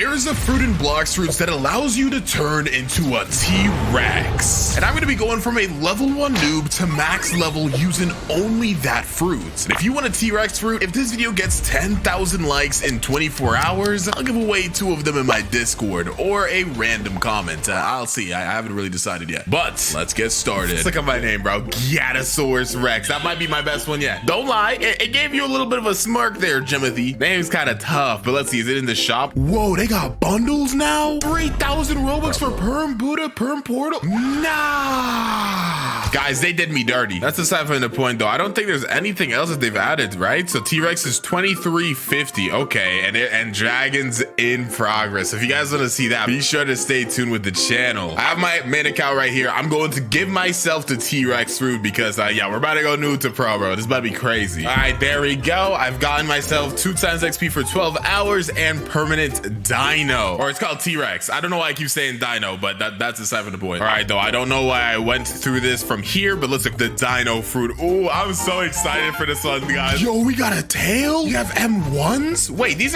There's a fruit in Blox Fruits that allows you to turn into a T-Rex. And I'm gonna be going from a level 1 noob to max level using only that fruit. And if you want a T-Rex fruit, if this video gets 10,000 likes in 24 hours, I'll give away 2 of them in my Discord or a random comment. I'll see. I haven't really decided yet. But let's get started. Let's look at my name, bro. Gyatosaurus Rex. That might be my best one yet. Don't lie. It gave you a little bit of a smirk there, Jimothy. Name's kind of tough, but let's see. Is it in the shop? Whoa, they got bundles now? 3,000 Robux for Perm Buddha, Perm Portal? Nah. Guys, they did me dirty. That's aside from the point, though. I don't think there's anything else that they've added, right? So T-Rex is 2350. Okay, and Dragons in progress. If you guys want to see that, be sure to stay tuned with the channel. I have my main account right here. I'm going to give myself the T-Rex fruit because, yeah, we're about to go new to pro, bro. This is about to be crazy. All right, there we go. I've gotten myself 2 times XP for 12 hours and permanent DINO. Or it's called T-Rex. I don't know why I keep saying DINO, but that's aside from the point. All right, though. I don't know why I went through this from here, but let's look at the DINO fruit. Oh, I'm so excited for this one, guys. Yo, we got a tail? You have M1s? Wait, these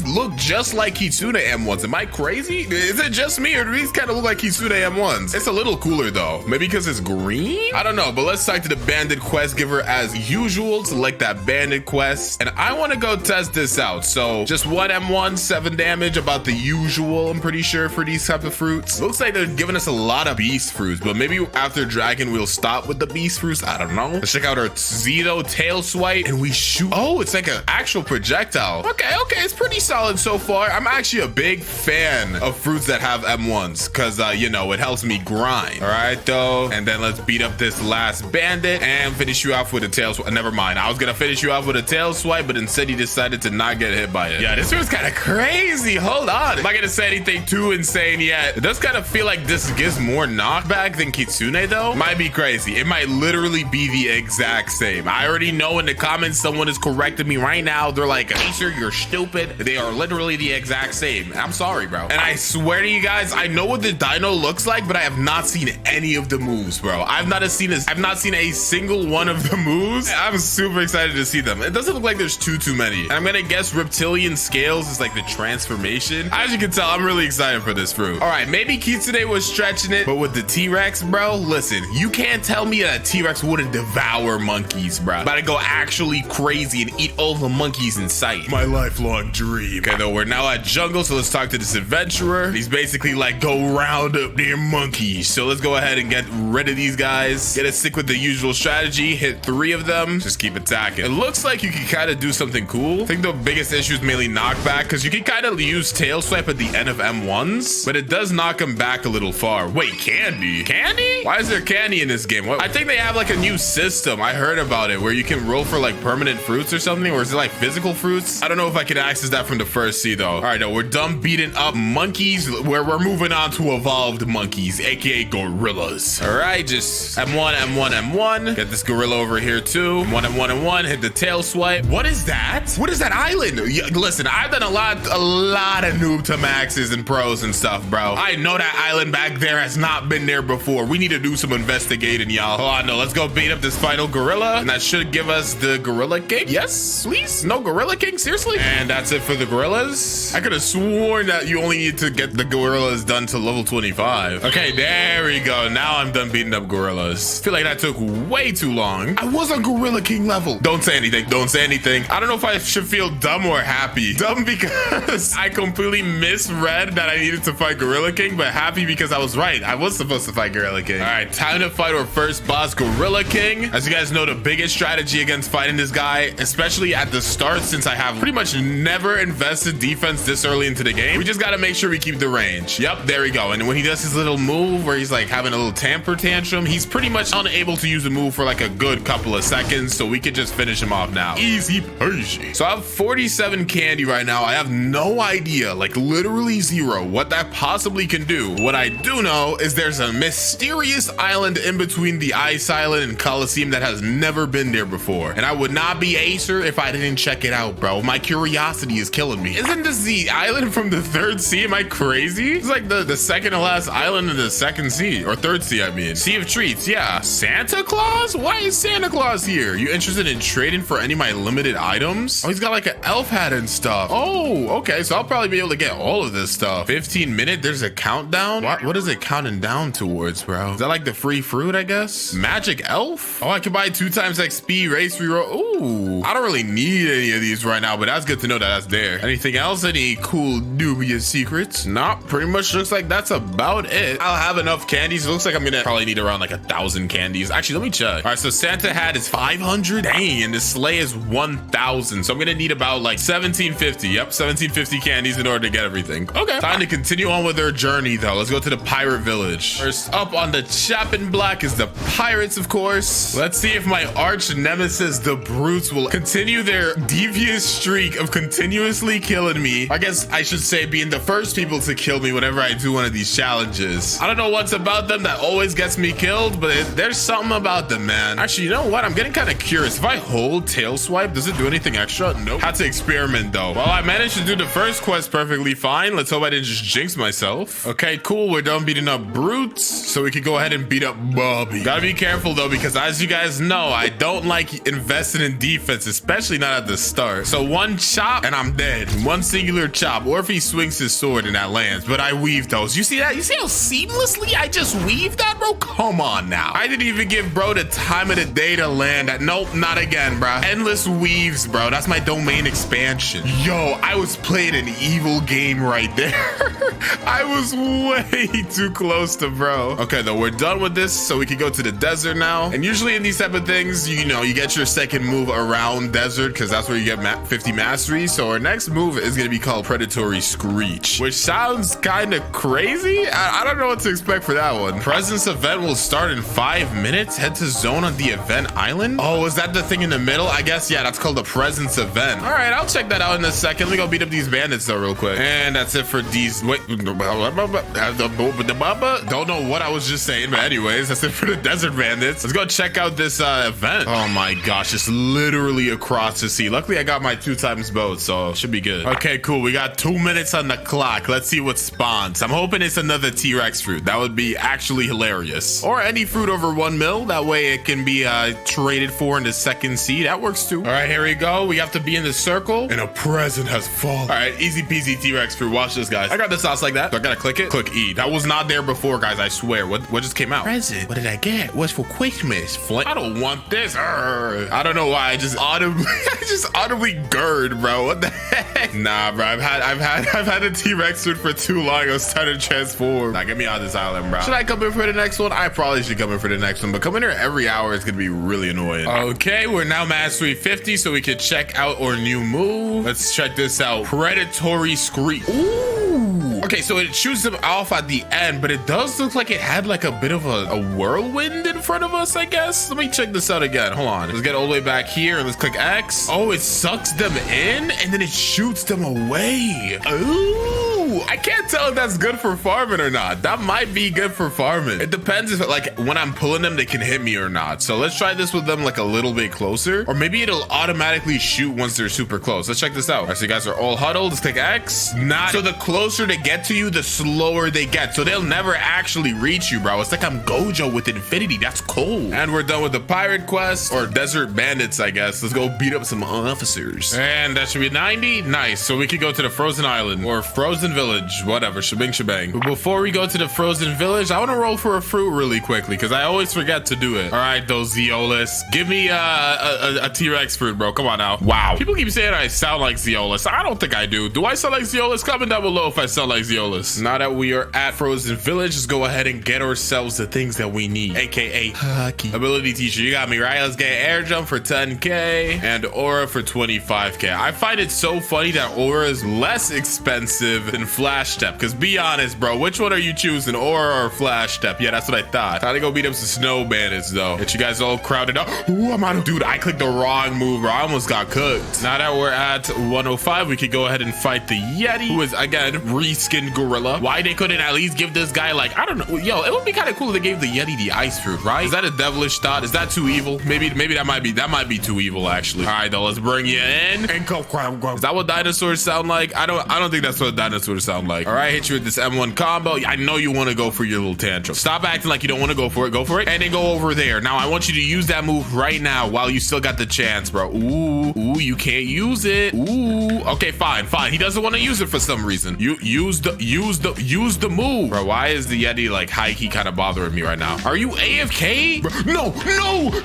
look just like Kitsune M1s. Am I crazy? Is it just me, or do these kind of look like Kitsune M1s? It's a little cooler, though. Maybe because it's green? I don't know, but let's talk to the bandit quest giver as usual. Select that bandit quest, and I want to go test this out. So just 1 M1, 7 damage, about the usual, I'm pretty sure, for these type of fruits. Looks like they're giving us a lot of beast fruits, but maybe after dragon we'll stop with the beast fruits. I don't know. Let's check out our Zito tail swipe, and we shoot. Oh, it's like an actual projectile. Okay, it's pretty solid so far. I'm actually a big fan of fruits that have M1s because you know, it helps me grind. All right, though, and then let's beat up this last bandit and finish you off with a tail swipe. Never mind, I was gonna finish you off with a tail swipe, but instead he decided to not get hit by it. Yeah, this was kind of crazy. Hold on, am I gonna say anything too insane yet? It does kind of feel like this gives more knockback than Kitsune, though. Might be crazy. It might literally be the exact same. I already know in the comments someone is correcting me right now. They're like, Acer, you're stupid. They are literally the exact same. I'm sorry, bro. And I swear to you guys, I know what the DINO looks like, but I have not seen any of the moves, bro. I've not seen a single one of the moves. I'm super excited to see them. It doesn't look like there's too many. And I'm gonna guess reptilian scales is like the transformation. As you can tell, I'm really excited for this fruit. All right, maybe Kitsune was stretching it, but with the T-Rex, bro, listen, you can't tell me that a T-Rex wouldn't devour monkeys, bro. About to go actually crazy and eat all the monkeys in sight. My lifelong dream. Okay, though, we're now at jungle, so let's talk to this adventurer. He's basically like, go round up their monkeys. So let's go ahead and get rid of these guys. Get us stick with the usual strategy. Hit 3 of them. Just keep attacking. It looks like you can kind of do something cool. I think the biggest issue is mainly knockback, because you can kind of use tail swipe at the end of M1s, but it does knock them back a little far. Wait, candy? Candy? Why is there candy in this game? What? I think they have like a new system. I heard about it where you can roll for like permanent fruits or something, or is it like physical fruits? I don't know if I can access that from the first sea though. All right, no, we're done beating up monkeys, where we're moving on to evolved monkeys, aka gorillas. All right, just M1, M1, M1. Get this gorilla over here too. M1, M1, M1. Hit the tail swipe. What is that? What is that island? Yeah, listen, I've done a lot of noob to maxes and pros and stuff, bro. I know that island back there has not been there before. We need to do some investigating, y'all. Hold on, no, let's go beat up this final gorilla, and that should give us the gorilla king. Yes, please. No gorilla king, seriously? And that's it for the gorillas. I could have sworn that you only need to get the gorillas done to level 25. Okay, there we go. Now I'm done beating up gorillas. I feel like that took way too long. I was on gorilla king level. Don't say anything. Don't say anything. I don't know if I should feel dumb or happy. Dumb because I completely misread that I needed to fight gorilla king, but happy because I was right. I was supposed to fight gorilla king. All right, time to fight our first boss, gorilla king. As you guys know, the biggest strategy against fighting this guy, especially at the start, since I have pretty much never invested defense this early into the game, we just got to make sure we keep the range. Yep, there we go. And when he does his little move where he's like having a little temper tantrum, he's pretty much unable to use the move for like a good couple of seconds, so we could just finish him off now. Easy peasy. So I have 47 candy right now. I have no idea, like literally zero, what that possibly can do. What I do know is there's a mysterious island in between the Ice Island and Coliseum that has never been there before, and I would not be Acer if I didn't check it out, bro. My curiosity is killing me. Isn't this the island from the 3rd sea? Am I crazy? It's like the second to last island in the 2nd sea, or 3rd sea, I mean. Sea of Treats, yeah. Santa Claus? Why is Santa Claus here? You interested in trading for any of my limited items? Oh, he's got like an elf hat and stuff. Oh, okay, so I'll probably probably be able to get all of this stuff. 15-minute, there's a countdown. What is it counting down towards, bro? Is that like the free fruit, I guess? Magic elf? Oh, I can buy 2 times XP, race reroll. Ooh, I don't really need any of these right now, but that's good to know that that's there. Anything else? Any cool Nubia secrets? Nah, pretty much looks like that's about it. I'll have enough candies. It looks like I'm gonna probably need around like 1,000 candies. Actually, let me check. All right, so Santa hat is 500. Dang, and the sleigh is 1,000. So I'm gonna need about like 1,750. Yep, 1,750 candies in order to get everything. Okay, time to continue on with our journey though. Let's go to the pirate village. First up on the chopping block is the pirates, of course. Let's see if my arch nemesis, the brutes, will continue their devious streak of continuously killing me. I guess I should say being the first people to kill me whenever I do one of these challenges. I don't know what's about them that always gets me killed, but there's something about them, man. Actually, you know what? I'm getting kind of curious. If I hold tail swipe, does it do anything extra? Nope. Had to experiment though. Well, I managed to do the first quest perfectly fine. Let's hope I didn't just jinx myself. Okay, cool. We're done beating up brutes, so we can go ahead and beat up Bobby. Gotta be careful though, because as you guys know, I don't like investing in defense, especially not at the start. So one chop and I'm dead. One singular chop, or if he swings his sword and that lands. But I weave those. You see that? You see how seamlessly I just weaved that, bro? Come on now. I didn't even give bro the time of the day to land that. Nope, not again, bro. Endless weaves, bro. That's my domain expansion. Yo, I was playing an evil game right there. I was way too close to bro. Okay, though, we're done with this, so we can go to the desert now. And usually in these type of things, you know, you get your second move around desert because that's where you get 50 mastery. So our next move is going to be called Predatory Screech, which sounds kind of crazy. I don't know what to expect for that one. Presence event will start in 5 minutes. Head to zone on the event island. Oh, is that the thing in the middle? I guess, yeah, that's called the presence event. All right, I'll check that out in a second. Let me go beat up these bandits though real quick. And that's it for these. Wait, don't know what I was just saying, but anyways, that's it for the desert bandits. Let's go check out this event. Oh my gosh, it's literally across the sea. Luckily, I got my 2 times boat, so it should be good. Okay, cool. We got 2 minutes on the clock. Let's see what spawns. I'm hoping it's another T-Rex fruit. That would be actually hilarious. Or any fruit over 1 mil. That way it can be traded for in the second seed. That works too. All right, here we go. We have to be in the circle, and a present has fallen. All right, easy peasy T-Rex fruit. Watch this, guys. I got the sauce like that. So I gotta click it. Click E. That was not there before, guys. I swear. What just came out? Present. What did I get? What's for Christmas? I don't want this. I don't know why. I just audibly gird, bro. What the heck? Nah, bro. I've had a T-Rex fruit for too long. I was starting to transform. Nah, get me out of this island, bro. Should I come in for the next one? I probably should come in for the next one, but coming here every hour is gonna be really annoying. Okay, we're now mastery 50, so we can check out our new move. Let's check this out. Predatory Screech. Ooh. Okay, so it shoots them off at the end, but it does look like it had like a bit of a whirlwind in front of us, I guess. Let me check this out again. Hold on. Let's get all the way back here and let's click X. Oh, it sucks them in and then it shoots them away. Ooh, I can't tell if that's good for farming or not. That might be good for farming. It depends if like when I'm pulling them, they can hit me or not. So let's try this with them like a little bit closer, or maybe it'll automatically shoot once they're super close. Let's check this out. All right, so you guys are all huddled. Let's click X. Not so the closer they get to you, the slower they get. So they'll never actually reach you, bro. It's like I'm Gojo with infinity. That's cool. And we're done with the pirate quest, or desert bandits, I guess. Let's go beat up some officers. And that should be 90. Nice. So we could go to the frozen island or frozen village, whatever. Shebang shebang. But before we go to the frozen village, I want to roll for a fruit really quickly because I always forget to do it. All right, those Zeolus. Give me a T-Rex fruit, bro. Come on now. Wow. People keep saying I sound like Zeolus. I don't think I do. Do I sound like Zeolus? Comment down below if I sound like Zeolus. Now that we are at frozen village, let's go ahead and get ourselves the things that we need, aka hockey. Ability teacher, you got me right. Let's get air jump for 10k and aura for 25k. I find it so funny that aura is less expensive than flash step, because be honest, bro, which one are you choosing, aura or flash step? Yeah, that's what I thought. Time to go beat up some snow bandits though. Get you guys all crowded up. Ooh, I'm out of, dude, I clicked the wrong move, bro. I almost got cooked. Now that we're at 105, we could go ahead and fight the Yeti, who is again reskin gorilla. Why they couldn't at least give this guy, like, I don't know, yo, it would be kind of cool if they gave the Yeti the ice fruit, right? Is that a devilish thought? Is that too evil? Maybe that might be too evil actually. All right, though, let's bring you in and go. Is that what dinosaurs sound like? I don't think that's what dinosaurs sound like. All right, hit you with this M1 combo. I know you want to go for your little tantrum. Stop acting like you don't want to go for it. Go for it. And then go over there. Now, I want you to use that move right now while you still got the chance, bro. Ooh, you can't use it. Ooh, okay, fine. He doesn't want to use it for some reason. You use the move. Bro, why is the Yeti like high-key kind of bothering me right now? Are you AFK? Bro,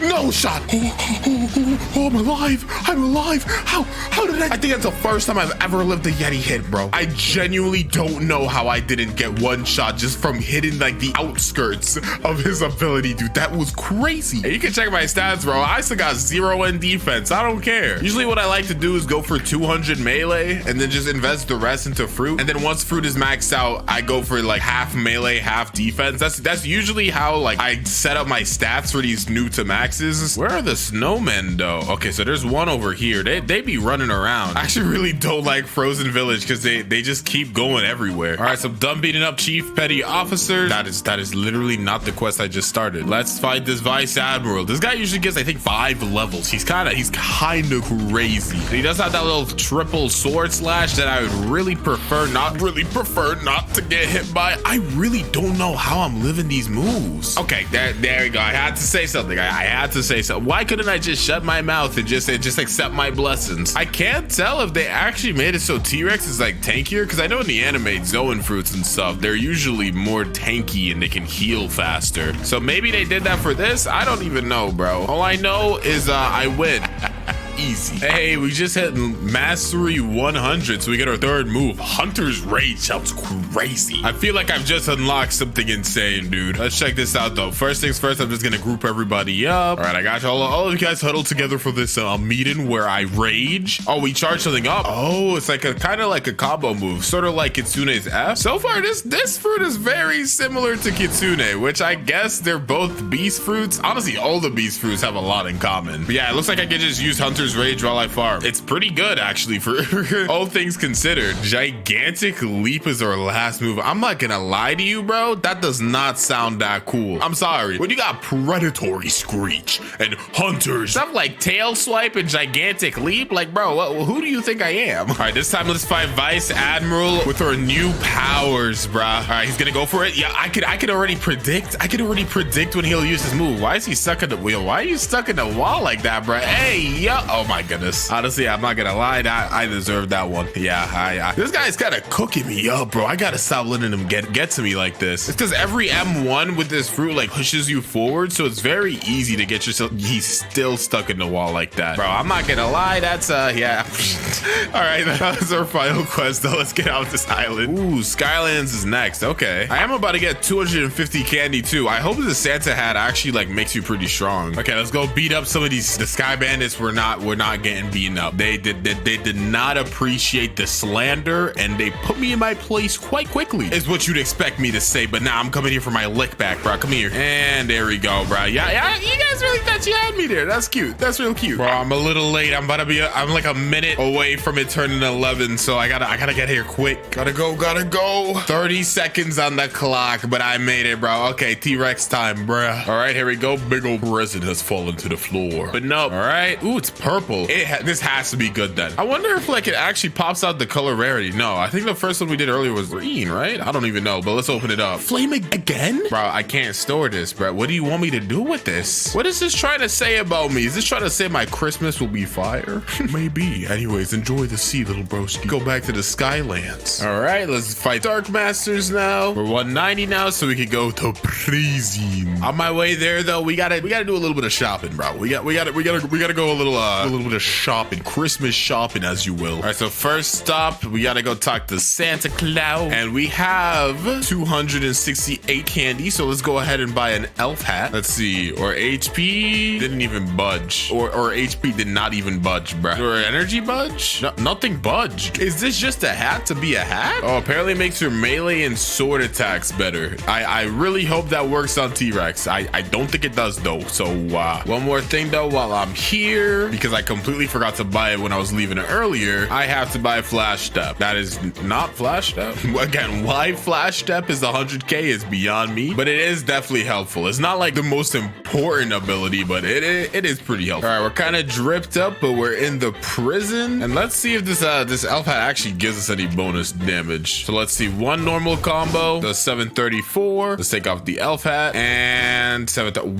no shot. Oh, I'm alive. How did I think that's the first time I've ever lived a Yeti hit, bro. I genuinely don't know how I didn't get one shot just from hitting like the outskirts of his ability, dude. That was crazy. Hey, you can check my stats, bro. I still got 0 in defense. I don't care. Usually what I like to do is go for 200 melee and then just invest the rest into fruit. And then once fruit is maxed out, I go for like half melee, half defense. That's usually how like I set up my stats for these new to maxes. Where are the snowmen though? Okay, so there's one over here. They be running around. I actually really don't like Frozen Village because they just keep going everywhere. All right, so I'm done beating up Chief Petty Officers. That is literally not the quest I just started. Let's fight this Vice Admiral. This guy usually gets, I think, 5 levels. He's kind of crazy. And he does have that little triple sword slash that I would really prefer not to get hit by. I really don't know how I'm living these moves. Okay, there we go. I had to say something. I had to say something. Why couldn't I just shut my mouth and just accept my blessings? I can't tell if they actually made it so T-Rex is like tankier, because I know in the anime Zoan fruits and stuff, they're usually more tanky and they can heal faster. So maybe they did that for this. I don't even know, bro. All I know is I win. Easy. Hey, we just hit mastery 100, so we get our third move. Hunter's Rage sounds crazy. I feel like I've just unlocked something insane, dude. Let's check this out though. First things first, I'm just gonna group everybody up. All right, I got all of you guys huddled together for this meeting where I rage. Oh, we charge something up. Oh, it's like a kind of like a combo move, sort of like Kitsune's F. So far, this fruit is very similar to Kitsune, which I guess they're both beast fruits. Honestly, all the beast fruits have a lot in common. But yeah, it looks like I can just use Hunter's Rage while I farm. It's pretty good actually for all things considered. Gigantic Leap is our last move. I'm not gonna lie to you, bro. That does not sound that cool. I'm sorry. When you got Predatory Screech and Hunters, stuff like Tail Swipe and Gigantic Leap, like, bro, who do you think I am? All right, this time let's fight Vice Admiral with our new powers, bro. All right, he's gonna go for it. Yeah, I could already predict. I could already predict when he'll use his move. Why is he stuck in the wheel? Why are you stuck in the wall like that, bro? Hey, yo. Oh my goodness. Honestly, I'm not gonna lie, I deserve that one. Yeah, this guy's kind of cooking me up, bro. I gotta stop letting him get to me like this. It's because every M1 with this fruit like pushes you forward, so it's very easy to get yourself. He's still stuck in the wall like that, bro. I'm not gonna lie, that's yeah. All right, that was our final quest though. Let's get out of this island. Ooh, Skylands is next. Okay, I am about to get 250 candy too. I hope the Santa hat actually like makes you pretty strong. Okay, let's go beat up some of the Sky Bandits. We're not getting beaten up. They did not appreciate the slander, and they put me in my place quite quickly, is what you'd expect me to say. But now I'm coming here for my lick back, bro. Come here. And there we go, bro. Yeah, you guys really thought you had me there. That's cute. That's real cute, bro. I'm a little late. I'm like a minute away from it turning 11, so I gotta get here quick. Gotta go. 30 seconds on the clock, but I made it, bro. Okay, T-Rex time, bro. All right, here we go. Big old present has fallen to the floor, but no. All right. Ooh, it's purple. This has to be good then. I wonder if like it actually pops out the color rarity. No, I think the first one we did earlier was green, right? I don't even know, but let's open it up. Flame again? Bro, I can't store this, bro. What do you want me to do with this? What is this trying to say about me? Is this trying to say my Christmas will be fire? Maybe. Anyways, enjoy the sea, little broski. Go back to the Skylands. All right, let's fight Dark Masters now. We're 190 now, so we can go to prison. On my way there, though, we gotta do a little bit of shopping, bro. We gotta go a little bit of shopping, Christmas shopping, as you will. All right, so first stop, we gotta go talk to Santa Claus, and we have 268 candy, so let's go ahead and buy an elf hat. Let's see, or HP didn't even budge, or HP did not even budge, bro. Or energy budge? No, nothing budged. Is this just a hat to be a hat? Oh, apparently it makes your melee and sword attacks better. I really hope that works on T-Rex. I don't think it does though. So one more thing though while I'm here, because because I completely forgot to buy it when I was leaving it earlier, I have to buy Flash Step. That is not Flash Step. Again, why Flash Step is 100k is beyond me, but it is definitely helpful. It's not like the most important ability, but it is pretty helpful. All right, we're kind of dripped up, but we're in the prison, and let's see if this elf hat actually gives us any bonus damage. So let's see, one normal combo, the 734. Let's take off the elf hat and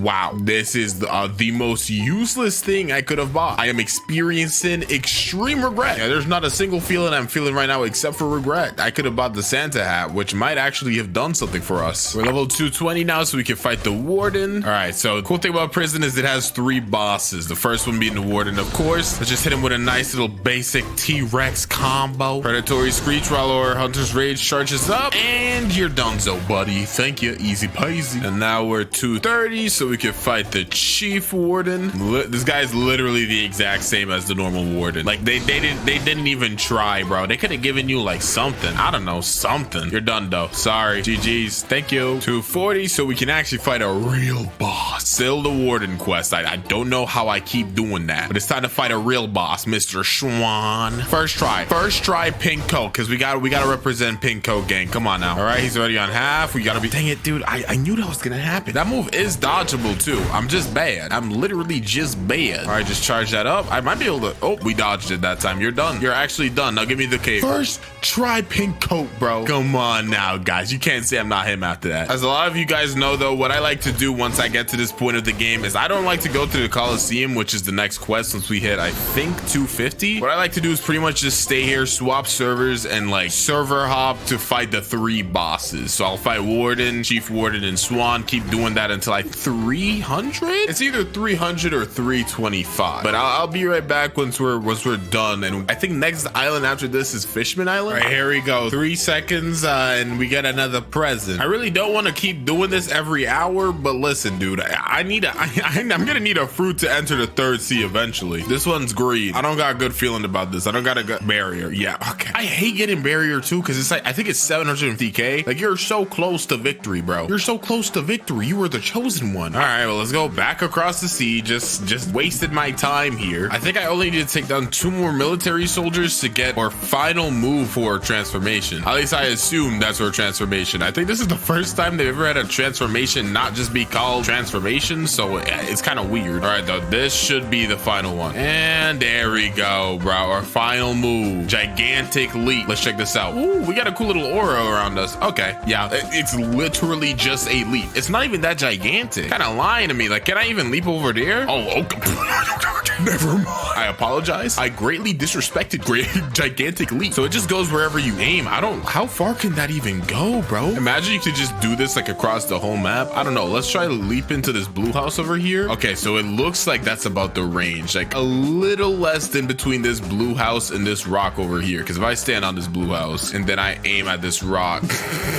wow, this is the most useless thing I could have bought. I am experiencing extreme regret. Yeah, there's not a single feeling I'm feeling right now except for regret. I could have bought the Santa hat, which might actually have done something for us. We're level 220 now, so we can fight the warden. All right, so the cool thing about prison is it has 3 bosses. The first one being the warden, of course. Let's just hit him with a nice little basic T-Rex combo. Predatory Screech while our Hunter's Rage charges up, and you're donezo, buddy. Thank you, easy peasy. And now we're 230, so we can fight the chief warden. This guy is literally the exact same as the normal warden. Like they didn't even try, bro. They could have given you like something. I don't know, something. You're done though. Sorry. GG's. Thank you. 240, so we can actually fight a real boss. Still the warden quest. I don't know how I keep doing that, but it's time to fight a real boss, Mr. Schwan. First try pink coat, because we gotta represent pink coat gang. Come on now. All right, he's already on half. We gotta be, dang it, dude. I knew that was gonna happen. That move is dodgeable too. I'm just bad. I'm literally just bad. All right, just charge that up. I might be able to, oh, we dodged it that time. You're done. You're actually done. Now give me the cape. First try pink coat, bro. Come on now, guys. You can't say I'm not him after that. As a lot of you guys know though, what I like to do once I get to this point of the game is I don't like to go to the Coliseum, which is the next quest once we hit, I think, 250. What I like to do is pretty much just stay here, swap servers, and like server hop to fight the 3 bosses. So I'll fight Warden, Chief Warden, and Swan. Keep doing that until like 300. It's either 300 or 325. But I'll be right back once we're done. And I think next island after this is Fishman Island. All right, here we go. 3 seconds, and we get another present. I really don't want to keep doing this every hour, but listen, dude, I'm gonna need a fruit to enter the 3rd sea eventually. This one's green. I don't got a good feeling about this. I don't got a good barrier. Yeah, okay. I hate getting barrier too, because it's like, I think it's 750k. Like, you're so close to victory, bro. You're so close to victory. You were the chosen one. All right, well, let's go back across the sea. Just wasted my time here. I think I only need to take down 2 more military soldiers to get our final move for transformation. At least I assume that's our transformation. I think this is the first time they've ever had a transformation not just be called transformation, so it's kind of weird. All right, though, this should be the final one. And there we go, bro. Our final move. Gigantic leap. Let's check this out. Ooh, we got a cool little aura around us. Okay, yeah, it's literally just a leap. It's not even that gigantic. Kind of lying to me. Like, can I even leap over there? Oh, okay. Never mind. I apologize. I greatly disrespected gigantic leap. So it just goes wherever you aim. How far can that even go, bro? Imagine you could just do this like across the whole map. I don't know. Let's try to leap into this blue house over here. Okay, so it looks like that's about the range. Like a little less than between this blue house and this rock over here. Because if I stand on this blue house and then I aim at this rock.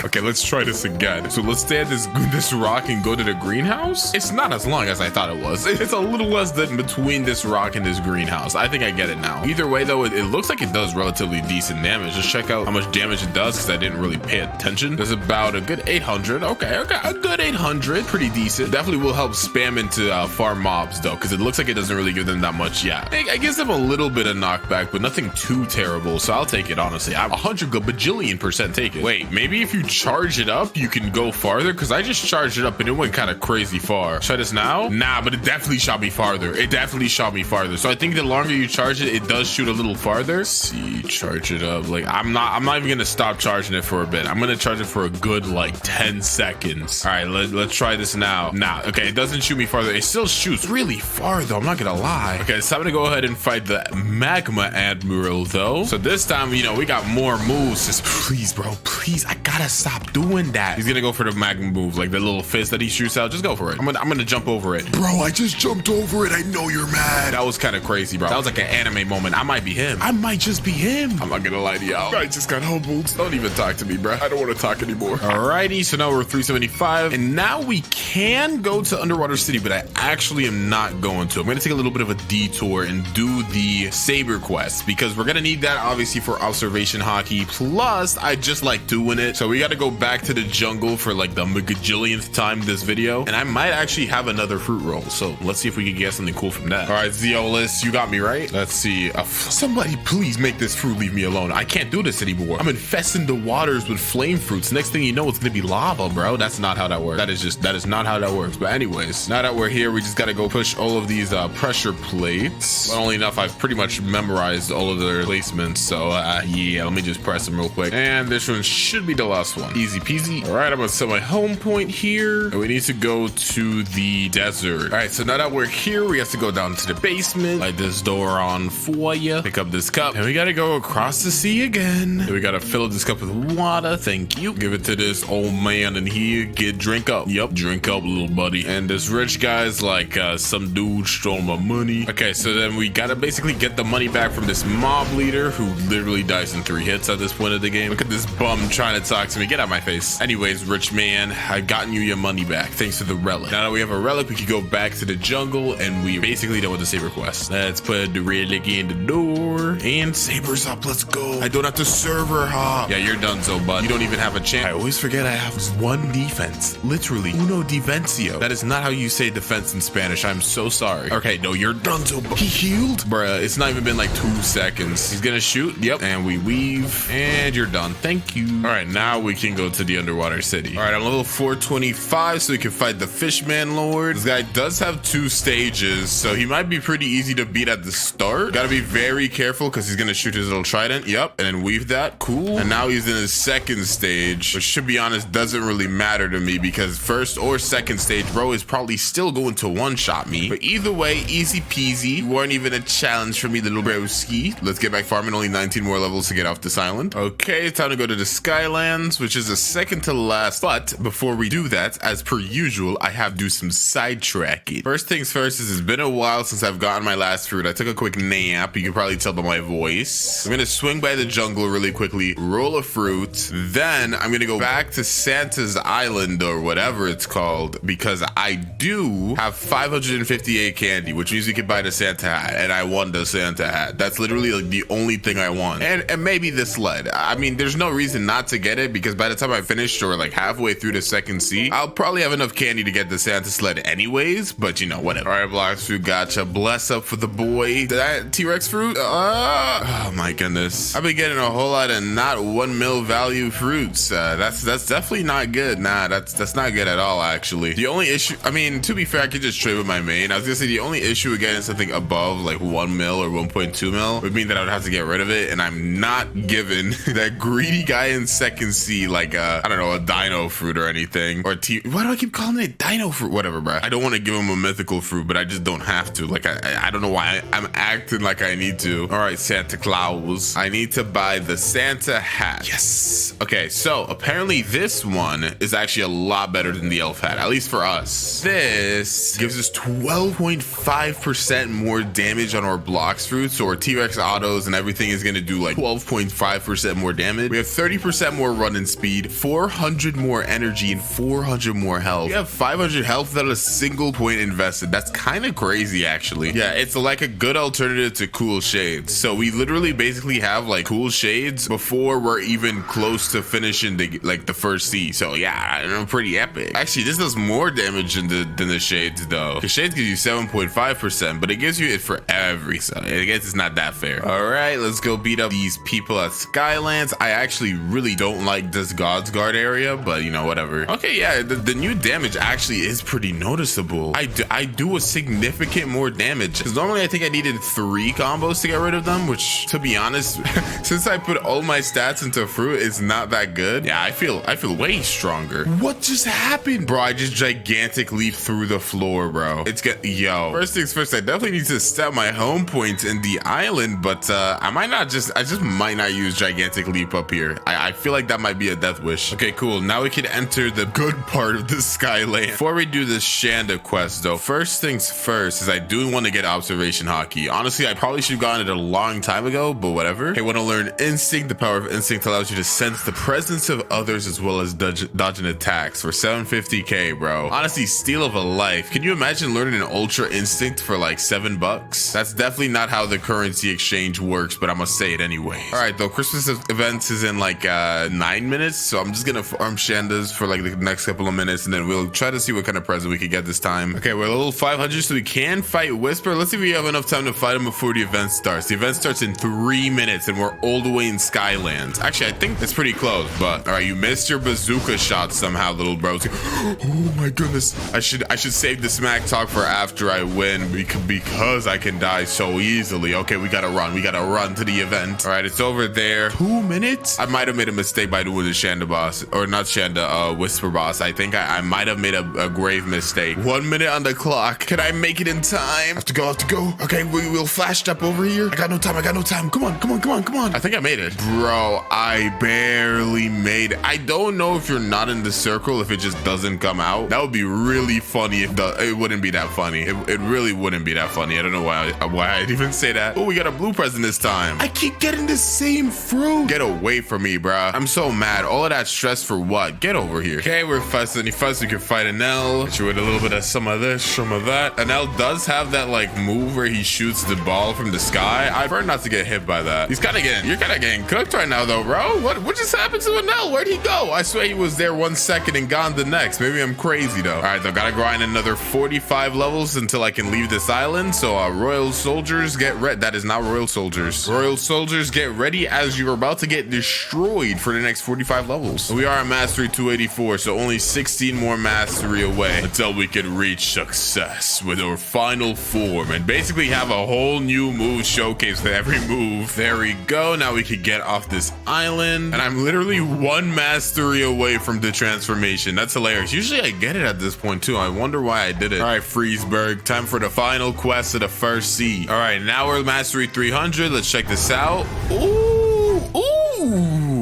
Okay, let's try this again. So let's stay at this rock and go to the greenhouse. It's not as long as I thought it was. It's a little less than between this rock and this greenhouse. I think I get it now. Either way though, it looks like it does relatively decent damage. Just check out how much damage it does, because I didn't really pay attention. There's about a good 800. Okay, a good 800. Pretty decent. Definitely will help spam into farm mobs though, because it looks like it doesn't really give them that much. Yeah, I gives them a little bit of knockback, but nothing too terrible. So I'll take it, honestly. I'm 100 bajillion% take it. Wait, maybe if you charge it up, you can go farther, because I just charged it up and it went kind of crazy far. Try this now? Nah, but it definitely shot me farther. It definitely shot me farther. So I think the longer you charge it, it does shoot a little farther. Let's see, charge it up. Like, I'm not even gonna stop charging it for a bit. I'm gonna charge it for a good like 10 seconds. All right, let's try this now. Nah, okay, it doesn't shoot me farther. It still shoots really far though, I'm not gonna lie. Okay, so I'm gonna go ahead and fight the magma admiral though. So this time, you know, we got more moves. Just please, bro, please, I gotta stop doing that. He's gonna go for the magma move, like the little fist that he shoots out. Just go for it. I'm gonna jump over it. Bro, I just jumped over it. I know you're mad. That was kind of crazy, bro. That was like an anime moment. I might be him. I might just be him. I'm not gonna lie to y'all. I just got humbled. Don't even talk to me, bro. I don't want to talk anymore. Alrighty, so now we're 375, and now we can go to Underwater City, but I actually am not going to. I'm gonna take a little bit of a detour and do the Saber quest, because we're gonna need that obviously for observation hockey. Plus, I just like doing it. So we got to go back to the jungle for like the megajillionth time this video, and I might actually have another fruit roll. So let's see if we can get something cool from that. All right, Zeolus, you got me right. Let's see. Somebody please make this fruit leave me alone. I can't do this anymore. I'm infesting the waters with flame fruits. Next thing you know, it's gonna be lava, bro. That's not how that works. That is not how that works. But anyways, now that we're here, we just gotta go push all of these pressure plates. Funnily enough, I've pretty much memorized all of their placements. So yeah, let me just press them real quick. And this one should be the last one. Easy peasy. All right, I'm gonna set my home point here. And we need to go to the desert. All right, so now that we're here, we have to go down to the basement, light this door on for you, pick up this cup, and we gotta go across the sea again. And we gotta fill up this cup with water. Thank you. Give it to this old man in here. Drink up. Yep, drink up, little buddy. And this rich guy's like, some dude stole my money. Okay, so then we gotta basically get the money back from this mob leader who literally dies in 3 hits at this point of the game. Look at this bum trying to talk to me. Get out of my face. Anyways, rich man, I've gotten you your money back thanks to the relic. Now that we have a relic, we can go back to the jungle and we basically done with the saber quest. Let's put the relic in the door and sabers up. Let's go. I don't have to server hop. Yeah, you're done, so bud. You don't even have a chance. I always forget I have 1 defense. Literally, uno defensio. That is not how you say defense in Spanish. I'm so sorry. Okay, no, you're done, so bud. He healed? Bruh, it's not even been like 2 seconds. He's gonna shoot. Yep, and we weave and you're done. Thank you. All right, now we can go to the underwater city. All right, I'm level 425, so we can fight the Fishman Lord. This guy does have 2 stages, so he might be pretty easy to beat at the start. Gotta be very careful because he's gonna shoot his little trident. Yep, and then weave that. Cool. And now he's in his 2nd stage, which, to be honest, doesn't really matter to me because 1st or 2nd stage, bro, is probably still going to one-shot me. But either way, easy peasy. You weren't even a challenge for me, little broski. Let's get back farming. Only 19 more levels to get off this island. Okay, time to go to the Skylands, which is the 2nd to last. But before we do that, as per usual, I have to do some sidetracking. First things first is it's been a while since I've gotten my last fruit. I took a quick nap. You can probably tell by my voice. I'm gonna swing by the jungle really quickly, roll a fruit. Then I'm gonna go back to Santa's Island or whatever it's called because I do have 558 candy, which means we can buy the Santa hat, and I want the Santa hat. That's literally like the only thing I want. And maybe the sled. I mean, there's no reason not to get it because by the time I finish or like halfway through the 2nd sea, I'll probably have enough candy to get the Santa sled anyways, but you know, whatever. All right, Blox fruit, gotcha. Bless up for the boy. That T-Rex fruit? Oh my goodness. I've been getting a whole lot of not 1 mil value fruits. That's definitely not good. Nah, that's not good at all, actually. The only issue, I mean, to be fair, I could just trade with my main. I was gonna say the only issue with getting something above like 1 mil or 1.2 mil would mean that I would have to get rid of it, and I'm not giving that greedy guy in 2nd sea like I don't know, a DINO fruit or anything. Or why do I keep calling it DINO fruit? Whatever, bro. I don't want to give him a mythical fruit, but I just don't have to. Like I don't know why I'm acting like I need to. All right, Santa Claus. I need to buy the Santa hat. Yes. Okay, so apparently this one is actually a lot better than the elf hat, at least for us. This gives us 12.5% more damage on our Blox fruits, so our T-Rex autos and everything is going to do like 12.5% more damage. We have 30% more running speed, 400 more energy, and 400 more health. We have 500 health without a single point invested. That's kind of crazy, actually. Yeah, it's like a good alternative to cool shades. So we literally basically have like cool shades before we're even close to finishing the 1st sea. So yeah, pretty epic. Actually, this does more damage than the shades though. The shades gives you 7.5%, but it gives you it for every side. I guess it's not that fair. All right, let's go beat up these people at Skylands. I actually really don't like this God's Guard area, but you know, whatever. Okay, yeah, the new damage actually is pretty noticeable. I do a significant more damage because normally I think I needed 3 combos to get rid of them, which to be honest, since I put all my stats into fruit, it's not that good. Yeah, I feel way stronger. What just happened, bro? I just gigantic leap through the floor, bro. It's good. Yo, first things first, I definitely need to set my home points in the island, but I just might not use gigantic leap up here. I feel like that might be a death wish. Okay, cool. Now we can enter the good part of the Skyland. Before we do this Shanda quest though, first things first is I do want to get observation hockey. Honestly, I probably should have gotten it a long time ago, but whatever. I want to learn instinct. The power of instinct allows you to sense the presence of others as well as dodging attacks for 750k, bro. Honestly, steal of a life. Can you imagine learning an ultra instinct for like $7? That's definitely not how the currency exchange works, but I'm gonna say it anyway. All right, though, Christmas events is in like 9 minutes, so I'm just gonna farm Shandas for like the next couple of minutes, and then we'll try to see what kind of present we can get this time. Okay, we're level 500, so we can fight with Whisper. Let's see if we have enough time to fight him before the event starts. The event starts in 3 minutes and we're all the way in Skylands. Actually, I think it's pretty close, but all right, you missed your bazooka shot somehow, little bro. Oh my goodness. I should save the smack talk for after I win because I can die so easily. Okay, we gotta run. We gotta run to the event. All right, it's over there. 2 minutes? I might have made a mistake by doing the Shanda boss, or not Shanda, Whisper boss. I think I might have made a grave mistake. 1 minute on the clock. Can I make it in time? Have to go. Okay, we'll flash step over here. I got no time. Come on. I think I made it. Bro, I barely made it. I don't know if you're not in the circle, if it just doesn't come out. That would be really funny if it wouldn't be that funny. It really wouldn't be that funny. I don't know why I'd even say that. Oh, we got a blue present this time. I keep getting the same fruit. Get away from me, bruh. I'm so mad. All of that stress for what? Get over here. Okay, we're fast. We can fight an L. Hit you with a little bit of some of this, some of that. An L does have that like move where he shoots the ball from the sky. I prefer not to get hit by that. You're kind of getting cooked right now though, bro. What just happened to an L? Where'd he go? I swear he was there 1 second and gone the next. Maybe I'm crazy though. All right, though, gotta grind another 45 levels until I can leave this island. So Royal Soldiers, get ready. That is not Royal Soldiers. Royal Soldiers, get ready as you're about to get destroyed for the next 45 levels. We are at Mastery 284, so only 16 more Mastery away until we can reach success with our final form and basically have a whole new move showcase with every move. There we go. Now we can get off this island, and I'm literally 1 Mastery away from the transformation. That's hilarious. Usually I get it at this point too. I wonder why I did it. All right, Freezeberg, time for the final quest of the first sea. All right, now we're Mastery 300. Let's check this out. Ooh.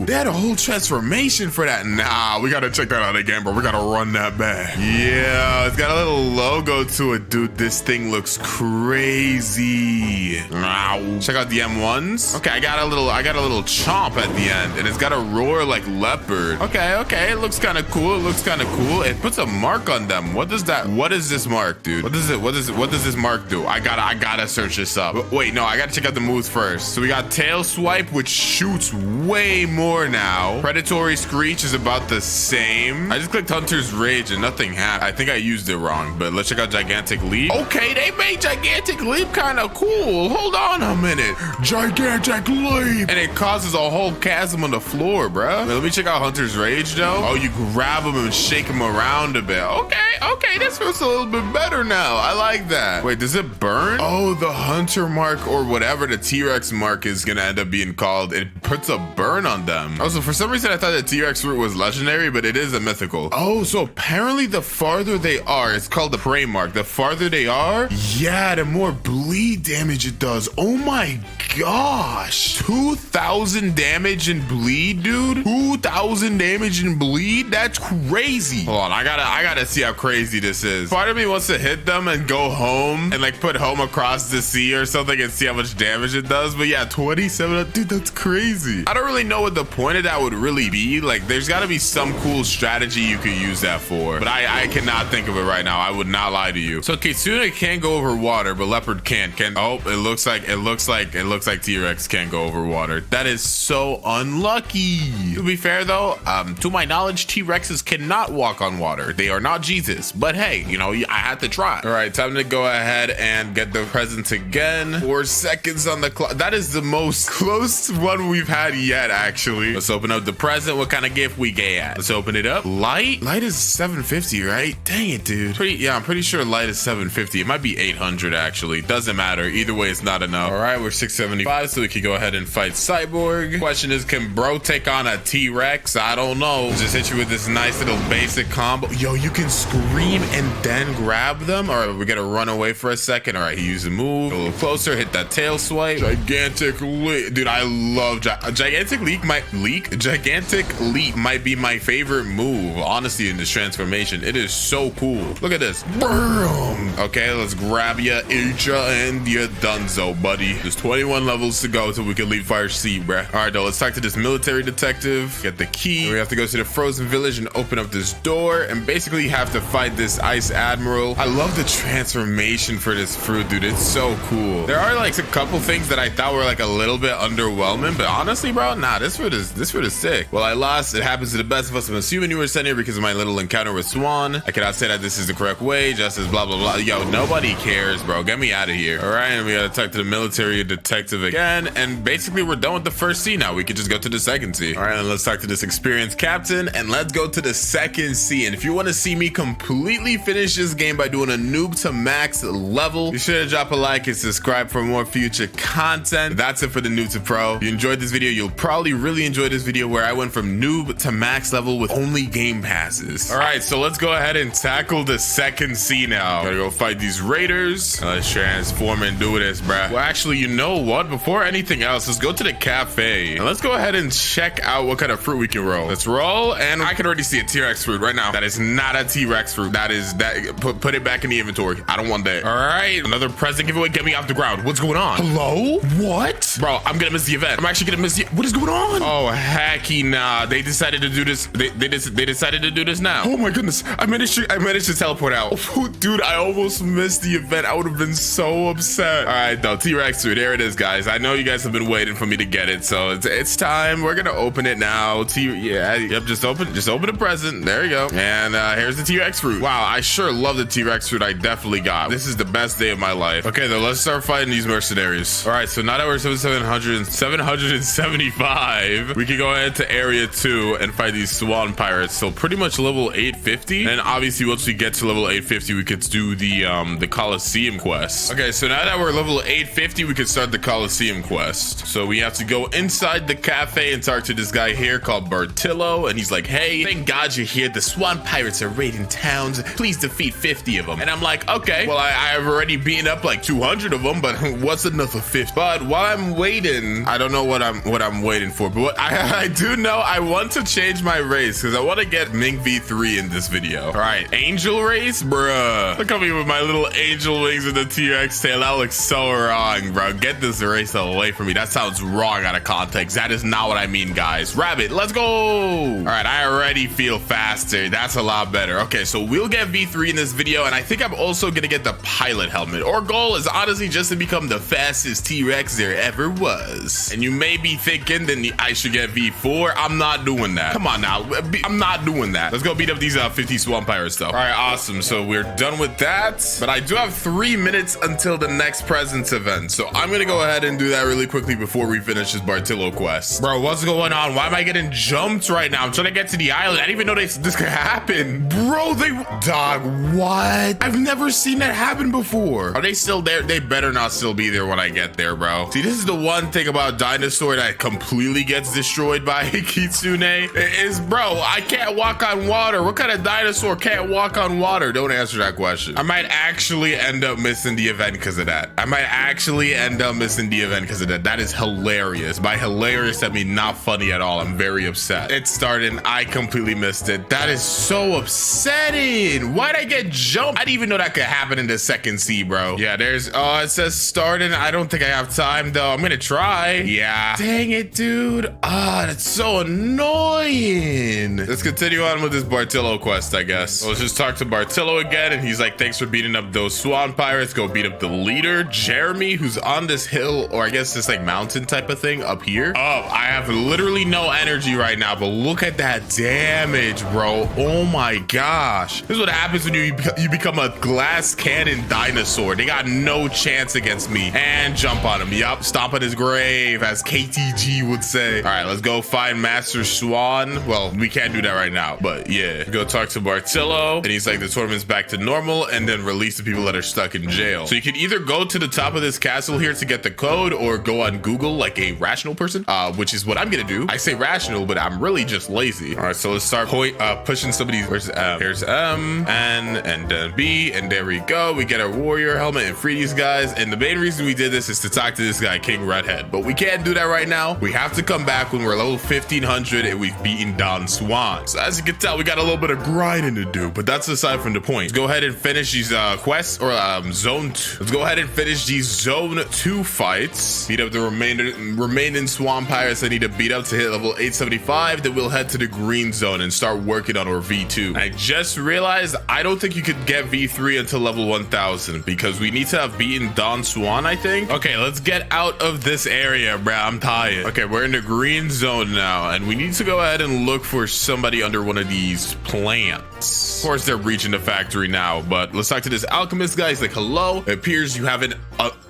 They had a whole transformation for that. Nah, we gotta check that out again, bro. We gotta run that back. Yeah, it's got a little logo to it, dude. This thing looks crazy. Check out the M1s. Okay, I got a little chomp at the end, and it's got a roar like leopard. Okay, it looks kind of cool. It puts a mark on them. What does this mark, dude? What does this mark do? I gotta search this up. Wait, no, I gotta check out the moves first. So we got tail swipe, which shoots way more now. Predatory Screech is about the same. I just clicked Hunter's Rage and nothing happened. I think I used it wrong, but let's check out Gigantic Leap. Okay, they made Gigantic Leap kind of cool. Hold on a minute. Gigantic Leap. And it causes a whole chasm on the floor, bro. Let me check out Hunter's Rage, though. Oh, you grab him and shake him around a bit. Okay, this feels a little bit better now. I like that. Wait, does it burn? Oh, the Hunter mark or whatever the T-Rex mark is gonna end up being called. It puts a burn on them. Also, for some reason, I thought the T-Rex root was legendary, but it is a mythical. Oh, so apparently the farther they are, it's called the prey mark. The farther they are, yeah, the more bleed damage it does. Oh my gosh. 2,000 damage and bleed, dude. 2,000 damage and bleed? That's crazy. Hold on, I gotta see how crazy this is. Part of me wants to hit them and go home and like put home across the sea or something and see how much damage it does. But yeah, 27, dude, that's crazy. I don't really know what the point of that would really be. Like, there's got to be some cool strategy you could use that for, but I cannot think of it right now. I would not lie to you. So Kitsune can't go over water, but Leopard can. Oh, it looks like T-Rex can't go over water. That is so unlucky. To be fair though, to my knowledge, T-Rexes cannot walk on water. They are not Jesus, but hey, you know, I had to try. All right, time to go ahead and get the presents again. 4 seconds on the clock. That is the most close one we've had yet, actually. Let's open up the present. What kind of gift we get? Let's open it up. Light is 750, right? Dang it, dude. I'm pretty sure light is 750. It might be 800 actually. Doesn't matter. Either way, it's not enough. All right, we're 675, so we can go ahead and fight Cyborg. Question is, can bro take on a T-Rex? I don't know. Just hit you with this nice little basic combo. Yo, you can scream and then grab them. All right, we gotta run away for a second. All right, he used a move. A little closer, hit that tail swipe. Gigantic Leap. Dude, I love Gigantic Leap. Gigantic Leap might be my favorite move, honestly, in this transformation. It is so cool. Look at this. Boom. Okay, let's grab ya, eat ya, and you're donezo, buddy. There's 21 21 levels to go till we can leave Fire Sea, bruh. All right, though, let's talk to this military detective, get the key. We have to go to the frozen village and open up this door and basically have to fight this ice admiral. I love the transformation for this fruit, dude. It's so cool. There are like a couple things that I thought were like a little bit underwhelming, but honestly, bro, nah, this fruit is sick. Well, I lost. It happens to the best of us. I'm assuming you were sent here because of my little encounter with Swan. I cannot say that this is the correct way, just as blah blah blah. Yo, nobody cares, bro. Get me out of here. All right, and we gotta talk to the military detective again, and basically we're done with the first sea now. We could just go to the second sea. All right, and let's talk to this experienced captain, and let's go to the second sea. And if you want to see me completely finish this game by doing a noob to max level, be sure to drop a like and subscribe for more future content. That's it for the noob to pro. If you enjoyed this video, you'll probably really enjoy this video where I went from noob to max level with only game passes. All right, so let's go ahead and tackle the second sea now. Gotta go fight these raiders. Let's transform and do this, bruh. Well, actually, you know what? Before anything else, let's go to the cafe and let's go ahead and check out what kind of fruit we can roll. Let's roll, and I can already see a T-Rex fruit right now. That is not a T-Rex fruit. That is that. Put it back in the inventory. I don't want that. All right, another present giveaway. Get me off the ground. What's going on? Hello? What? Bro, I'm gonna miss the event. I'm actually gonna miss the. What is going on? Oh, hecky nah. They decided to do this. They decided to do this now. Oh my goodness. I managed to teleport out. Oh, dude, I almost missed the event. I would have been so upset. All right, though. T-Rex fruit. There it is, guys. I know you guys have been waiting for me to get it, so it's time. We're gonna open it now. Yep. Just open the present. There you go. And here's the T-Rex fruit. Wow, I sure love the T-Rex fruit. I definitely got. This is the best day of my life. Okay, then let's start fighting these mercenaries. All right, so now that we're 775, we can go ahead to area 2 and fight these swan pirates. So pretty much level 850. And obviously, once we get to level 850, we could do the Coliseum quest. Okay, so now that we're level 850, we could start the Coliseum quest. So we have to go inside the cafe and talk to this guy here called Bartillo, and he's like, hey, thank God you're here. The swan pirates are raiding towns. Please defeat 50 of them. And I'm like, okay, well, I've already beaten up like 200 of them, but what's another 50? But while I'm waiting, I don't know what I'm waiting for, but I do know I want to change my race because I want to get Ming V3 in this video. All right, angel race, bruh. Look at me with my little angel wings and the T-Rex tail. That looks so wrong, bro. Get this race away from me. That sounds wrong out of context. That is not what I mean, guys. Rabbit, let's go. All right, I already feel faster. That's a lot better. Okay, so we'll get V3 in this video, and I think I'm also gonna get the pilot helmet. Our goal is honestly just to become the fastest T-Rex there ever was. And you may be thinking then I should get V4. I'm not doing that. Come on now. I'm not doing that. Let's go beat up these 50 swamp pirates though. All right, awesome. So we're done with that, but I do have 3 minutes until the next presence event. So I'm gonna go ahead and do that really quickly before we finish this Bartillo quest. Bro, what's going on? Why am I getting jumped right now? I'm trying to get to the island. I didn't even know this could happen. Bro, dog, what? I've never seen that happen before. Are they still there? They better not still be there when I get there, bro. See, this is the one thing about Dinosaur that completely gets destroyed by Kitsune is, bro, I can't walk on water. What kind of dinosaur can't walk on water? Don't answer that question. I might actually end up missing the event because of that. That is hilarious. By hilarious, I mean not funny at all. I'm very upset. It's starting. I completely missed it. That is so upsetting. Why'd I get jumped? I didn't even know that could happen in the second sea, bro. Yeah, it says starting. I don't think I have time though. I'm gonna try. Yeah. Dang it, dude. That's so annoying. Let's continue on with this Bartillo quest, I guess. Let's just talk to Bartillo again, and he's like, thanks for beating up those swan pirates. Go beat up the leader, Jeremy, who's on this hill, or I guess this like mountain type of thing up here. Oh, I have literally no energy right now, but look at that damage, bro. Oh my gosh. This is what happens when you become a glass cannon dinosaur. They got no chance against me. And jump on him. Yup, stomp on his grave, as KTG would say. All right, let's go find Master Swan. Well, we can't do that right now, but yeah. Go talk to Bartillo, and he's like, the tournament's back to normal, and then release the people that are stuck in jail. So you can either go to the top of this castle here to get the code, or go on Google like a rational person, which is what I'm gonna do. I say rational, but I'm really just lazy. All right, so let's start pushing some of these. Where's M? Here's M, N, and then B, and there we go. We get our warrior helmet and free these guys. And the main reason we did this is to talk to this guy, King Redhead, but we can't do that right now. We have to come back when we're level 1500 and we've beaten Don Swan. So as you can tell, we got a little bit of grinding to do, but that's aside from the point. Let's go ahead and finish these quests, or zone 2. Let's go ahead and finish these zone 2 fights. Beat up the remaining swamp pirates I need to beat up to hit level 875. Then we'll head to the green zone and start working on our V2. I just realized I don't think you could get V3 until level 1000 because we need to have beaten Don Swan, I think. Okay, let's get out of this area, bro. I'm tired. Okay, we're in the green zone now, and we need to go ahead and look for somebody under one of these plants. Of course, they're breaching the factory now, but let's talk to this alchemist guy. He's like, hello. It appears you have an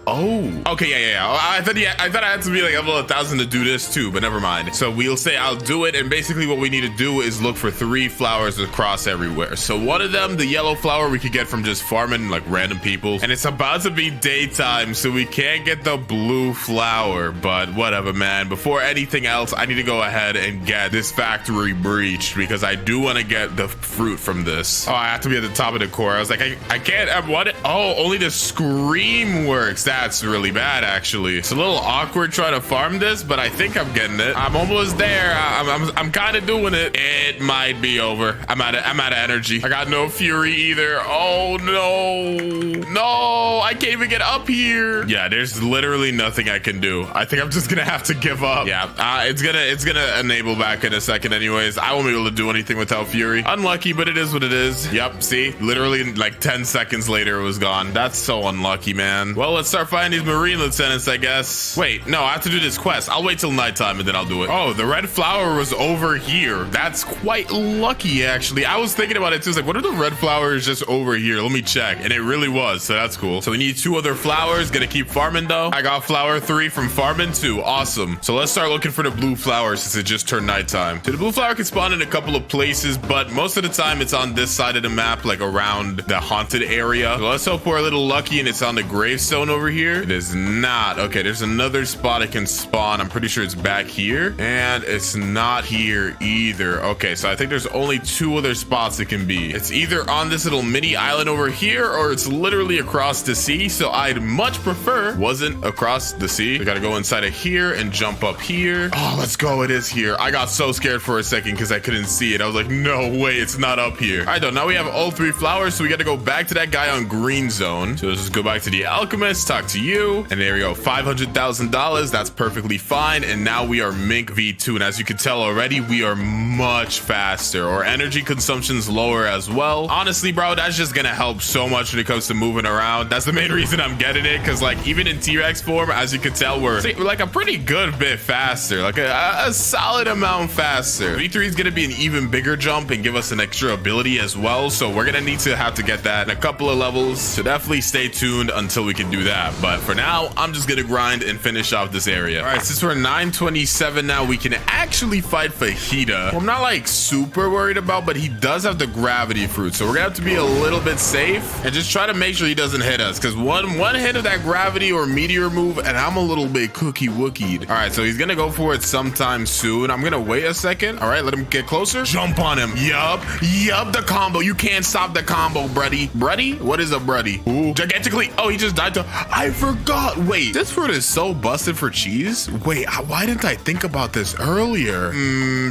oh, okay, yeah. I thought I had to be like level 1000 to do this too, but never mind. So we'll say I'll do it, and basically what we need to do is look for 3 flowers across everywhere. So one of them, the yellow flower, we could get from just farming like random people, and it's about to be daytime, so we can't get the blue flower, but whatever, man. Before anything else, I need to go ahead and get this factory breached because I do want to get the fruit from this. Oh, I have to be at the top of the core. I was like, I can't have what? Oh, only the scream works. That's really bad, actually. It's a little awkward trying to farm this, but I think I'm getting it. I'm almost there. I'm kind of doing it. It might be over. I'm out of energy. I got no fury either. Oh no, I can't even get up here. Yeah, there's literally nothing I can do. I think I'm just gonna have to give up. Yeah, it's gonna enable back in a second anyways. I won't be able to do anything without fury. Unlucky, but it is what it is. Yep, see, literally like 10 seconds later it was gone. That's so unlucky, man. Well, let's start finding these marine lieutenants, I guess. Wait, no, I have to do this quest. I'll wait till nighttime and then I'll do it. Oh, the red flower was over here. That's quite lucky, actually. I was thinking about it too. It's like, what are the red flowers just over here? Let me check. And it really was, so that's cool. So we need 2 other flowers. Gonna keep farming though. I got flower 3 from farming 2. Awesome. So let's start looking for the blue flower since it just turned nighttime. So the blue flower can spawn in a couple of places, but most of the time it's on this side of the map, like around the haunted area. So let's hope we're a little lucky and it's on the gravestone over here. It is not. Okay, there's another spot it can spawn. I'm pretty sure it's back here, and it's not here either. Okay, so I think there's only 2 other spots it can be. It's either on this little mini island over here, or it's literally across the sea. So I'd much prefer wasn't across the sea. We gotta go inside of here and jump up here. Oh, let's go. It is here. I got so scared for a second because I couldn't see it. I was like, no way, it's not up here. All right, though, now we have all 3 flowers, so we got to go back to that guy on green zone. So let's just go back to the alchemist, talk to you, and there we go. $500,000. That's perfectly fine. And now we are Mink V2, and as you can tell already, we are much faster. Our energy consumption's lower as well. Honestly, bro, that's just gonna help so much when it comes to moving around. That's the main reason I'm getting it, because like even in T-Rex form, as you can tell, we're like a pretty good bit faster, like a solid amount faster. V3 is gonna be an even bigger jump and give us an extra ability as well, so we're gonna need to have to get that in a couple of levels, so definitely stay tuned until we can do that. But for now, I'm just gonna grind and finish off this area. All right, since we're 927 now, we can actually fight Fajita, who I'm not like super worried about, but he does have the gravity fruit, so we're gonna have to be a little bit safe and just try to make sure he doesn't hit us, because one hit of that gravity or meteor move and I'm a little bit cookie wookied. All right, so he's gonna go for it sometime soon. I'm gonna wait a second. All right, let him get closer. Jump on him. Yup, the combo. You can't stop the combo, Bruddy. What is a Bruddy? Ooh, gigantically. Oh, he just died to. I forgot. Wait, this fruit is so busted for cheese. Wait, why didn't I think about this earlier?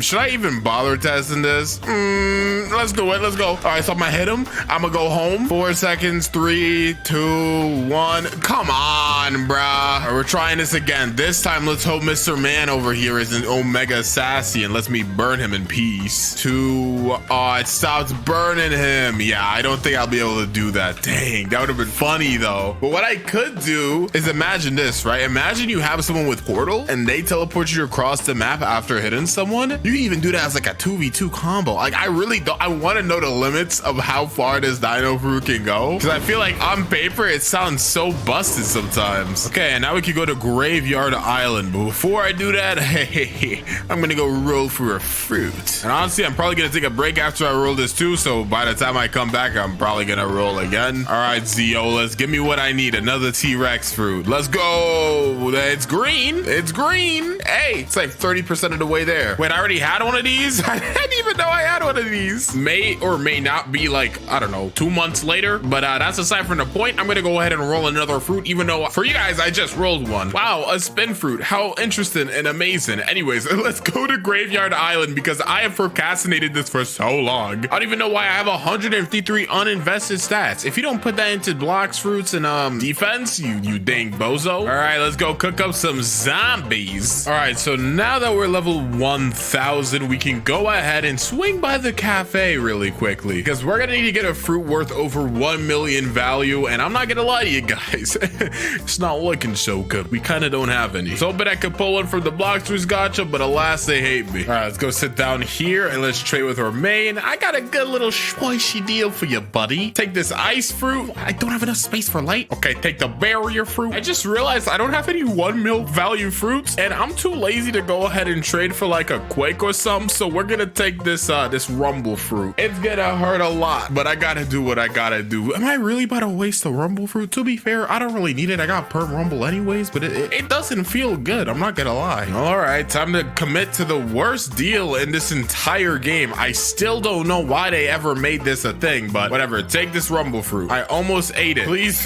Should I even bother testing this? Let's do it. Let's go. All right, so I'm gonna hit him. I'm gonna go home. 4 seconds. 3, 2, 1. Come on, bruh. Right, we're trying this again. This time, let's hope Mr. Man over here is an Omega Sassy and lets me burn him in peace. 2. Oh, it stopped burning him. Yeah, I don't think I'll be able to do that. Dang, that would have been funny though. But what I could do is imagine this, right? Imagine you have someone with portal and they teleport you across the map after hitting someone. You can even do that as like a 2v2 combo. Like I really don't. I want to know the limits of how far this dino fruit can go, because I feel like on paper it sounds so busted sometimes. Okay, and now we can go to Graveyard Island. But before I do that, hey, I'm gonna go roll for a fruit. And honestly, I'm probably gonna take a break after I roll this too. So by the time I come back, I'm probably gonna roll again. All right, Zeolas, give me what I need. Another T-Rex fruit. Let's go. It's green. It's green. Hey, it's like 30% of the way there. Wait, I already had one of these? I didn't even know I had one of these. May or may not be like, I don't know, 2 months later. But that's aside from the point. I'm gonna go ahead and roll another fruit, even though for you guys, I just rolled one. Wow, a spin fruit. How interesting and amazing. Anyways, let's go to Graveyard Island because I have procrastinated this for so long. I don't even know why I have 153 uninvested stats. If you don't put that into blocks, fruits, and defense, T-Rex, you dang bozo. All right, let's go cook up some zombies. All right, so now that we're level 1000, we can go ahead and swing by the cafe really quickly because we're gonna need to get a fruit worth over 1 million value. And I'm not gonna lie to you guys, it's not looking so good. We kind of don't have any. So hoping I could pull one from the Bloxers gotcha, but alas, they hate me. All right, let's go sit down here and let's trade with our main. I got a good little squishy deal for you, buddy. Take this ice fruit. I don't have enough space for light. Okay, take the barrier fruit. I just realized I don't have any 1 mil value fruits, and I'm too lazy to go ahead and trade for like a quake or something. So we're gonna take this this rumble fruit. It's gonna hurt a lot, but I gotta do what I gotta do. Am I really about to waste the rumble fruit? To be fair, I don't really need it. I got perm rumble anyways, but it doesn't feel good. I'm not gonna lie. All right, time to commit to the worst deal in this entire game. I still don't know why they ever made this a thing, but whatever. Take this rumble fruit. I almost ate it. Please,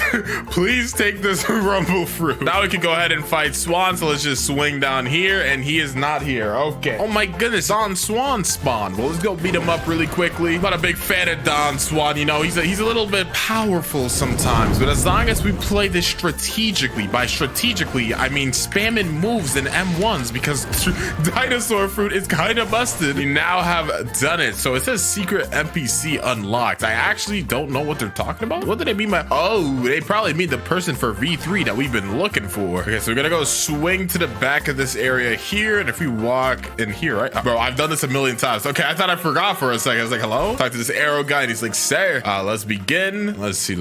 please take this rumble fruit. Now we can go ahead and fight Swan. So let's just swing down here, and he is not here. Okay. Oh my goodness, Don Swan spawned. Well, let's go beat him up really quickly. I'm not a big fan of Don Swan. You know, he's a little bit powerful sometimes, but as long as we play this strategically, by strategically, I mean spamming moves and M1s, because dinosaur fruit is kind of busted. We now have done it. So it says secret NPC unlocked. I actually don't know what they're talking about. What do they mean by, oh, they probably mean the person for V3 that we've been looking for. Okay, so we're gonna go swing to the back of this area here, and if we walk in here, right? Bro, I've done this a million times. Okay, I thought I forgot for a second. I was like, hello? Talk to this arrow guy, and he's like, sir, let's begin. Let's see.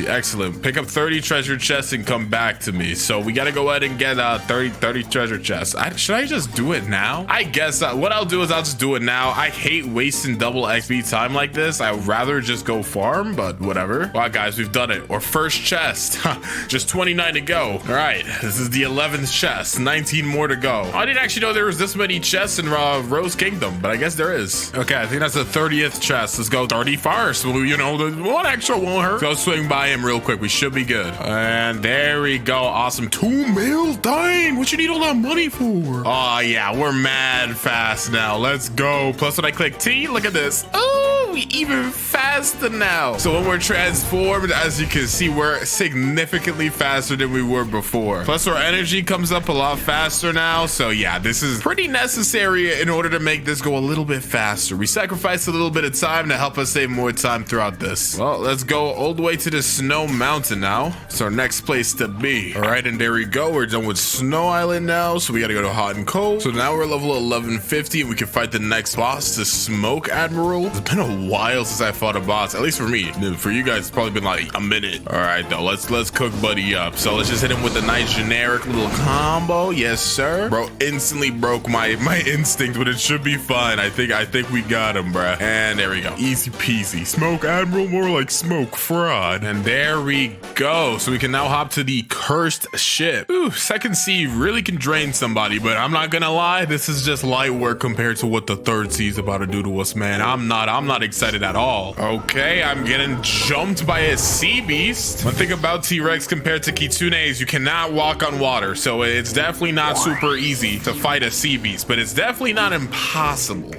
Excellent. Pick up 30 treasure chests and come back to me. So we gotta go ahead and get 30 treasure chests. Should I just do it now? I guess what I'll do is I'll just do it now. I hate wasting double XP time like this. I'd rather just go farm, but whatever. Wow, guys, we've done it. Our first chest. Just 29 to go. All right, this is the 11th chest. 19 more to go. I didn't actually know there was this many chests in Rose Kingdom, but I guess there is. Okay, I think that's the 30th chest. Let's go 31st. Well, you know, the one extra won't hurt. Go swing by him real quick. We should be good. And there we go. Awesome. 2 mil? Dang, what you need all that money for? Oh, yeah, we're mad fast now. Let's go. Plus, when I click T, look at this. Oh, even faster now. So when we're transformed, as you can see, we're significantly faster than we were before. Plus, our energy comes up a lot faster now. So yeah, this is pretty necessary in order to make this go a little bit faster. We sacrificed a little bit of time to help us save more time throughout this. Well, let's go all the way to the Snow Mountain now. It's our next place to be. All right, and there we go. We're done with Snow Island now. So we got to go to Hot and Cold. So now we're level 1150 and we can fight the next boss, the Smoke Admiral. It's been a while since I fought a boss, at least for me. For you guys, it's probably been like a minute. All right, though, let's cook buddy up. So let's just hit him with a nice generic little combo. Yes, sir. Bro instantly broke my instinct, but it should be fine. I think we got him, bro. And there we go. Easy peasy. Smoke Admiral, more like smoke fraud. And there we go. So we can now hop to the cursed ship. Ooh, second sea really can drain somebody, but I'm not gonna lie, this is just light work compared to what the third sea is about to do to us, man. I'm not excited at all. Okay, I'm getting jumped by a sea beast. One thing about T-Rex compared to Kitsune is you cannot walk on water, so it's definitely not super easy to fight a sea beast, but it's definitely not impossible.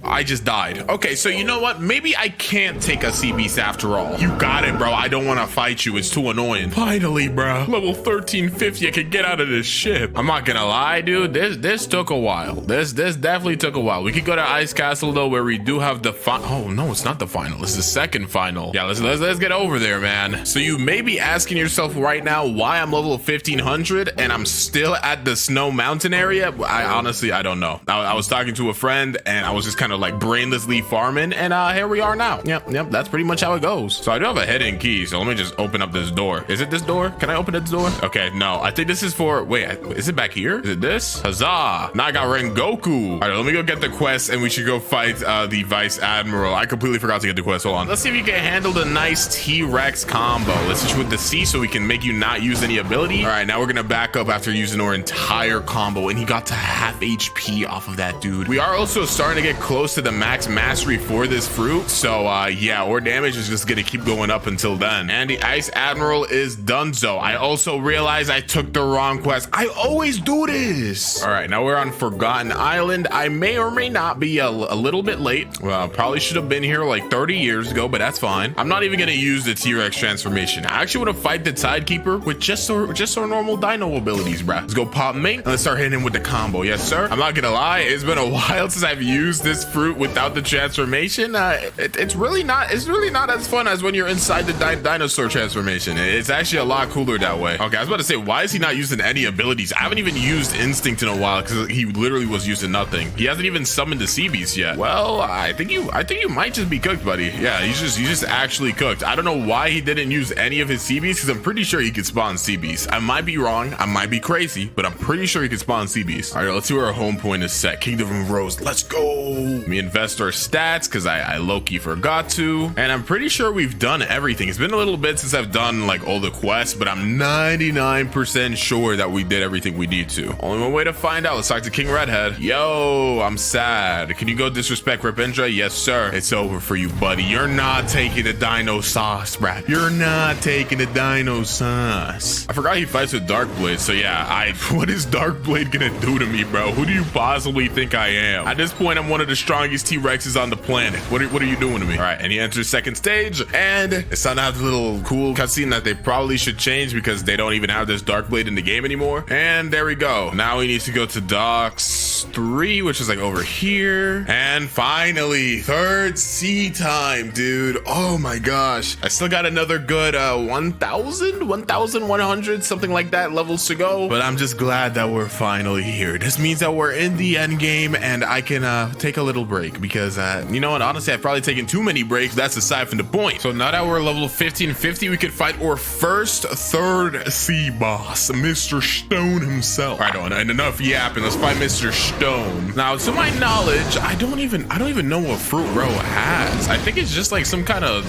I just died. Okay, so you know what? Maybe I can't take a sea beast after all. You got it, bro. I don't want to fight you. It's too annoying. Finally, bro. Level 1350. I can get out of this ship. I'm not gonna lie, dude. This took a while. This definitely took a while. We could go to Ice Castle though, where we do have the oh no, it's not the final. It's the second final. Yeah, let's get over there, man. So you may be asking yourself right now why I'm level 1500 and I'm still at the Snow Mountain area. I honestly don't know. I was talking to a friend and I was just kind of like brainlessly farming, and here we are now. Yep, that's pretty much how it goes. So I do have a hidden key, so let me just open up this door. Is it this door? Can I open this door? Okay, no, I think this is for, wait, is it back here? Is it this? Huzzah, now I got Rengoku. All right, let me go get the quest and we should go fight the Vice Admiral. I completely forgot to get the quest. Hold on, let's see if you can handle the nice T-Rex combo. Let's switch with the C so we can make you not use any ability. All right, now we're gonna back up after using our entire combo, and he got to half HP off of that, dude. We are also starting to get close close to the max mastery for this fruit. So yeah, our damage is just gonna keep going up until then. And the Ice Admiral is donezo. I also realized I took the wrong quest. I always do this. All right, now we're on Forgotten Island. I may or may not be a little bit late. Well, probably should have been here like 30 years ago, but that's fine. I'm not even gonna use the T-Rex transformation. I actually want to fight the Tidekeeper with just our normal dino abilities, bruh. Let's go pop mate and let's start hitting him with the combo. Yes, sir. I'm not gonna lie, it's been a while since I've used this fruit without the transformation. It's really not as fun as when you're inside the dinosaur transformation. It's actually a lot cooler that way. Okay, I was about to say, why is he not using any abilities? I haven't even used instinct in a while because he literally was using nothing. He hasn't even summoned the sea beast yet. Well, I think you might just be cooked, buddy. Yeah, he's just actually cooked. I don't know why he didn't use any of his sea beasts because I'm pretty sure he could spawn sea beasts. I might be wrong, I might be crazy, but I'm pretty sure he could spawn sea beasts. All right, let's see where our home point is set. Kingdom of Rose, let's go. Let me invest our stats because I low-key forgot to, and I'm pretty sure we've done everything. It's been a little bit since I've done like all the quests, but I'm 99% sure that we did everything we need to. Only one way to find out. Let's talk to King Redhead. Yo, I'm sad. Can you go disrespect Ripindra? Yes, sir. It's over for you, buddy. You're not taking the dino sauce, bruh. You're not taking the dino sauce. I forgot he fights with Darkblade, so yeah, what is Darkblade gonna do to me, bro? Who do you possibly think I am? At this point, I'm one of the strongest T-Rexes on the planet. What are you doing to me? All right, and he enters second stage, and it's time to have the little cool cutscene that they probably should change because they don't even have this Darkblade in the game anymore. And there we go. Now we need to go to Docks 3, which is like over here. And finally, third sea time, dude. Oh my gosh. I still got another good 1,100, something like that, levels to go. But I'm just glad that we're finally here. This means that we're in the end game and I can take a little break because, you know what? Honestly, I've probably taken too many breaks. That's aside from the point. So now that we're level 1550, we could fight our first third sea boss, Mr. Stone himself. All right, and enough yapping. Let's fight Mr. Stone. Now, to my knowledge, I don't even know what fruit bro has. I think it's just like some kind of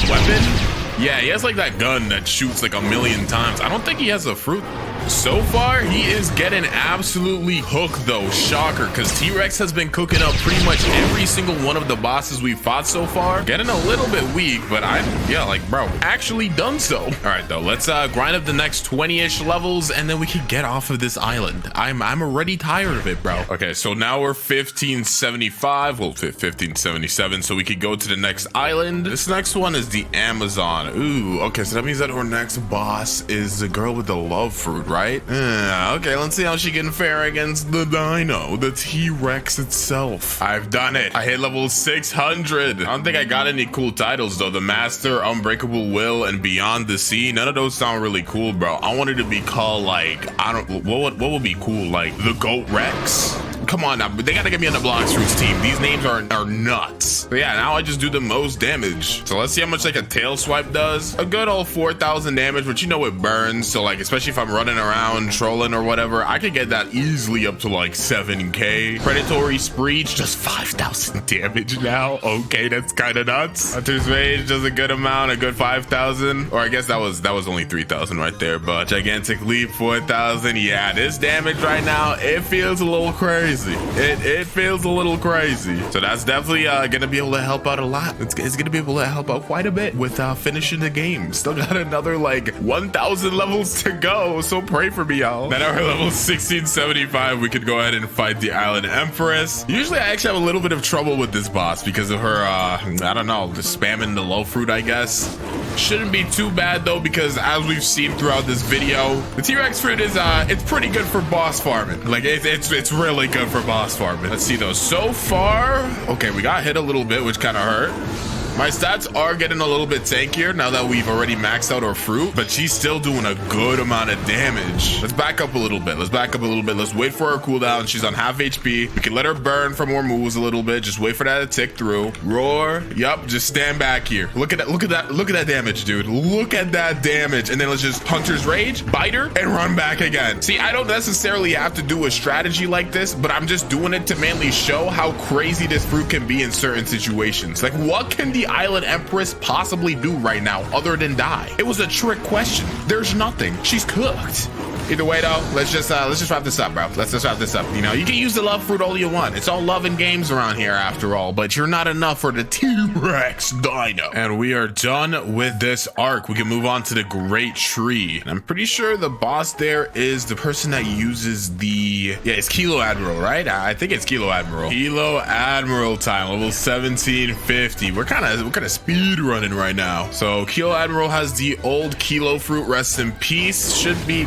weapon. Yeah, he has like that gun that shoots like 1,000,000 times. I don't think he has a fruit. So far, he is getting absolutely hooked though. Shocker, because T-Rex has been cooking up pretty much every single one of the bosses we've fought so far. Getting a little bit weak, but yeah, like bro, actually done so. All right though, let's grind up the next 20-ish levels and then we can get off of this island. I'm already tired of it, bro. Okay, so now we're 1575, well 1577, so we could go to the next island. This next one is the Amazon. Ooh, okay, so that means that our next boss is the girl with the love fruit, right? Okay, let's see how she can fare against the dino, the T-Rex itself. I've done it. I hit level 600. I don't think I got any cool titles though. The Master, Unbreakable Will, and Beyond the Sea. None of those sound really cool, bro. I wanted to be called like, what would be cool? Like the Goat Rex? Come on now, but they gotta get me on the Blox Fruits team. These names are nuts. So yeah, now I just do the most damage. So let's see how much like a tail swipe does. A good old 4,000 damage, but you know it burns. So like, especially if I'm running around trolling or whatever, I could get that easily up to like 7k. Predatory Screech, just 5,000 damage now. Okay, that's kind of nuts. Hunter's Rage does a good amount, a good 5,000. Or I guess that was only 3,000 right there. But Gigantic Leap, 4,000. Yeah, this damage right now, it feels a little crazy. It feels a little crazy. So that's definitely gonna be able to help out a lot. It's gonna be able to help out quite a bit with finishing the game. Still got another like 1,000 levels to go, so pray for me, y'all. Then at our level 1675, we could go ahead and fight the Island Empress. Usually I actually have a little bit of trouble with this boss because of her I don't know, just spamming the low fruit, I guess. Shouldn't be too bad though, because as we've seen throughout this video, the T-Rex fruit is it's pretty good for boss farming. Like it's really good for boss farming. Let's see though. So far, okay, we got hit a little bit, which kind of hurt. My stats are getting a little bit tankier now that we've already maxed out our fruit, but she's still doing a good amount of damage. Let's back up a little bit. Let's wait for her cooldown. She's on half HP. We can let her burn for more moves a little bit. Just wait for that to tick through. Roar. Yup. Just stand back here. Look at that damage, dude. Look at that damage. And then let's just Hunter's Rage, bite her, and run back again. See, I don't necessarily have to do a strategy like this, but I'm just doing it to mainly show how crazy this fruit can be in certain situations. Like, what can the Island Empress possibly do right now other than die? It was a trick question. There's nothing. She's cooked. Either way though, let's just wrap this up, bro. Let's just wrap this up. You know, you can use the love fruit all you want. It's all love and games around here after all, but you're not enough for the T-Rex Dino. And we are done with this arc. We can move on to the Great Tree. And I'm pretty sure the boss there is the person that uses the, yeah, it's Kilo Admiral, right? I think it's Kilo Admiral. Kilo Admiral time, level 1750. We're kind of speed running right now. So Kilo Admiral has the old Kilo fruit, rest in peace. Should be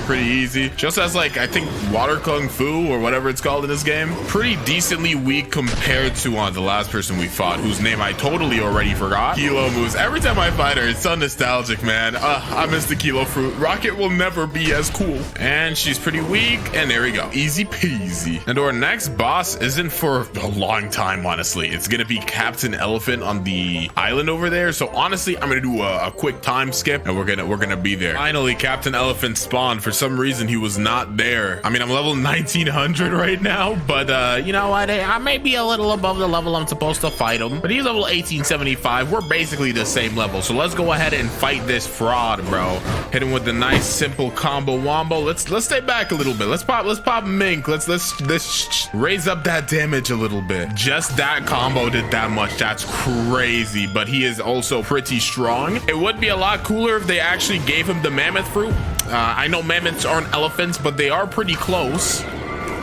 pretty easy. She also has, like, I think water kung fu or whatever it's called in this game. Pretty decently weak compared to the last person we fought, whose name I totally already forgot. Kilo moves. Every time I fight her, it's so nostalgic, man. I miss the Kilo fruit. Rocket will never be as cool. And she's pretty weak. And there we go. Easy peasy. And our next boss isn't for a long time, honestly. It's gonna be Captain Elephant on the island over there. So honestly, I'm gonna do a quick time skip and we're gonna be there. Finally, Captain Elephant spawned. For some reason, he was not there. I mean, I'm level 1900 right now, but you know what? I may be a little above the level I'm supposed to fight him, but he's level 1875. We're basically the same level. So let's go ahead and fight this fraud, bro. Hit him with the nice simple combo wombo. Let's stay back a little bit. Let's pop Mink. Let's raise up that damage a little bit. Just that combo did that much. That's crazy, but he is also pretty strong. It would be a lot cooler if they actually gave him the mammoth fruit. I know mammoths aren't elephants, but they are pretty close.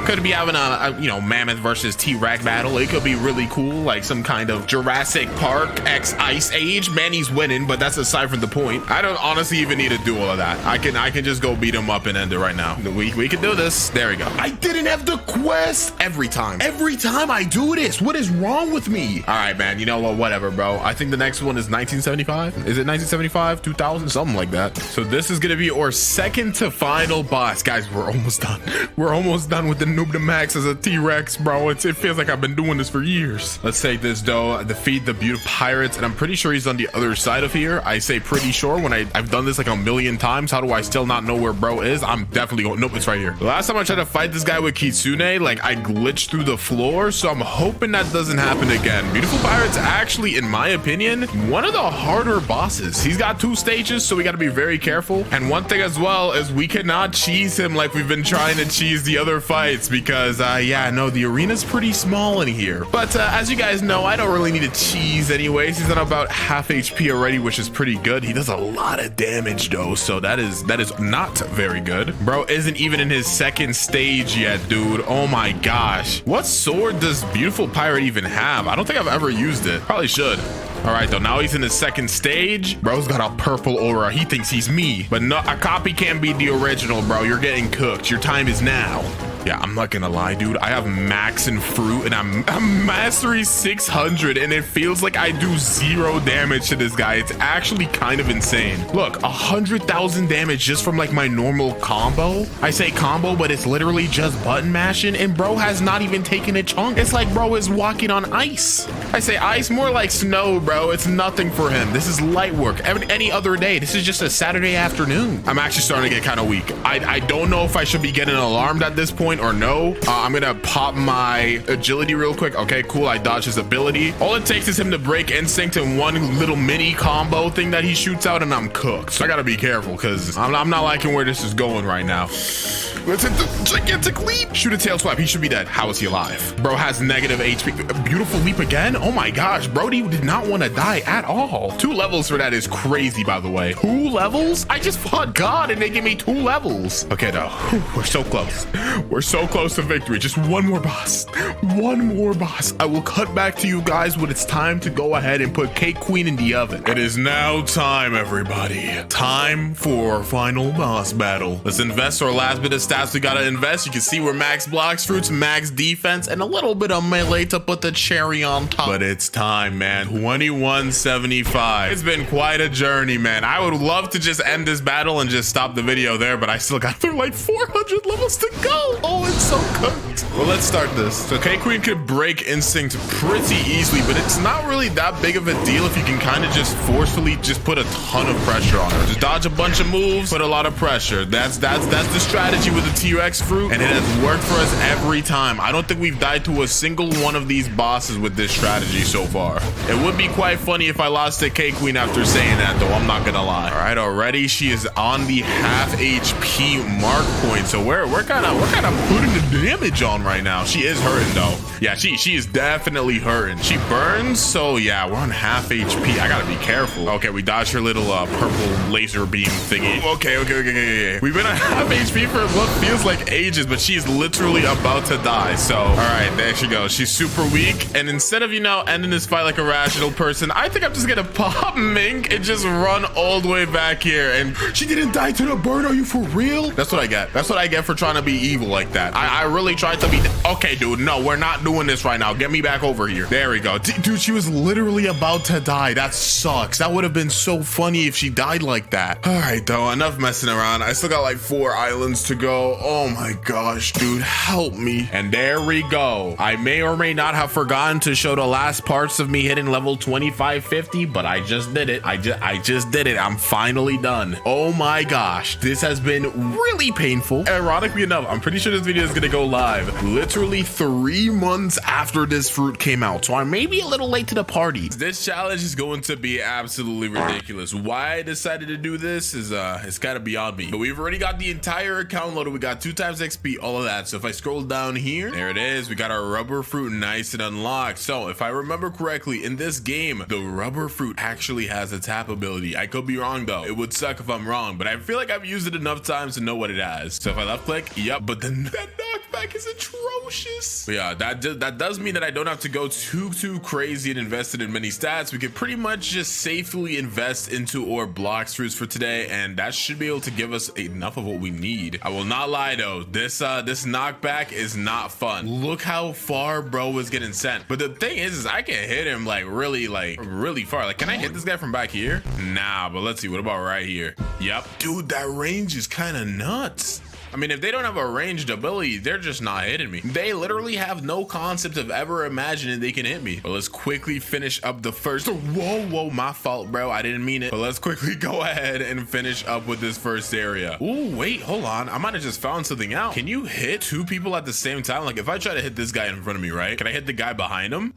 Could be having a you know, mammoth versus T-Rex battle. It could be really cool, like some kind of Jurassic Park X Ice Age. Manny's winning, but that's aside from the point. I don't honestly even need to do all of that. I can just go beat him up and end it right now. We can do this. There we go. I didn't have the quest every time I do this. What is wrong with me? All right, man. You know what? Whatever, bro. I think the next one is 1975. Is it 1975? 2000? Something like that. So this is gonna be our second to final boss, guys. We're almost done. We're almost done with the Noob to Max as a T-Rex, bro. It feels like I've been doing this for years. Let's take this though. Defeat the beautiful pirates, and I'm pretty sure he's on the other side of here. I say pretty sure when I've done this like a million times. How do I still not know where bro is? I'm definitely going. Nope, it's right here. The last time I tried to fight this guy with Kitsune, like I glitched through the floor, so I'm hoping that doesn't happen again. Beautiful pirates, actually, in my opinion, one of the harder bosses. He's got 2 stages, so we got to be very careful. And one thing as well is we cannot cheese him like we've been trying to cheese the other fights, because yeah, no, the arena's pretty small in here. But as you guys know, I don't really need to cheese anyways. He's on about half HP already, which is pretty good. He does a lot of damage though, so that is not very good. Bro isn't even in his second stage yet, dude. Oh my gosh. What sword does beautiful pirate even have? I don't think I've ever used it. Probably should. All right, though, now he's in his second stage. Bro's got a purple aura. He thinks he's me, but no, a copy can't be the original, bro. You're getting cooked. Your time is now. Yeah, I'm not gonna lie, dude. I have max in fruit and I'm mastery 600 and it feels like I do 0 damage to this guy. It's actually kind of insane. Look, 100,000 damage just from like my normal combo. I say combo, but it's literally just button mashing, and bro has not even taken a chunk. It's like bro is walking on ice. I say ice, more like snow, bro. It's nothing for him. This is light work. Any other day. This is just a Saturday afternoon. I'm actually starting to get kind of weak. I don't know if I should be getting alarmed at this point or no. I'm gonna pop my agility real quick. Okay, cool. I dodged his ability. All it takes is him to break instinct in one little mini combo thing that he shoots out, and I'm cooked. So I gotta be careful because I'm not liking where this is going right now. Let's hit the gigantic leap. Shoot a tail swipe. He should be dead. How is he alive? Bro has negative HP. A beautiful leap again. Oh my gosh. Brody did not want to die at all. 2 levels for that is crazy, by the way. 2 levels? I just fought God and they give me 2 levels. Okay, though. We're so close. We're so close to victory. Just one more boss. One more boss. I will cut back to you guys when it's time to go ahead and put Cake Queen in the oven. It is now time, everybody. Time for our final boss battle. Let's invest our last bit of stats we gotta invest. You can see we're max blocks, fruits, max defense, and a little bit of melee to put the cherry on top. But it's time, man. 2175. It's been quite a journey, man. I would love to just end this battle and just stop the video there, but I still got through like 400 levels to go. Oh, it's so cooked. Well, let's start this. So K-Queen could break instinct pretty easily, but it's not really that big of a deal if you can kind of just forcefully just put a ton of pressure on her. Just dodge a bunch of moves, put a lot of pressure. That's the strategy with the T-Rex fruit, and it has worked for us every time. I don't think we've died to a single one of these bosses with this strategy so far. It would be quite funny if I lost to K-Queen after saying that, though. I'm not gonna lie. All right, already she is on the half HP mark point, so we're kind of putting the damage on right now. She is hurting though. Yeah, she is definitely hurting. She burns, so yeah, we're on half HP. I gotta be careful. Okay, we dodged her little purple laser beam thingy. Okay. We've been on half HP for what feels like ages, but she's literally about to die. So, all right, there she goes. She's super weak, and instead of, you know, ending this fight like a rational person, I think I'm just gonna pop Mink and just run all the way back here. And she didn't die to the burn. Are you for real? That's what I get. That's what I get for trying to be evil like that. I really tried to be. Okay, dude, no, we're not doing this right now. Get me back over here. There we go. Dude, she was literally about to die. That sucks. That would have been so funny if she died like that. All right, though, enough messing around. I still got like 4 islands to go. Oh my gosh, dude, help me. And there we go. I may or may not have forgotten to show the last parts of me hitting level 2550, but I just did it. I just did it. I'm finally done. Oh my gosh, this has been really painful. Ironically enough, I'm pretty sure this video is gonna go live literally 3 months after this fruit came out, so I may be a little late to the party. This challenge is going to be absolutely ridiculous. Why I decided to do this is it's kind of beyond me, but we've already got the entire account loaded. We got 2 times XP, all of that. So if I scroll down here, there it is. We got our rubber fruit nice and unlocked. So if I remember correctly, in this game, the rubber fruit actually has a tap ability. I could be wrong though. It would suck if I'm wrong, but I feel like I've used it enough times to know what it has. So if I left click, yep, but then that knockback is atrocious. But yeah, that does mean that I don't have to go too crazy and invested in many stats. We could pretty much just safely invest into our Blox fruits for today, and that should be able to give us enough of what we need. I will not lie though, this knockback is not fun. Look how far bro was getting sent. But the thing is I can hit him like really far. Like, can I hit this guy from back here? Nah, but let's see. What about right here? Yep, dude, that range is kind of nuts. I mean, if they don't have a ranged ability, they're just not hitting me. They literally have no concept of ever imagining they can hit me. But let's quickly finish up the first. Whoa, my fault, bro. I didn't mean it. But let's quickly go ahead and finish up with this first area. Ooh, wait, hold on. I might have just found something out. Can you hit 2 people at the same time? Like, if I try to hit this guy in front of me, right? Can I hit the guy behind him?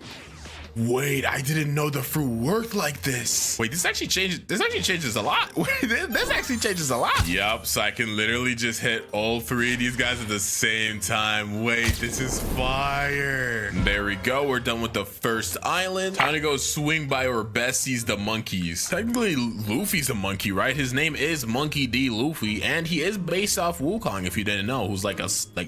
Wait, I didn't know the fruit worked like this. Wait, this actually changes a lot. Wait, this actually changes a lot. Yup, so I can literally just hit all 3 of these guys at the same time. Wait, this is fire. There we go. We're done with the first island. Time to go swing by our besties, the monkeys. Technically, Luffy's a monkey, right? His name is Monkey D. Luffy, and he is based off Wukong, if you didn't know, who's like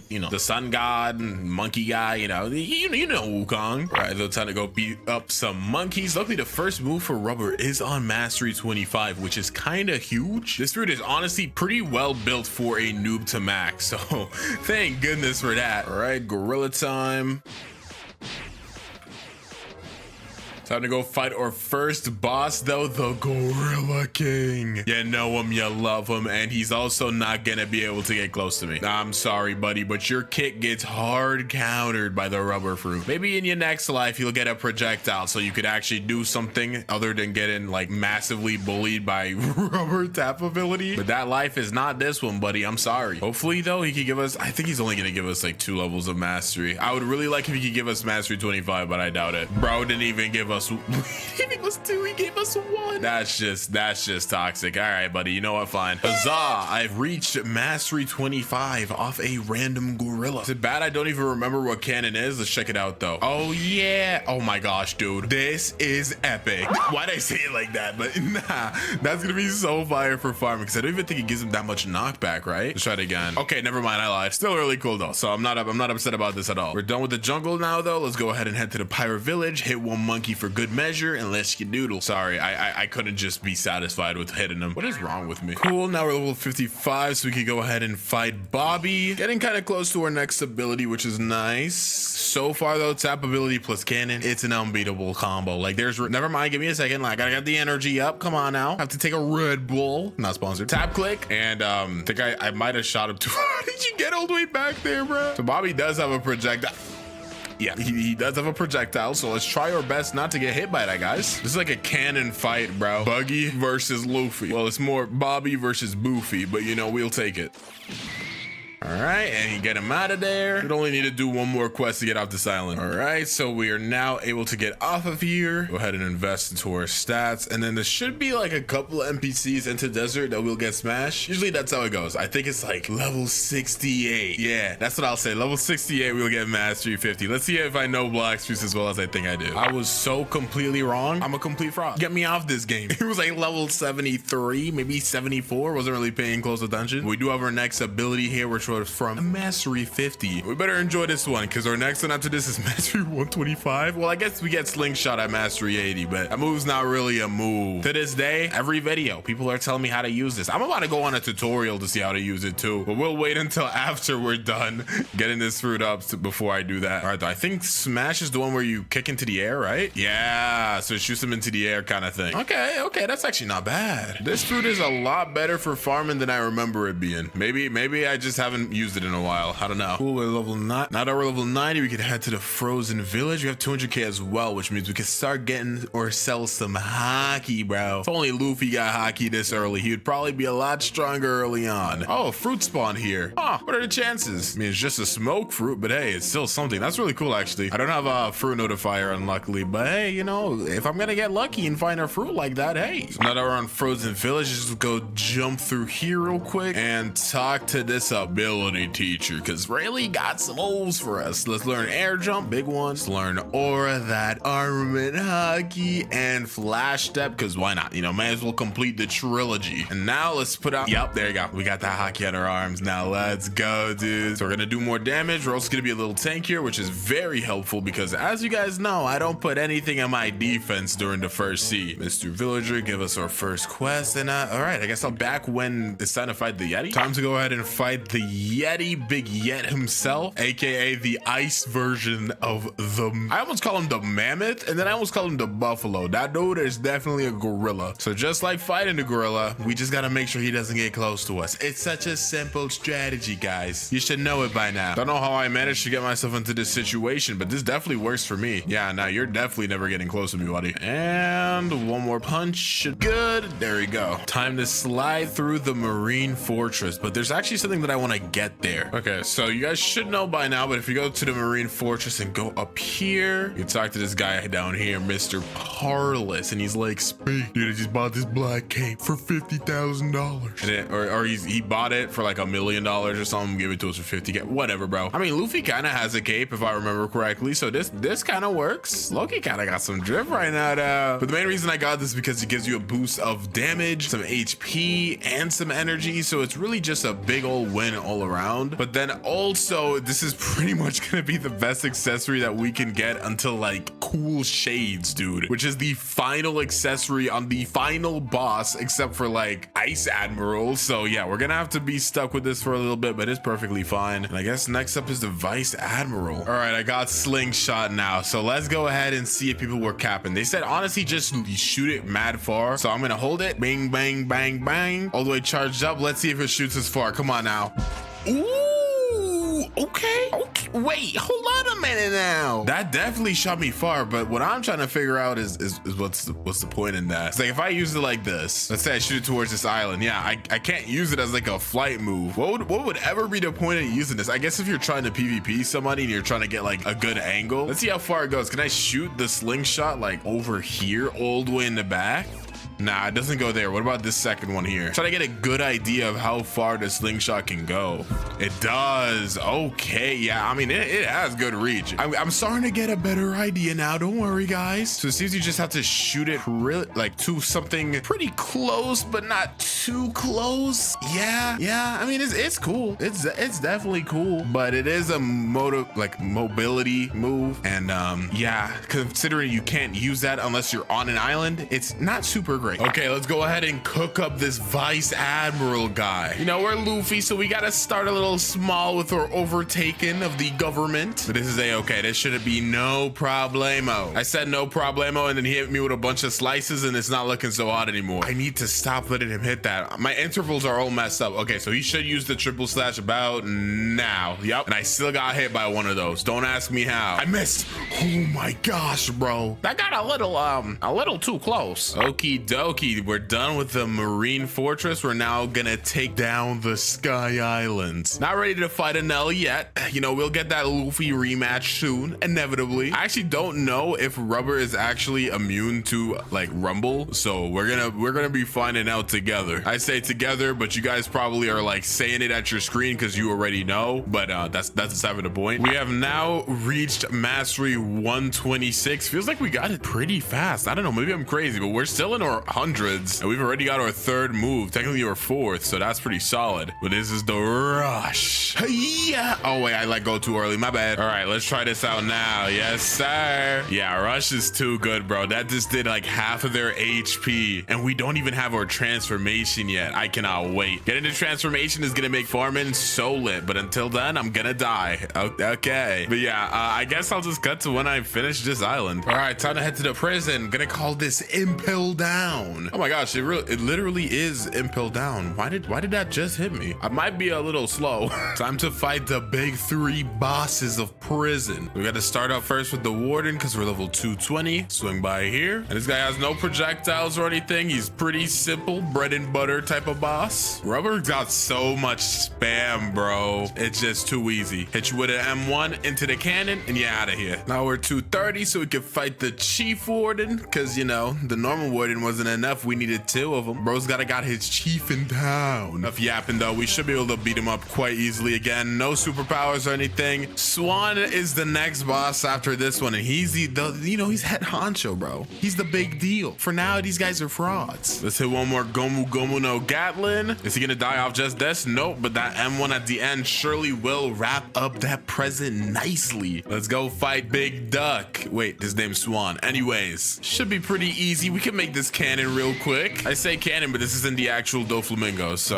you know, the sun god, monkey guy, you know Wukong. All right, so time to go beat up some monkeys. Luckily, the first move for rubber is on mastery 25, which is kind of huge. This fruit is honestly pretty well built for a noob to max, so thank goodness for that. All right, gorilla time. Time to go fight our first boss though, the Gorilla King. You know him, you love him, and he's also not gonna be able to get close to me. I'm sorry, buddy, but your kick gets hard countered by the rubber fruit. Maybe in your next life, you'll get a projectile so you could actually do something other than getting like massively bullied by rubber tap ability. But that life is not this one, buddy. I'm sorry. Hopefully though, he could give us, I think he's only gonna give us like 2 levels of mastery. I would really like if he could give us mastery 25, but I doubt it. Bro didn't even give us he gave us 2, he gave us 1. That's just toxic. All right, buddy, you know what, fine. Huzzah, I've reached mastery 25 off a random gorilla. Is it bad I don't even remember what cannon is? Let's check it out though. Oh yeah, oh my gosh, dude, this is epic. Why'd I say it like that? But nah, that's gonna be so fire for farming, because I don't even think it gives him that much knockback, right? Let's try it again. Okay, never mind, I lied. Still really cool though, so I'm not upset about this at all. We're done with the jungle now though. Let's go ahead and head to the pirate village, hit 1 monkey for for good measure and let's get doodle. Sorry, I couldn't just be satisfied with hitting him. What is wrong with me? Cool, now we're level 55, so we can go ahead and fight Bobby. Getting kind of close to our next ability, which is nice. So far though, tap ability plus cannon, it's an unbeatable combo. Like there's, never mind, give me a second. Like I gotta get the energy up. Come on now. Have to take a Red Bull. Not sponsored. Tap click, and I think I might have shot him too far. Did you get all the way back there, bro? So Bobby does have a projectile. Yeah, he does have a projectile, so let's try our best not to get hit by that, guys. This is like a cannon fight, bro. Buggy versus Luffy. Well, it's more Bobby versus Boofy, but you know, we'll take it. All right, and you get him out of there. We'd only need to do one more quest to get off this island. All right, so we are now able to get off of here. Go ahead and invest into our stats. And then there should be like a couple of NPCs into desert that will get smashed. Usually that's how it goes. I think it's like level 68. Yeah, that's what I'll say. Level 68, we'll get mastery 50. Let's see if I know Blox just as well as I think I do. I was so completely wrong. I'm a complete fraud. Get me off this game. It was like level 73, maybe 74. Wasn't really paying close attention. We do have our next ability here, which was from mastery 50. We better enjoy this one because our next one after this is mastery 125. Well, I guess we get slingshot at mastery 80, but that move's not really a move. To this day, every video, people are telling me how to use this. I'm about to go on a tutorial to see how to use it too, but we'll wait until after we're done getting this fruit up before I do that. All right, though, I think smash is the one where you kick into the air, right? Yeah, so it shoots them into the air kind of thing. Okay, that's actually not bad. This fruit is a lot better for farming than I remember it being. Maybe I just haven't used it in a while. I don't know. Cool, we're level 9. Now that we're level 90, we can head to the frozen village. We have 200k as well, which means we can start getting or sell some hockey, bro. If only Luffy got hockey this early, he would probably be a lot stronger early on. Oh, fruit spawn here. Huh, what are the chances? I mean, it's just a smoke fruit, but hey, it's still something. That's really cool, actually. I don't have a fruit notifier, unluckily, but hey, you know, if I'm gonna get lucky and find a fruit like that, hey. So now that we're on frozen village, just go jump through here real quick and talk to this ability teacher, because Rayleigh got some moves for us. Let's learn air jump, big ones. Learn aura, that armament hockey, and flash step, because why not? You know, may as well complete the trilogy. And now let's put out, yep, there you go. We got that hockey on our arms. Now let's go, dude. So we're gonna do more damage. We're also gonna be a little tankier, which is very helpful because as you guys know, I don't put anything on my defense during the first sea. Mr. Villager, give us our first quest. And all right, I guess I'm back when it's time to fight the Yeti. Time to go ahead and fight the Yeti, Big Yet himself, aka the ice version of the, I almost call him the mammoth, and then I almost call him the buffalo. That dude is definitely a gorilla. So just like fighting the gorilla, we just gotta make sure he doesn't get close to us. It's such a simple strategy, guys. You should know it by now. Don't know how I managed to get myself into this situation, but this definitely works for me. Yeah, now you're definitely never getting close to me, buddy. And one more punch. Good. There we go. Time to slide through the marine fortress, but there's actually something that I want to get there. Okay, so you guys should know by now, but if you go to the marine fortress and go up here, you talk to this guy down here, Mr. Parlous, and he's like, "Speak, dude, I just bought this black cape for $50,000." Or he bought it for like $1 million or something, give it to us for 50k, whatever, bro. I mean, Luffy kind of has a cape if I remember correctly, so this kind of works. Loki kind of got some drip right now, though. But the main reason I got this is because it gives you a boost of damage, some HP, and some energy, so it's really just a big old win all around. But then also, this is pretty much gonna be the best accessory that we can get until like cool shades, dude, which is the final accessory on the final boss, except for like Ice Admiral. So yeah, we're gonna have to be stuck with this for a little bit, but it's perfectly fine. And I guess next up is the Vice Admiral. All right, I got slingshot now, so let's go ahead and see if people were capping. They said honestly just shoot it mad far, so I'm gonna hold it, bang bang bang bang, all the way charged up. Let's see if it shoots as far. Come on now. Ooh, okay. Wait, hold on a minute now. That definitely shot me far, but what I'm trying to figure out is what's the point in that? It's like if I use it like this, let's say I shoot it towards this island. Yeah, I can't use it as like a flight move. What would ever be the point of using this? I guess if you're trying to PvP somebody and you're trying to get like a good angle. Let's see how far it goes. Can I shoot the slingshot like over here all the way in the back? Nah, it doesn't go there. What about this second one here? Try to get a good idea of how far the slingshot can go. It does. Okay, yeah, I mean, it has good reach. I'm starting to get a better idea now. Don't worry, guys. So it seems you just have to shoot it really like to something pretty close, but not too close. Yeah, I mean, it's cool. It's definitely cool, but it is a mobility move. And yeah, considering you can't use that unless you're on an island, it's not super great. Okay, let's go ahead and cook up this vice admiral guy. You know, we're Luffy, so we gotta start a little small with our overtaking of the government. But this is a-okay. This shouldn't be no problemo. I said no problemo, and then he hit me with a bunch of slices, and it's not looking so hot anymore. I need to stop letting him hit that. My intervals are all messed up. Okay, so he should use the triple slash about now. Yep, and I still got hit by one of those. Don't ask me how. I missed. Oh my gosh, bro. That got a little too close. Okie dokie, we're done with the marine fortress. We're now gonna take down the Sky Islands. Not ready to fight Anel yet. You know, we'll get that Luffy rematch soon, inevitably. I actually don't know if Rubber is actually immune to like Rumble, so we're gonna be finding out together. I say together, but you guys probably are like saying it at your screen because you already know. But that's beside the point. We have now reached mastery 126. Feels like we got it pretty fast. I don't know, maybe I'm crazy, but we're still in our hundreds, and we've already got our third move, technically our fourth, so that's pretty solid. But this is the rush. Yeah. Oh wait, I let go too early. My bad. All right, let's try this out now. Yes, sir. Yeah, rush is too good, bro. That just did like half of their HP, and we don't even have our transformation yet. I cannot wait. Getting the transformation is gonna make farming so lit, but until then, I'm gonna die. Okay. But yeah, I guess I'll just cut to when I finish this island. All right, time to head to the prison. Gonna call this Impel Down. Oh my gosh, it literally is Impel Down. Why did that just hit me? I might be a little slow. Time to fight the big three bosses of prison. We got to start out first with the warden because we're level 220. Swing by here, and this guy has no projectiles or anything. He's pretty simple, bread and butter type of boss. Rubber got so much spam, bro. It's just too easy. Hit you with an M1 into the cannon, and you're out of here. Now we're 230, so we can fight the chief warden because, you know, the normal warden wasn't enough. We needed two of them. Bro's got his chief in town. Enough yapping though. We should be able to beat him up quite easily again. No superpowers or anything. Swan is the next boss after this one, and he's he's head honcho, bro. He's the big deal. For now, these guys are frauds. Let's hit one more Gomu Gomu no Gatlin. Is he gonna die off just this? Nope, but that M1 at the end surely will wrap up that present nicely. Let's go fight Big Duck. Wait, his name's Swan. Anyways, should be pretty easy. We can make this cannon real quick. I say cannon, but this isn't the actual Doflamingo, so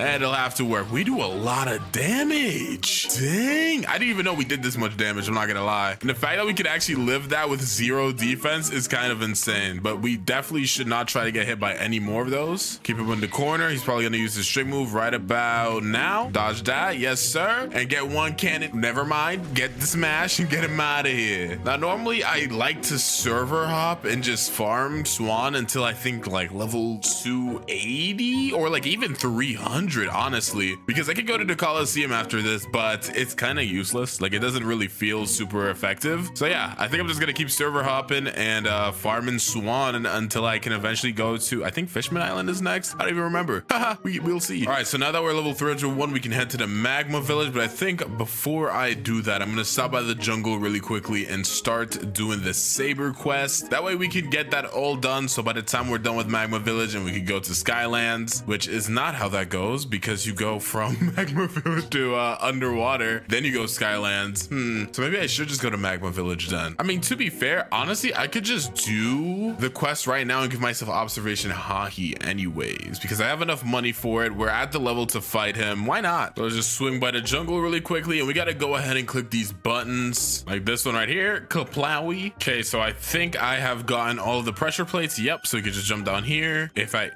it'll have to work. We do a lot of damage. Dang, I didn't even know we did this much damage. I'm not gonna lie. And the fact that we could actually live that with 0 defense is kind of insane, but we definitely should not try to get hit by any more of those. Keep him in the corner. He's probably gonna use his string move right about now. Dodge that, yes sir, and get one cannon. Never mind, get the smash and get him out of here. Now normally I like to server hop and just farm Swan until I think like level 280 or like even 300, honestly, because I could go to the Coliseum after this, but it's kind of useless. Like, it doesn't really feel super effective. So yeah, I think I'm just gonna keep server hopping and farming Swan until I can eventually go to, I think Fishman Island is next. I don't even remember. Haha, we'll see. All right, so now that we're level 301, we can head to the Magma Village, but I think before I do that, I'm gonna stop by the jungle really quickly and start doing the Saber quest. That way we can get that all done, so by the time we're done with Magma Village and we can go to Skylands, which is not how that goes, because you go from Magma Village to underwater, then you go Skylands. So maybe I should just go to Magma Village then. I mean, to be fair, honestly, I could just do the quest right now and give myself observation Hahi anyways, because I have enough money for it. We're at the level to fight him. Why not? So let's just swing by the jungle really quickly, and we got to go ahead and click these buttons like this one right here, Kaplowy. Okay, so I think I have gotten all of the pressure plates. Yep, so we can just jump down here. I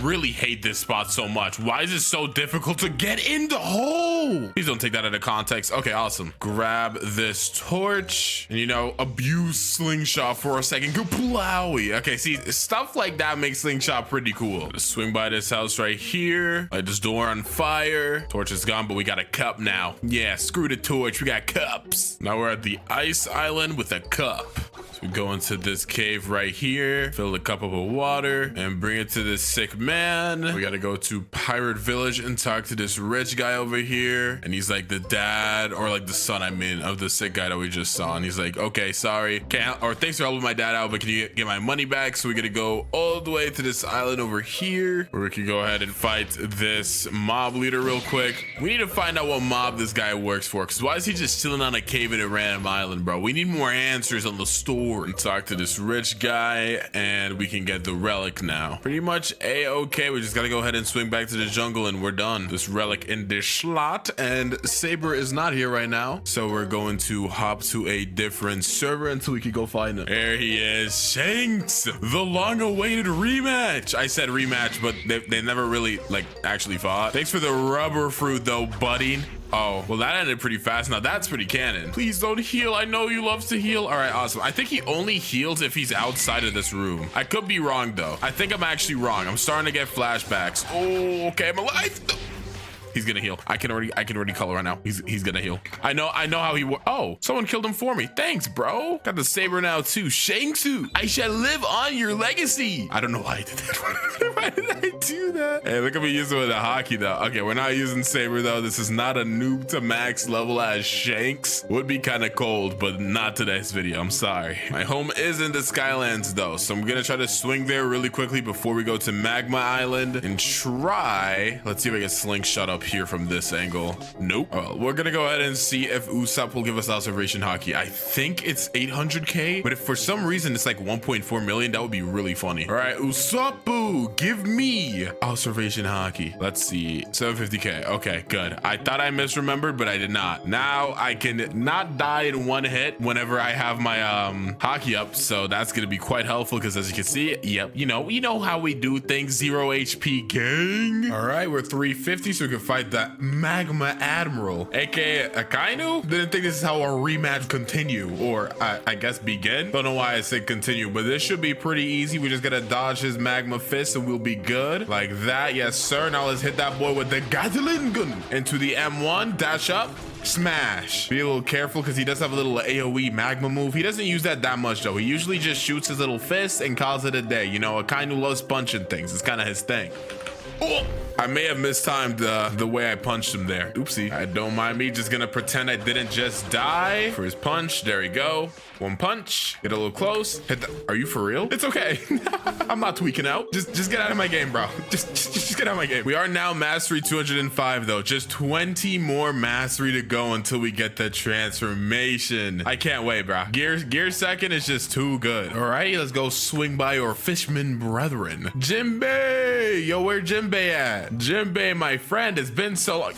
really hate this spot so much. Why is it so difficult to get in the hole? Please don't take that out of context. Okay, awesome. Grab this torch and, you know, abuse slingshot for a second. Kaplowy. Okay, see, stuff like that makes slingshot pretty cool. Just swing by this house right here. Light this door on fire. Torch is gone, but we got a cup now. Yeah, screw the torch. We got cups. Now we're at the ice island with a cup. So we go into this cave right here, fill the cup up with water, and bring it to this sick man. We gotta go to Pirate Village and talk to this rich guy over here. And he's like the dad, or like the son, I mean, of the sick guy that we just saw. And he's like, okay, sorry. Thanks for helping my dad out, but can you get my money back? So we gotta go all the way to this island over here, where we can go ahead and fight this mob leader real quick. We need to find out what mob this guy works for, because why is he just chilling on a cave in a random island, bro? We need more answers on the story. Talk to this rich guy, and we can get the relic now. Pretty much a-okay. We just gotta go ahead and swing back to the jungle, and we're done. This relic in this slot, and Saber is not here right now, so we're going to hop to a different server until we can go find him. There he is, Shanks, the long-awaited rematch. I said rematch, but they never really like actually fought. Thanks for the rubber fruit though, buddy. Oh, well, that ended pretty fast. Now that's pretty canon. Please don't heal. I know you love to heal. All right, awesome. I think he only heals if he's outside of this room. I could be wrong though. I think I'm actually wrong. I'm starting to get flashbacks. Oh, okay, I'm alive. He's gonna heal. I can already color right now. He's gonna heal. I know how he works. Oh, someone killed him for me. Thanks, bro. Got the saber now too. Shangsu, I shall live on your legacy. I don't know why I did that. Why did I do that? Hey, look at me using it with a hockey though. Okay, we're not using saber though. This is not a noob to max level as Shanks. Would be kind of cold, but not today's video. I'm sorry. My home is in the Skylands though, so I'm gonna try to swing there really quickly before we go to Magma Island and try. Let's see if I can slingshot up here from this angle. Nope. Well, we're gonna go ahead and see if Usopp will give us observation hockey. I think it's 800k, but if for some reason it's like 1.4 million, that would be really funny. All right, Usopp, give me observation hockey. Let's see, 750k. Okay, good. I thought I misremembered, but I did not. Now I can not die in one hit whenever I have my hockey up, so that's gonna be quite helpful because as you can see, yep, you know how we do things. 0 HP gang. All right, we're 350, so we can fight the Magma Admiral, aka Akainu. Didn't think this is how our rematch continue, or I guess begin. Don't know why I said continue, but this should be pretty easy. We just gotta dodge his magma fist and we'll be good. Like that, yes sir. Now let's hit that boy with the Gatling gun into the M1, dash up, smash. Be a little careful because he does have a little AoE magma move. He doesn't use that much though. He usually just shoots his little fist and calls it a day. You know, Akainu loves punching things. It's kind of his thing. Oh, I may have mistimed the way I punched him there. Oopsie. I don't mind me. Just gonna pretend I didn't just die for his punch. There we go. One punch. Get a little close. Hit the. Are you for real? It's okay. I'm not tweaking out. Just get out of my game, bro. Just get out of my game. We are now mastery 205 though. Just 20 more mastery to go until we get the transformation. I can't wait, bro. Gear second is just too good. All right, let's go swing by our fishman brethren. Jinbei, yo, where Jinbei at? Jinbei, my friend, it's been so long.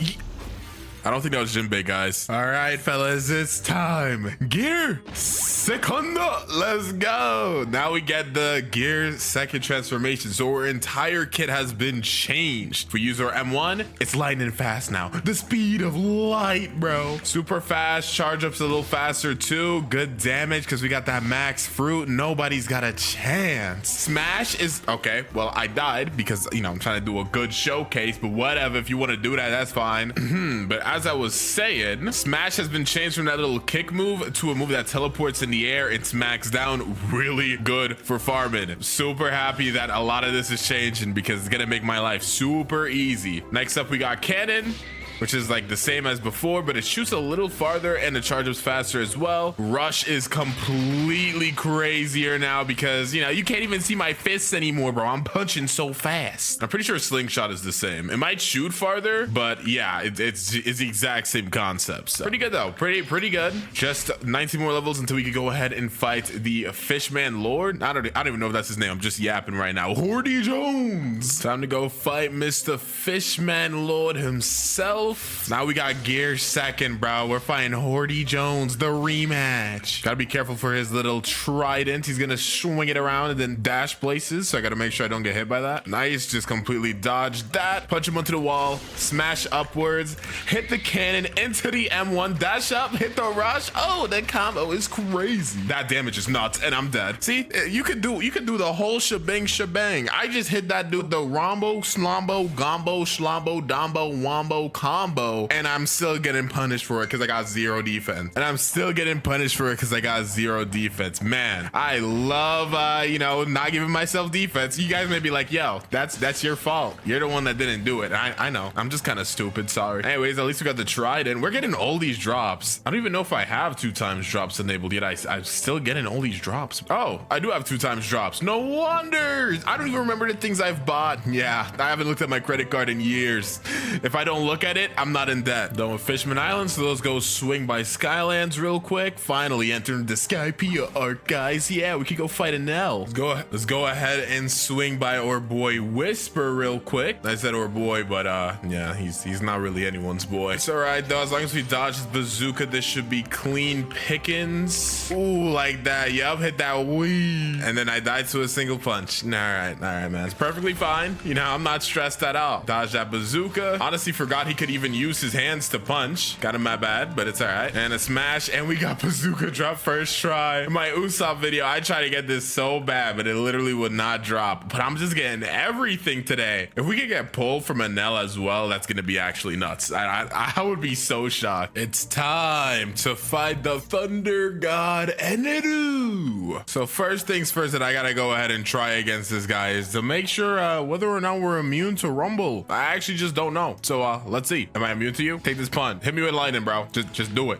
I don't think that was Jinbei, guys. All right, fellas, it's time. Gear second, let's go. Now we get the gear second transformation. So our entire kit has been changed. If we use our M1, it's lightning fast now. The speed of light, bro. Super fast, charge up's a little faster too. Good damage because we got that max fruit. Nobody's got a chance. Smash is, okay, well, I died because, you know, I'm trying to do a good showcase, but whatever. If you want to do that, that's fine. But as I was saying, Smash has been changed from that little kick move to a move that teleports in the air. It's maxed down, really good for farming. Super happy that a lot of this is changing because it's gonna make my life super easy. Next up, we got Cannon, which is like the same as before, but it shoots a little farther and the charge up's faster as well. Rush is completely crazier now because, you know, you can't even see my fists anymore, bro. I'm punching so fast. I'm pretty sure Slingshot is the same. It might shoot farther, but yeah, it's the exact same concept. So pretty good though, pretty good. Just 19 more levels until we could go ahead and fight the Fishman Lord. I don't even know if that's his name. I'm just yapping right now. Hordy Jones. Time to go fight Mr. Fishman Lord himself. Now we got gear second, bro. We're fighting Hordy Jones, the rematch. Gotta be careful for his little trident. He's gonna swing it around and then dash places, so I gotta make sure I don't get hit by that. Nice, just completely dodged that. Punch him onto the wall, smash upwards, hit the cannon into the M1, dash up, hit the rush. Oh, that combo is crazy. That damage is nuts, and I'm dead. See, you could do the whole shebang. I just hit that dude, the rombo, slombo, gombo, shlombo, dombo, wombo, combo. combo, and I'm still getting punished for it because I got 0 defense. And I'm still getting punished for it because I got 0 defense. Man, I love, you know, not giving myself defense. You guys may be like, yo, that's your fault. You're the one that didn't do it. I know. I'm just kind of stupid. Sorry. Anyways, at least we got the trident. We're getting all these drops. I don't even know if I have 2x drops enabled yet. I'm still getting all these drops. Oh, I do have 2x drops. No wonder. I don't even remember the things I've bought. Yeah, I haven't looked at my credit card in years. If I don't look at it, I'm not in debt. Done with Fishman Island, so let's go swing by Skylands real quick. Finally entering the Skypea arc, guys. Yeah, we can go fight an L. Let's go ahead and swing by our boy Whisper real quick. I said our boy, but yeah, he's not really anyone's boy. It's all right though, as long as we dodge his bazooka, this should be clean pickings. Ooh, like that. Yup, hit that wee. And then I died to a single punch. All right, man. It's perfectly fine. You know, I'm not stressed at all. Dodge that bazooka. Honestly, forgot he could even use his hands to punch. Got him my bad, but it's all right. And a smash, and we got bazooka drop first try. In my Usopp video, I tried to get this so bad, but it literally would not drop. But I'm just getting everything today. If we could get pulled from an L as well, that's gonna be actually nuts. I would be so shocked. It's time to fight the Thunder God Eneru. So first things first that I gotta go ahead and try against this guy is to make sure whether or not we're immune to Rumble. I actually just don't know. So let's see. Am I immune to you? Take this pun. Hit me with lightning, bro. Just do it.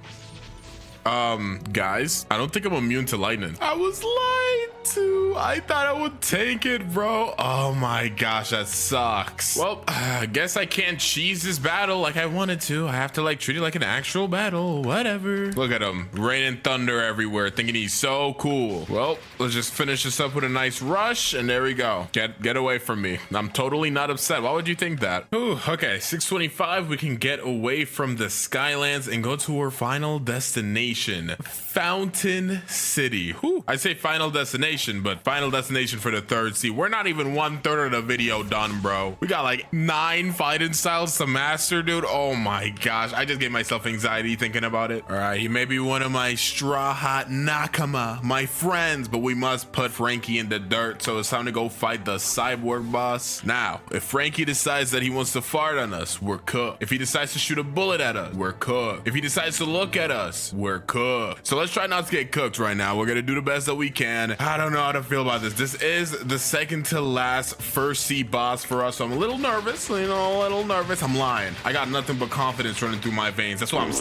Guys, I don't think I'm immune to lightning. I was lied to. I thought I would take it, bro. Oh my gosh, that sucks. Well, I guess I can't cheese this battle like I wanted to. I have to like treat it like an actual battle. Whatever. Look at him, raining thunder everywhere, thinking he's so cool. Well, let's just finish this up with a nice rush, and there we go. Get away from me. I'm totally not upset. Why would you think that? Ooh, okay, 625. We can get away from the Skylands and go to our final destination. Fountain City. Whew. I say final destination, but final destination for the 3rd sea. We're not even 1/3 of the video done, bro. We got like 9 fighting styles to master, dude. Oh my gosh, I just gave myself anxiety thinking about it. All right, he may be one of my straw hat nakama, my friends, but we must put Frankie in the dirt, so it's time to go fight the cyborg boss. Now, if Frankie decides that he wants to fart on us, we're cooked. If he decides to shoot a bullet at us, we're cooked. If he decides to look at us, we're cooked. So let's try not to get cooked right now. We're gonna do the best that we can. I don't know how to feel about this. This is the second to last first sea boss for us, so I'm a little nervous. You know, a little nervous. I'm lying. I got nothing but confidence running through my veins. That's why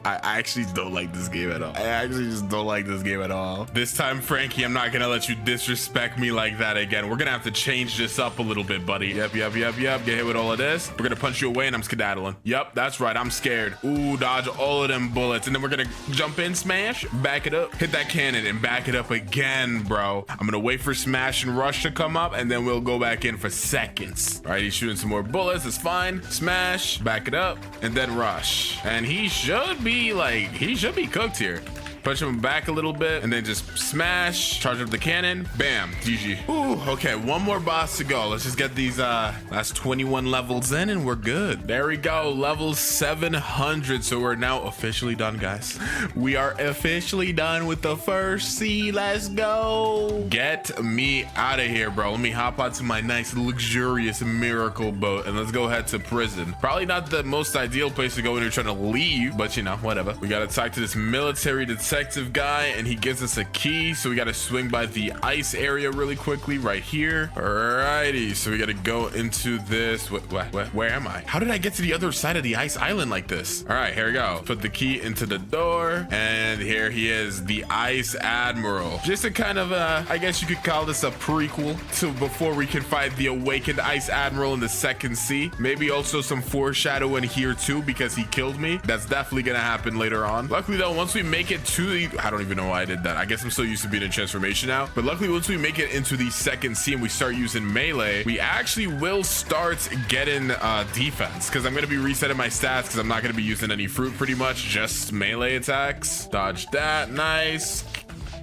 I actually don't like this game at all. I actually just don't like this game at all. This time, Frankie, I'm not gonna let you disrespect me like that again. We're gonna have to change this up a little bit, buddy. Yep. Get hit with all of this. We're gonna punch you away and I'm skedaddling. Yep, that's right. I'm scared. Ooh, dodge all of them bullets. And then we're gonna jump in, smash, back it up, hit that cannon and back it up again, bro. I'm gonna wait for smash and rush to come up and then we'll go back in for seconds. All right, he's shooting some more bullets. It's fine. Smash, back it up, and then rush. And he should be cooked here. Punch him back a little bit and then just smash, charge up the cannon, bam, GG. Ooh, okay, one more boss to go. Let's just get these last 21 levels in and we're good. There we go, level 700. So we're now officially done, guys. We are officially done with the first sea. Let's go. Get me out of here, bro. Let me hop onto my nice luxurious miracle boat and let's go head to prison. Probably not the most ideal place to go when you're trying to leave, but you know, whatever. We gotta talk to this military detective guy and he gives us a key, so we got to swing by the ice area really quickly right here. Alrighty, so we got to go into this. Where am I? How did I get to the other side of the ice island like this? All right, here we go. Put the key into the door and here he is, the Ice Admiral. Just a kind of I guess you could call this a prequel to before we can fight the awakened Ice Admiral in the second sea. Maybe also some foreshadowing here too because he killed me. That's definitely gonna happen later on. Luckily though, once we make it to the, I don't even know why I did that. I guess I'm so used to being in transformation now, but luckily once we make it into the second sea and we start using melee, we actually will start getting defense because I'm going to be resetting my stats because I'm not going to be using any fruit, pretty much just melee attacks. Dodge that. Nice.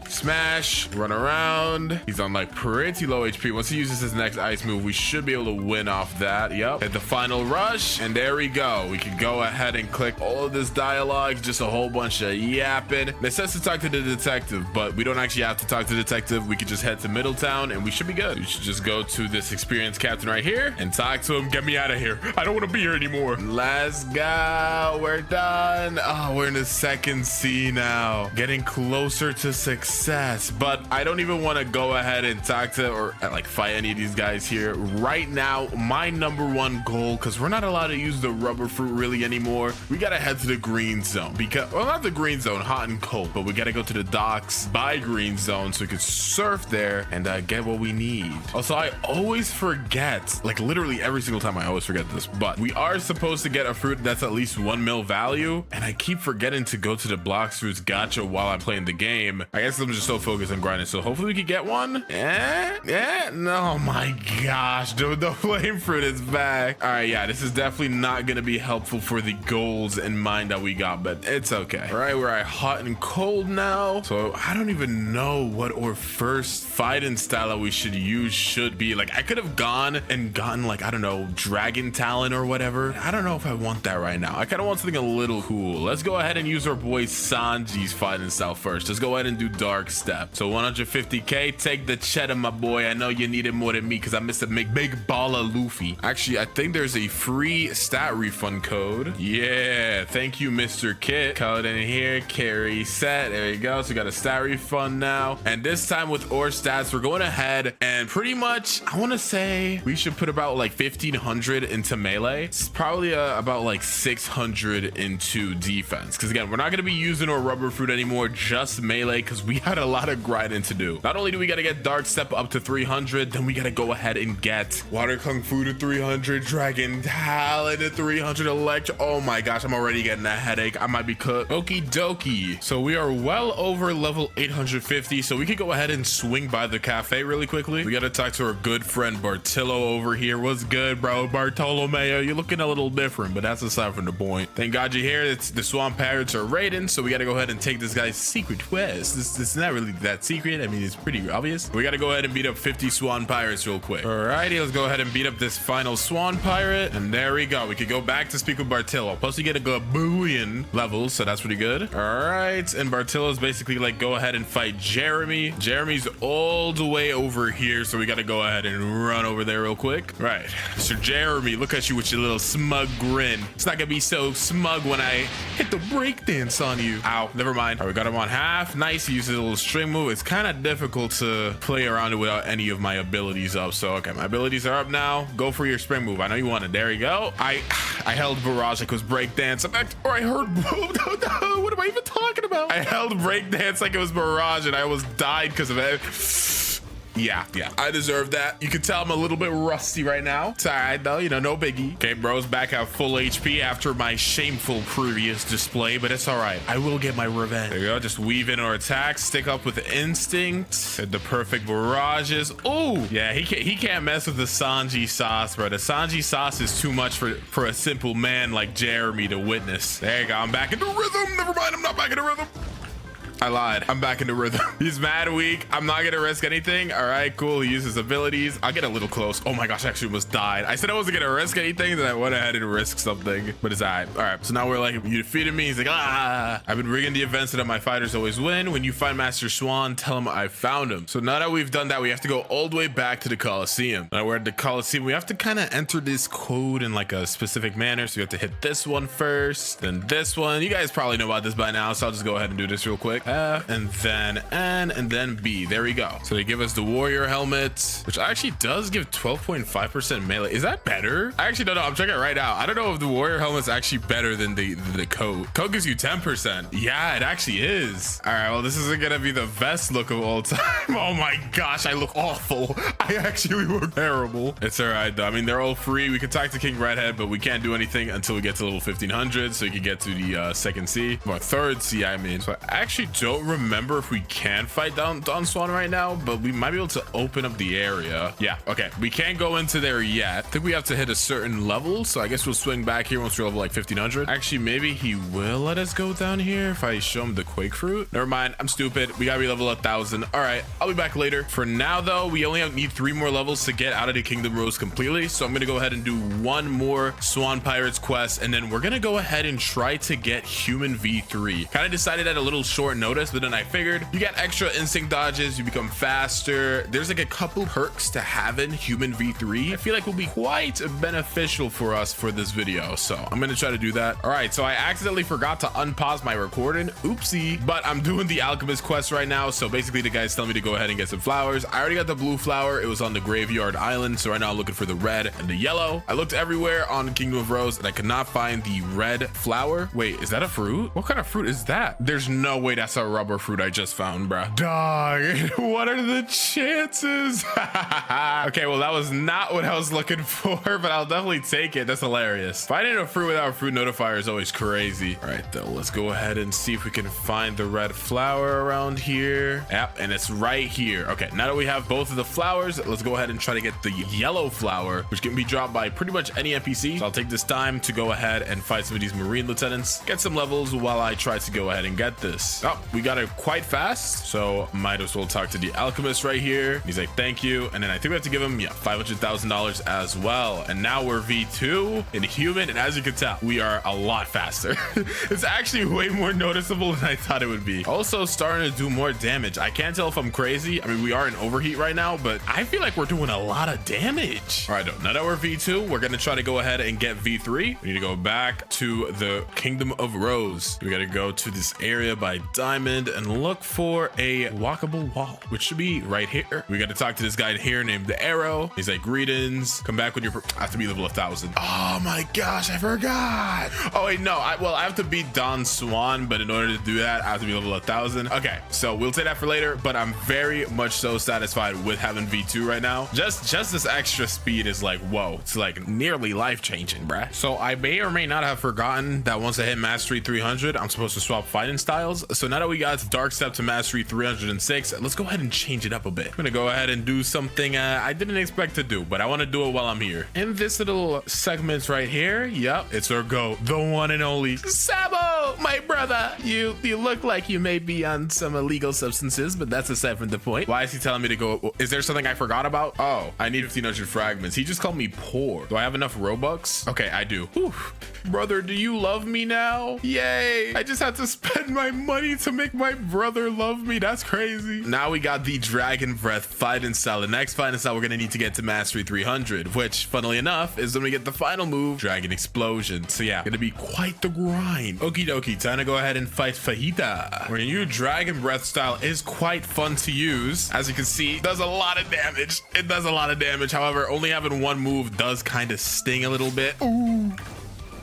Smash, run around. He's on like pretty low HP. Once he uses his next ice move, we should be able to win off that. Yep. Hit the final rush, and there we go. We can go ahead and click all of this dialogue, just a whole bunch of yapping. It says to talk to the detective, but we don't actually have to talk to the detective. We could just head to Middletown and we should be good. We should just go to this experienced captain right here and talk to him. Get me out of here. I don't want to be here anymore. Let's go. We're done. Oh, we're in the second C now. Getting closer to success, but I don't even want to go ahead and talk to or like fight any of these guys here right now. My number one goal, because we're not allowed to use the rubber fruit really anymore, we got to head to the green zone, because, well, not the green zone, hot and cold, but we got to go to the docks by green zone so we could surf there and get what we need. Also, I always forget, like literally every single time I always forget this, but we are supposed to get a fruit that's at least 1 mil value, and I keep forgetting to go to the Blox fruits gacha while I'm playing the game. I guess I'm just so focused on grinding, so hopefully we could get one. No, my gosh, the flame fruit is back. All right, yeah, this is definitely not gonna be helpful for the goals in mind that we got, but it's okay. All right, we're at hot and cold now, so I don't even know what our first fighting style that we should use should be. Like, I could have gone and gotten, like, I don't know, dragon talent or whatever. I don't know if I want that right now. I kind of want something a little cool. Let's go ahead and use our boy Sanji's fighting style first. Let's go ahead and do dark step. So 150k, take the cheddar, my boy. I know you need it more than me because I missed a big ball of Luffy. Actually, I think there's a free stat refund code. Yeah, thank you, Mr. Kit. Code in here, carry set. There you go. So we got a stat refund now, and this time with our stats, we're going ahead and pretty much, I want to say we should put about like 1500 into melee. It's probably about like 600 into defense, because again, we're not going to be using our rubber fruit anymore, just melee, because we had a lot of grinding to do. Not only do we got to get dark step up to 300, then we got to go ahead and get water kung fu to 300, dragon talent to 300, electro. Oh my gosh, I'm already getting a headache. I might be cooked. Okie dokie. So we are well over level 850, so we could go ahead and swing by the cafe really quickly. We got to talk to our good friend Bartillo over here. What's good, bro? Bartolomeo, you're looking a little different, but that's aside from the point. Thank God you're here. It's the swamp pirates are raiding, so we got to go ahead and take this guy's secret quest. This is not really that secret. I mean, it's pretty obvious. We got to go ahead and beat up 50 swan pirates real quick. Alrighty, let's go ahead and beat up this final swan pirate, and there we go. We could go back to speak with Bartillo. Plus, we get a Gabuian level, so that's pretty good. All right, and Bartillo's basically like, go ahead and fight Jeremy. Jeremy's all the way over here, so we got to go ahead and run over there real quick. Right, Mr. Jeremy, look at you with your little smug grin. It's not gonna be so smug when I hit the breakdance on you. Ow, never mind. All right, we got him on half. Nice, he uses a little string move. It's kind of difficult to play around it without any of my abilities up, so okay, my abilities are up now. Go for your spring move. I know you want it. There you go. I held barrage like it was breakdance. Or I heard what am I even talking about? I held breakdance like it was barrage, and I almost died because of it. Yeah, I deserve that. You can tell I'm a little bit rusty right now. It's all right though, you know, no biggie. Okay, bro's back at full HP after my shameful previous display, but it's all right. I will get my revenge. There you go, just weave in our attacks, stick up with the instinct, hit the perfect barrages. Oh, yeah, he can't mess with the Sanji sauce, bro. The Sanji sauce is too much for a simple man like Jeremy to witness. There you go, I'm back into rhythm. Never mind, I'm not back into rhythm. I lied. I'm back into rhythm. He's mad weak. I'm not gonna risk anything. All right, cool. He uses abilities. I'll get a little close. Oh my gosh, I actually almost died. I said I wasn't gonna risk anything, then I went ahead and risked something, but it's all right. All right, so now we're like, you defeated me. He's like, ah. I've been rigging the events so that my fighters always win. When you find Master Swan, tell him I found him. So now that we've done that, we have to go all the way back to the Coliseum. Now we're at the Coliseum. We have to kind of enter this code in like a specific manner. So you have to hit this one first, then this one. You guys probably know about this by now, so I'll just go ahead and do this real quick. And then N, and then B. There we go. So they give us the warrior helmet, which actually does give 12.5% melee. Is that better? I actually don't know. I'm checking it right now. I don't know if the warrior helmet's actually better than the coat. Coat gives you 10%. Yeah, it actually is. All right, well, this isn't gonna be the best look of all time. Oh my gosh, I look awful. I actually look terrible. It's all right though. I mean, they're all free. We can talk to King Redhead, but we can't do anything until we get to level 1500, so you can get to the second C, or third C, I mean. So I actually don't remember if we can fight down Don Swan right now, but we might be able to open up the area. Yeah, okay. We can't go into there yet. I think we have to hit a certain level, so I guess we'll swing back here once we're level like 1500. Actually, maybe he will let us go down here if I show him the Quake Fruit. Never mind, I'm stupid. We gotta be level 1000. All right, I'll be back later. For now though, we only need 3 more levels to get out of the Kingdom Rose completely, so I'm gonna go ahead and do 1 more Swan Pirates quest, and then we're gonna go ahead and try to get Human V3. Kind of decided at a little short notice, but then I figured you get extra instinct dodges, you become faster. There's like a couple perks to having Human V3. I feel like will be quite beneficial for us for this video, so I'm gonna try to do that. All right, so I accidentally forgot to unpause my recording. Oopsie. But I'm doing the alchemist quest right now, so basically the guy's telling me to go ahead and get some flowers. I already got the blue flower. It was on the graveyard island, so right now I'm looking for the red and the yellow. I looked everywhere on Kingdom of Rose and I could not find the red flower. Wait, is that a fruit? What kind of fruit is that? There's no way that's a rubber fruit I just found, bruh. Dog, what are the chances? Okay, well, that was not what I was looking for, but I'll definitely take it. That's hilarious. Finding a fruit without a fruit notifier is always crazy. All right, though, let's go ahead and see if we can find the red flower around here. Yep, and it's right here. Okay, now that we have both of the flowers, let's go ahead and try to get the yellow flower, which can be dropped by pretty much any NPC. So I'll take this time to go ahead and fight some of these marine lieutenants, get some levels while I try to go ahead and get this. Oh, we got it quite fast, so might as well talk to the alchemist right here. He's like, thank you. And then I think we have to give him, yeah, $500,000 as well. And now we're V2 in human, and as you can tell, we are a lot faster. It's actually way more noticeable than I thought it would be. Also starting to do more damage. I can't tell if I'm crazy. I mean, we are in overheat right now, but I feel like we're doing a lot of damage. All right, now that we're V2, we're gonna try to go ahead and get V3. We need to go back to the Kingdom of Rose. We gotta go to this area by Diamond and look for a walkable wall, which should be right here. We gotta talk to this guy here named the Arrow. He's like, greetings, come back when you're I have to be level 1000. Oh my gosh, I forgot. Oh wait, no, I have to beat Don Swan, but in order to do that, I have to be level 1000. Okay, so we'll take that for later, but I'm very much so satisfied with having V2 right now. Just this extra speed is like, whoa, it's like nearly life-changing, bruh. So I may or may not have forgotten that once I hit Mastery 300, I'm supposed to swap fighting styles. So now that we got Dark Step to Mastery 306, let's go ahead and change it up a bit. I'm gonna go ahead and do something I didn't expect to do, but I want to do it while I'm here. In this little segment right here, yep, it's our go, the one and only Sabo, my brother. You look like you may be on some illegal substances, but that's aside from the point. Why is he telling me to go? Is there something I forgot about? Oh, I need 1500 fragments. He just called me poor. Do I have enough Robux? Okay, I do. Whew. Brother, do you love me now? Yay. I just had to spend my money to make my brother love me. That's crazy. Now we got the Dragon Breath fighting style. The next fighting style we're gonna need to get to Mastery 300, which funnily enough is when we get the final move, Dragon Explosion. So yeah, gonna be quite the grind. Okie dokie, time to go ahead and fight Fajita. Our new Dragon Breath style is quite fun to use. As you can see, it does a lot of damage. It does a lot of damage. However, only having one move does kind of sting a little bit. Ooh.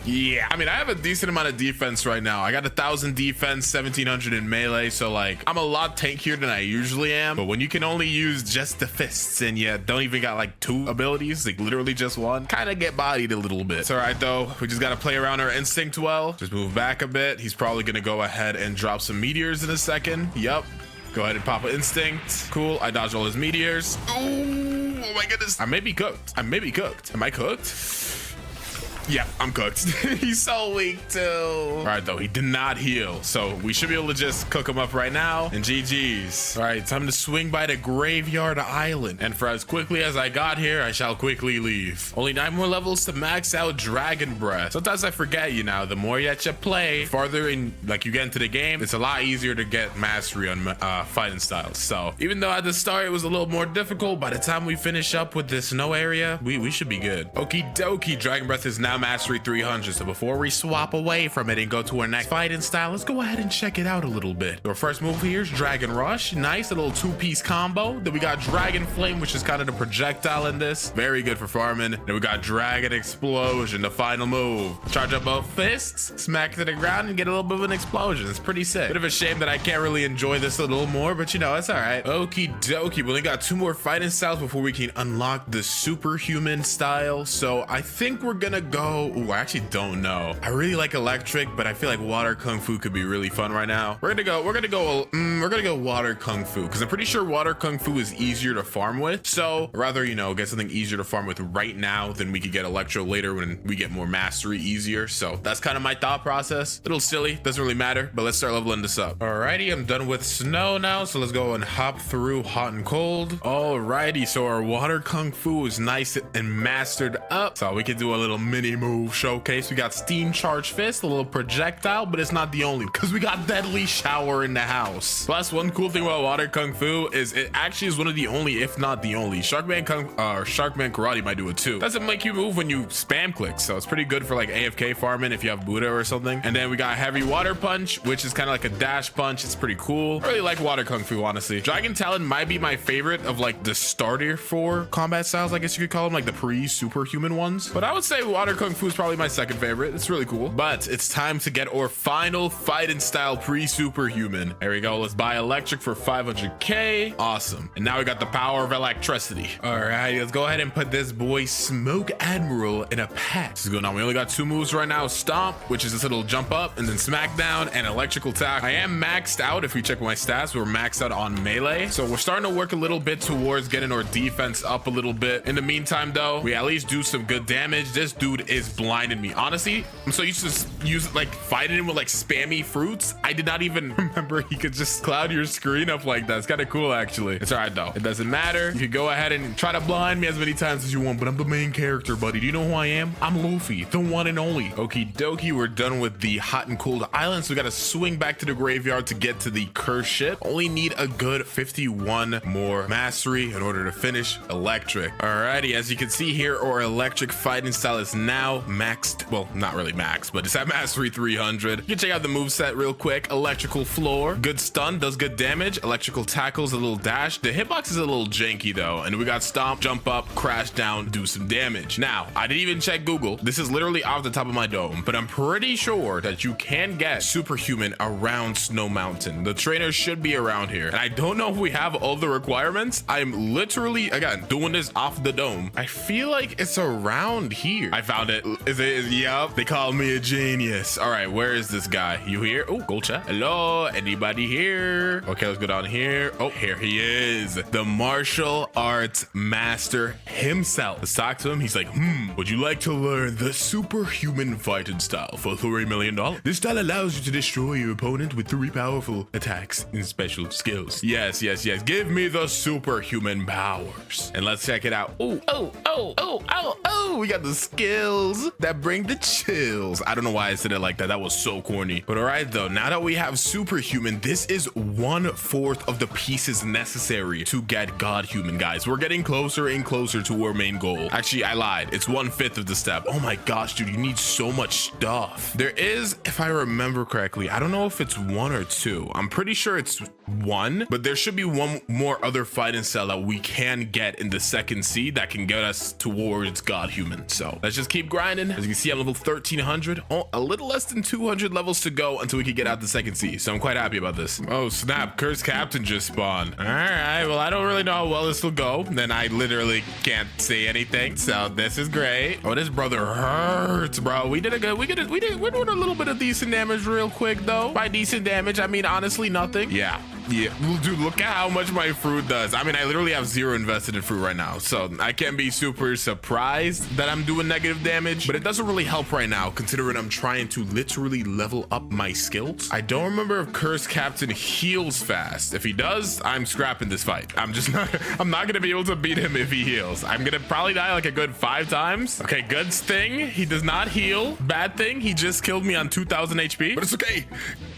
Yeah, I mean, I have a decent amount of defense right now. I got 1000 defense, 1700 in melee, so like I'm a lot tankier than I usually am. But when you can only use just the fists and you don't even got like 2 abilities, like literally just one, kind of get bodied a little bit. It's all right though, we just got to play around our instinct well. Just move back a bit. He's probably gonna go ahead and drop some meteors in a second. Yep, go ahead and pop an instinct. Cool, I dodged all his meteors. Oh my goodness, I may be cooked. Am I cooked? Yeah, I'm cooked. He's so weak too. All right, though, he did not heal, so we should be able to just cook him up right now. And GG's. All right, time to swing by the graveyard island. And for as quickly as I got here, I shall quickly leave. Only 9 more levels to max out Dragon Breath. Sometimes I forget, you know, the more that you play, farther in, like you get into the game, it's a lot easier to get mastery on fighting styles. So even though at the start it was a little more difficult, by the time we finish up with this snow area, we should be good. Okie dokie, Dragon Breath is now Mastery 300. So before we swap away from it and go to our next fighting style, let's go ahead and check it out a little bit. Our first move here is Dragon Rush. Nice, a little 2-piece combo. Then we got Dragon Flame, which is kind of the projectile in this. Very good for farming. Then we got Dragon Explosion, the final move. Charge up both fists, smack to the ground, and get a little bit of an explosion. It's pretty sick. Bit of a shame that I can't really enjoy this a little more, but you know, it's all right. Okie dokie. We only got 2 more fighting styles before we can unlock the superhuman style. So I think we're gonna go go. Ooh, I actually don't know. I really like electric, but I feel like water kung fu could be really fun right now. We're gonna go water kung fu, because I'm pretty sure water kung fu is easier to farm with. So rather, you know, get something easier to farm with right now than we could get electro later when we get more mastery easier. So that's kind of my thought process. Little silly, doesn't really matter, but let's start leveling this up. Alrighty, I'm done with snow now, so let's go and hop through hot and cold. Alrighty, so our water kung fu is nice and mastered up, so we can do a little mini move showcase. We got steam charge fist, a little projectile, but it's not the only, because we got deadly shower in the house. Plus, one cool thing about water kung fu is it actually is one of the only, if not the only, Sharkman karate might do it too. Doesn't make you move when you spam click, so it's pretty good for like AFK farming if you have Buddha or something. And then we got heavy water punch, which is kind of like a dash punch. It's pretty cool. I really like water kung fu, honestly. Dragon Talon might be my favorite of like the starter for combat styles, I guess you could call them, like the pre-superhuman ones. But I would say water kung fu is probably my second favorite. It's really cool. But it's time to get our final fighting style pre-superhuman. There we go. Let's buy electric for 500k. Awesome. And now we got the power of electricity. All right, let's go ahead and put this boy Smoke Admiral in a pack. This is good. Now we only got two moves right now. Stomp, which is this little jump up, and then smackdown and electrical attack. I am maxed out. If we check my stats, we're maxed out on melee. So we're starting to work a little bit towards getting our defense up a little bit. In the meantime, though, we at least do some good damage. This dude is blinding me. Honestly, I'm so used to use like fighting him with like spammy fruits. I did not even remember he could just cloud your screen up like that. It's kind of cool, actually. It's all right, though. It doesn't matter. You could go ahead and try to blind me as many times as you want, but I'm the main character, buddy. Do you know who I am? I'm Luffy, the one and only. Okie dokie, we're done with the hot and cold islands. So we got to swing back to the graveyard to get to the cursed ship. Only need a good 51 more mastery in order to finish electric. Alrighty, as you can see here, our electric fighting style is now maxed. Well, not really maxed, but it's at mastery 300. You can check out the moveset real quick. Electrical floor, good stun, does good damage. Electrical tackles, a little dash. The hitbox is a little janky though. And we got stomp, jump up, crash down, do some damage. Now, I didn't even check Google. This is literally off the top of my dome, but I'm pretty sure that you can get superhuman around Snow Mountain. The trainer should be around here. And I don't know if we have all the requirements. I'm literally, again, doing this off the dome. I feel like it's around here. I found it. Yup. They call me a genius. All right, where is this guy? You here? Oh, gold chat. Hello, anybody here? Okay, let's go down here. Oh, here he is. The martial arts master himself. Let's talk to him. He's like, would you like to learn the superhuman fighting style for $3 million? This style allows you to destroy your opponent with 3 powerful attacks and special skills. Yes. Give me the superhuman powers. And let's check it out. Oh, we got the skills that bring the chills. I don't know why I said it like that. That was so corny. But all right, though, now that we have superhuman, this is 1/4 of the pieces necessary to get godhuman, guys. We're getting closer and closer to our main goal. Actually, I lied. It's 1/5 of the step. Oh my gosh, dude, you need so much stuff. There is, if I remember correctly, I don't know if it's 1 or 2. I'm pretty sure it's 1, but there should be one more other fighting style that we can get in the second seed that can get us towards godhuman. So let's just keep grinding. As you can see, I'm level 1300. Oh, a little less than 200 levels to go until we can get out the second seed. So I'm quite happy about this. Oh snap, Cursed Captain just spawned. All right, well, I don't really know how well this will go. Then I literally can't say anything. So this is great. Oh, this brother hurts, bro. We're doing a little bit of decent damage real quick though. By decent damage, I mean honestly nothing. Yeah, dude, look at how much my fruit does. I mean, I literally have 0 invested in fruit right now, so I can't be super surprised that I'm doing negative damage, but it doesn't really help right now considering I'm trying to literally level up my skills. I don't remember if Cursed Captain heals fast. If he does, I'm scrapping this fight. I'm not gonna be able to beat him if he heals. I'm gonna probably die like a good 5 times. Okay, good thing he does not heal. Bad thing, he just killed me on 2000 HP, but it's okay.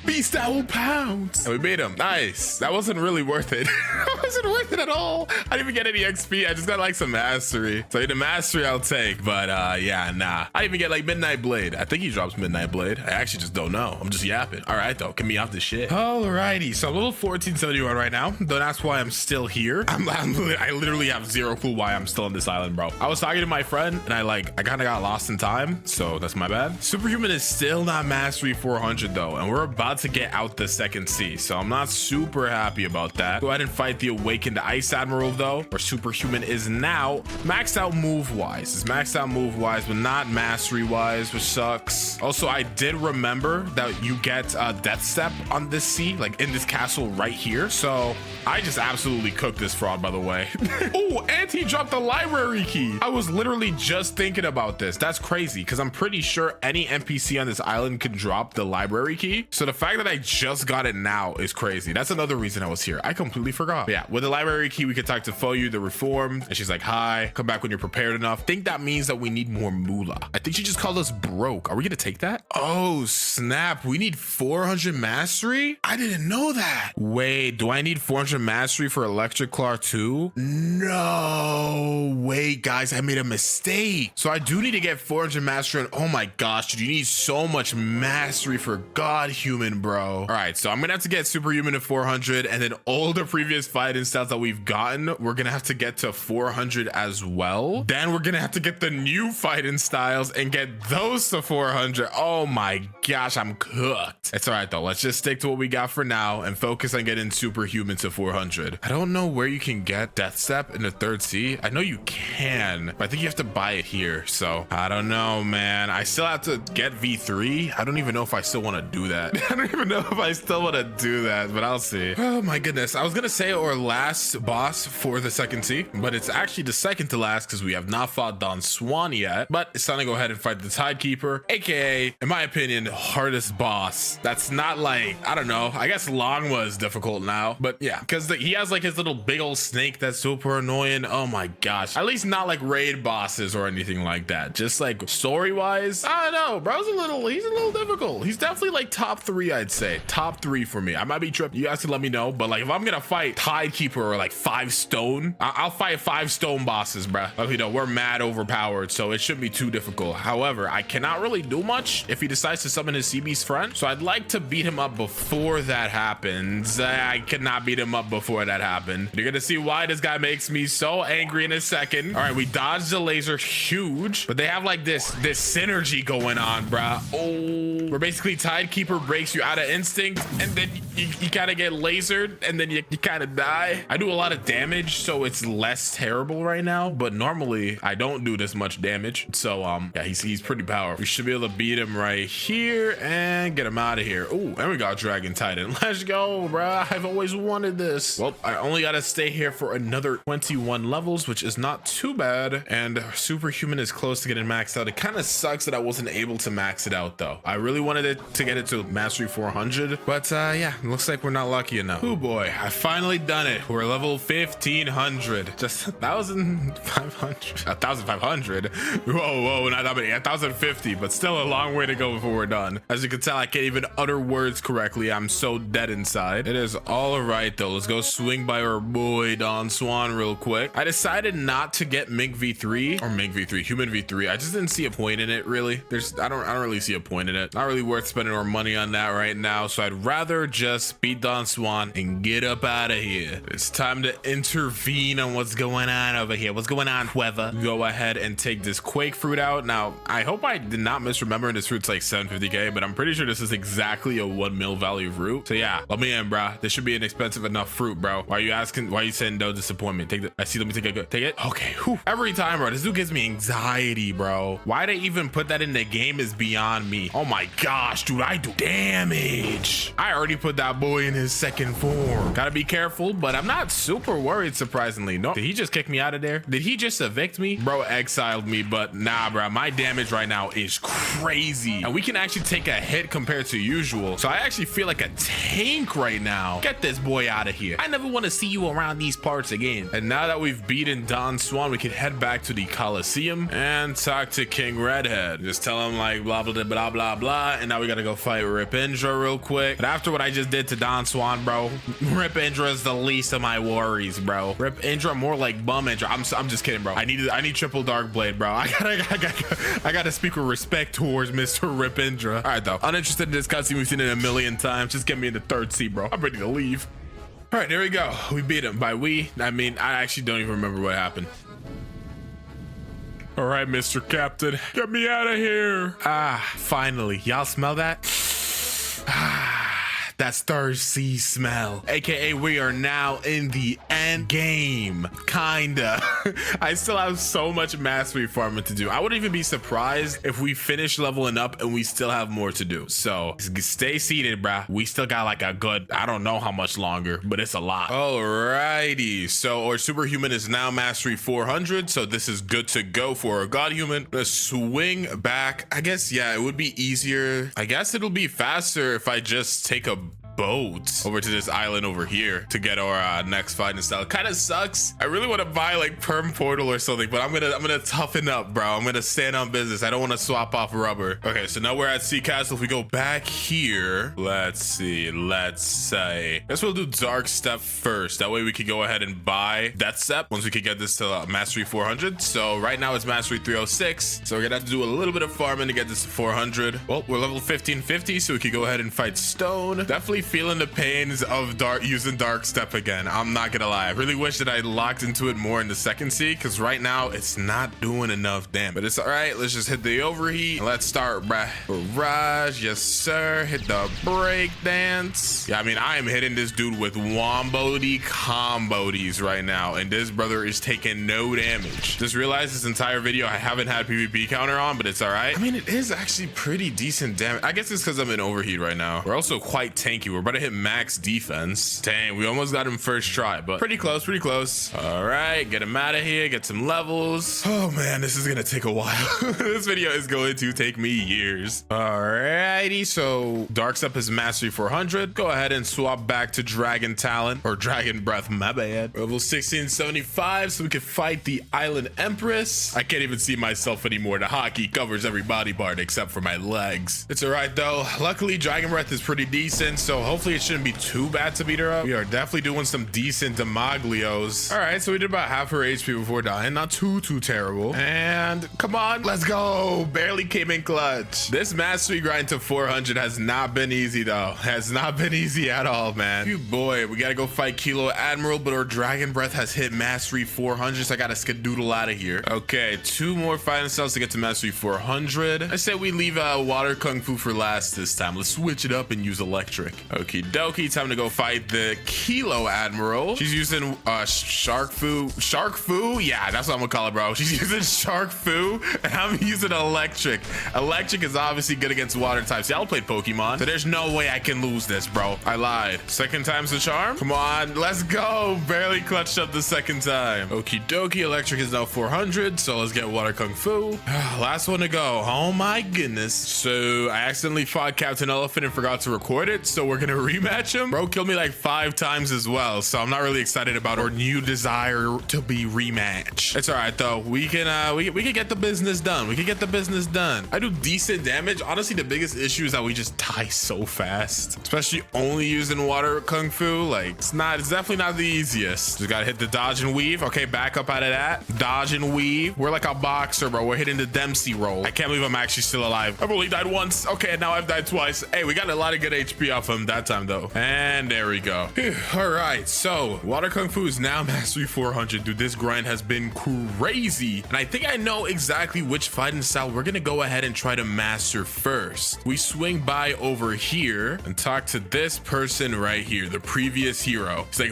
Beast Owl pounds. And we beat him. Nice. That wasn't really worth it. That wasn't worth it at all. I didn't even get any XP. I just got like some mastery. So the mastery I'll take, but yeah, nah. I didn't even get like Midnight Blade. I think he drops Midnight Blade. I actually just don't know. I'm just yapping. All right, though. Get me off this shit. Alrighty. So I'm level 1471 right now. Don't ask why I'm still here. I literally have 0 clue why I'm still on this island, bro. I was talking to my friend and I kind of got lost in time. So that's my bad. Superhuman is still not mastery 400 though. And we're about about to get out the second C, so I'm not super happy about that. Go ahead and fight the Awakened Ice Admiral though, where Superhuman is now maxed out move wise. It's maxed out move wise, but not mastery wise, which sucks. Also, I did remember that you get Death Step on this C, like in this castle right here. So I just absolutely cooked this fraud, by the way. Oh, and he dropped the library key. I was literally just thinking about this. That's crazy because I'm pretty sure any NPC on this island can drop the library key. So the fact that I just got it now is crazy. That's another reason I was here. I completely forgot. But yeah, with the library key, we could talk to Foyu, the Reformed, and she's like, hi, come back when you're prepared enough. I think that means that we need more moolah. I think she just called us broke. Are we gonna take that? Oh, snap. We need 400 mastery? I didn't know that. Wait, do I need 400 mastery for Electric Claw too? No, wait, guys, I made a mistake. So I do need to get 400 mastery. And oh my gosh, dude, you need so much mastery for God Human, bro. All right, so I'm gonna have to get Superhuman to 400, and then all the previous fighting styles that we've gotten, we're gonna have to get to 400 as well. Then we're gonna have to get the new fighting styles and get those to 400. Oh my gosh, I'm cooked. It's all right though. Let's just stick to what we got for now and focus on getting Superhuman to 400. I don't know where you can get Death Step in the third C. I know you can, but I think you have to buy it here. So I don't know, man. I still have to get V3. I don't even know if I still want to do that. I don't even know if I still want to do that, but I'll see. Oh my goodness. I was gonna say our last boss for the second C, but it's actually the second to last because we have not fought Don Swan yet. But it's time to go ahead and fight the Tidekeeper, aka, in my opinion, hardest boss. That's not like, I don't know, I guess Longma is difficult now, but yeah, because he has like his little big old snake that's super annoying. Oh my gosh. At least not like raid bosses or anything like that. Just like story wise, I don't know, bro's he's a little difficult. He's definitely like top 3, I'd say. Top 3 for me. I might be tripping. You guys can let me know, but like if I'm gonna fight Tidekeeper or like 5 stone, I'll fight 5 stone bosses, bruh. Like, you know, we're mad overpowered, so it shouldn't be too difficult. However, I cannot really do much if he decides to summon his CB's friend, so I'd like to beat him up before that happens. I cannot beat him up before that happened. You're gonna see why this guy makes me so angry in a second. All right, we dodged the laser, huge, but they have like this synergy going on, bruh. Oh, where basically Tidekeeper breaks you out of instinct, and then you kind of get lasered, and then you kind of die. I do a lot of damage, so it's less terrible right now, but normally I don't do this much damage. So yeah, he's pretty powerful. We should be able to beat him right here and get him out of here. Oh, and we got Dragon Titan. Let's go, bruh. I've always wanted this. Well, I only gotta stay here for another 21 levels, which is not too bad, and Superhuman is close to getting maxed out. It kind of sucks that I wasn't able to max it out though. I really wanted it to get it to mastery 400, but yeah, it looks like we're not lucky enough. Oh boy, I finally done it. We're level 1500, just 1,500. Whoa, not that many. 1,050, but still a long way to go before we're done. As you can tell, I can't even utter words correctly. I'm so dead inside. It is all right though. Let's go swing by our boy Don Swan real quick. I decided not to get Human V3. I just didn't see a point in it really. I don't really see a point in it. Not really worth spending our money on that right now. So I'd rather just beat Don Swan and get up out of here. It's time to intervene on what's going on over here. What's going on, Cueva? Go ahead and take this Quake fruit out. Now, I hope I did not misremember this fruit's like 750k, but I'm pretty sure this is exactly a 1 mil value fruit. So yeah, let me in, bro. This should be an expensive enough fruit, bro. Why are you asking? Why are you saying no disappointment? Take it. I see. Let me take it. Take it. Okay. Whew. Every time, bro. This dude gives me anxiety, bro. Why they even put that in the game is beyond me. Oh my gosh, dude. I do damage. I already put that boy in his second form. Gotta be careful, but I'm not super worried, surprisingly. No. Did he just kick me out of there? Did he just evict me? Bro exiled me, but nah, bro. My damage right now is crazy. And we can actually take a hit compared to usual. So I actually feel like a tank right now. Get this boy out of here. I never want to see you around these parts again. And now that we've beaten Don Swan, we can head back to the Coliseum and talk to King Redhead. Just tell him like blah, blah, blah, blah, blah. And now we got to go fight Rip Indra real quick. But after what I just did to Don Swan, bro, Rip Indra is the least of my worries, bro. Rip Indra, more like Bum Indra. I'm just kidding, bro. I need triple Dark Blade, bro. I gotta speak with respect towards Mr. Rip Indra. All right, though. Uninterested in this cutscene. We've seen it a million times. Just get me in the third seat, bro. I'm ready to leave. All right, there we go. We beat him. By we, I mean, I actually don't even remember what happened. All right, Mr. Captain, get me out of here. Ah, finally. Y'all smell that? Ah. That's thirsty smell. AKA we are now in the end game. Kinda. I still have so much mastery farming to do. I wouldn't even be surprised if we finish leveling up and we still have more to do. So stay seated, bruh. We still got like a good, I don't know how much longer, but it's a lot. Alrighty. So our superhuman is now mastery 400. So this is good to go for our god human. Let's swing back. I guess, yeah, it would be easier. I guess it'll be faster if I just take a boat over to this island over here to get our next fighting style. Kind of sucks. I really want to buy like perm portal or something, but I'm gonna toughen up, bro. I'm gonna stand on business. I don't want to swap off rubber. Okay, so now we're at sea castle. If we go back here, let's see, let's say, guess we'll do dark step first. That way we could go ahead and buy death step once we could get this to mastery 400. So right now it's mastery 306, so we're gonna have to do a little bit of farming to get this to 400. Well, we're level 1550, so we could go ahead and fight stone. Definitely feeling the pains of using dark step again. I'm not gonna lie, I really wish that I locked into it more in the second sea, because right now it's not doing enough damage, but it's all right. Let's just hit the overheat and let's start, bruh. Barrage, yes sir. Hit the break dance. Yeah, I mean, I am hitting this dude with wombody combodies right now, and this brother is taking no damage. Just realized this entire video I haven't had PvP counter on, but it's all right. I mean, it is actually pretty decent damage. I guess it's because I'm in overheat right now. We're also quite tanky. We're about to hit max defense. Dang, we almost got him first try, but pretty close, pretty close. All right, get him out of here, get some levels. Oh man, this is gonna take a while. This video is going to take me years. Alrighty, so dark step is mastery 400. Go ahead and swap back to dragon talent, or dragon breath, my bad. Level 1675, so we can fight the island empress. I can't even see myself anymore. The hockey covers every body part except for my legs. It's all right though. Luckily, dragon breath is pretty decent, so hopefully it shouldn't be too bad to beat her up. We are definitely doing some decent demaglios. All right, so we did about half her HP before dying. Not too terrible. And come on, let's go. Barely came in clutch. This mastery grind to 400 has not been easy though. Has not been easy at all, man. You boy, we gotta go fight Kilo Admiral, but our dragon breath has hit mastery 400, so I gotta skedoodle out of here. Okay, 2 more fighting styles to get to mastery 400. I say we leave water kung fu for last this time. Let's switch it up and use electric. Okie dokie, time to go fight the Kilo Admiral. She's using shark fu. Yeah, that's what I'm gonna call it, bro. She's using shark fu, and I'm using electric. Electric is obviously good against water types. Y'all played Pokemon, so there's no way I can lose this, bro. I lied. Second time's the charm. Come on, let's go. Barely clutched up the second time. Okie dokie, electric is now 400, so let's get water kung fu. Last one to go. Oh my goodness. So I accidentally fought Captain Elephant and forgot to record it, so we're gonna rematch him. Bro killed me like 5 times as well, so I'm not really excited about our new desire to be rematch. It's all right though. We can get the business done. We can get the business done. I do decent damage. Honestly, the biggest issue is that we just die so fast, especially only using water kung fu. Like it's definitely not the easiest. Just gotta hit the dodge and weave. Okay, back up out of that. Dodge and weave. We're like a boxer, bro. We're hitting the Dempsey roll. I can't believe I'm actually still alive. I've only died once. Okay, now I've died twice. Hey, we got a lot of good HP off him that time though. And there we go. All right, so water kung fu is now mastery 400. Dude, this grind has been crazy, and I think I know exactly which fighting style we're gonna go ahead and try to master first. We swing by over here and talk to this person right here, the previous hero. He's like,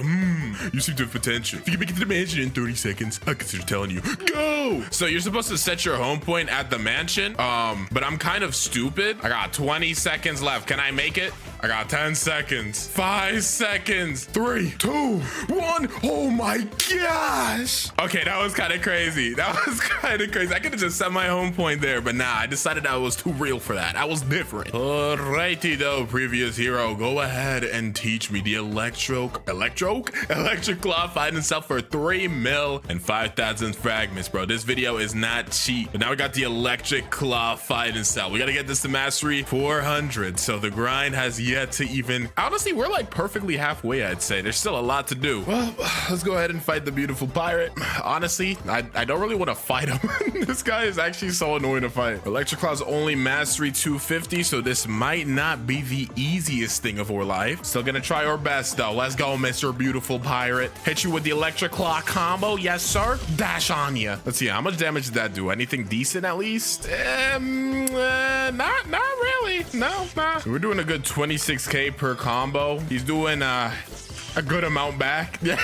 you seem to have potential. If you can make it to the mansion in 30 seconds, I consider telling you, go. So you're supposed to set your home point at the mansion, but I'm kind of stupid. I got 20 seconds left. Can I make it? I got 10 seconds, 5 seconds, 3, 2, 1. Oh my gosh. Okay, that was kind of crazy. That was kind of crazy. I could have just set my home point there, but nah, I decided that was too real for that. I was different. Alrighty though, previous hero, go ahead and teach me the electric claw fighting itself for 3 mil and 5,000 fragments, bro. This video is not cheap. But now we got the electric claw fighting style. We got to get this to mastery 400. So the grind has yet to even, honestly, we're like perfectly halfway. I'd say there's still a lot to do. Well, let's go ahead and fight the beautiful pirate. Honestly, I don't really want to fight him. This guy is actually so annoying to fight. Electric claw's only mastery 250, so this might not be the easiest thing of our life. Still gonna try our best though. Let's go, Mr. Beautiful Pirate. Hit you with the electric claw combo. Yes sir. Dash on ya. Let's see, how much damage did that do? Anything decent at least? Not really. really? No, nah. We're doing a good 26K per combo. He's doing a good amount back. Yeah.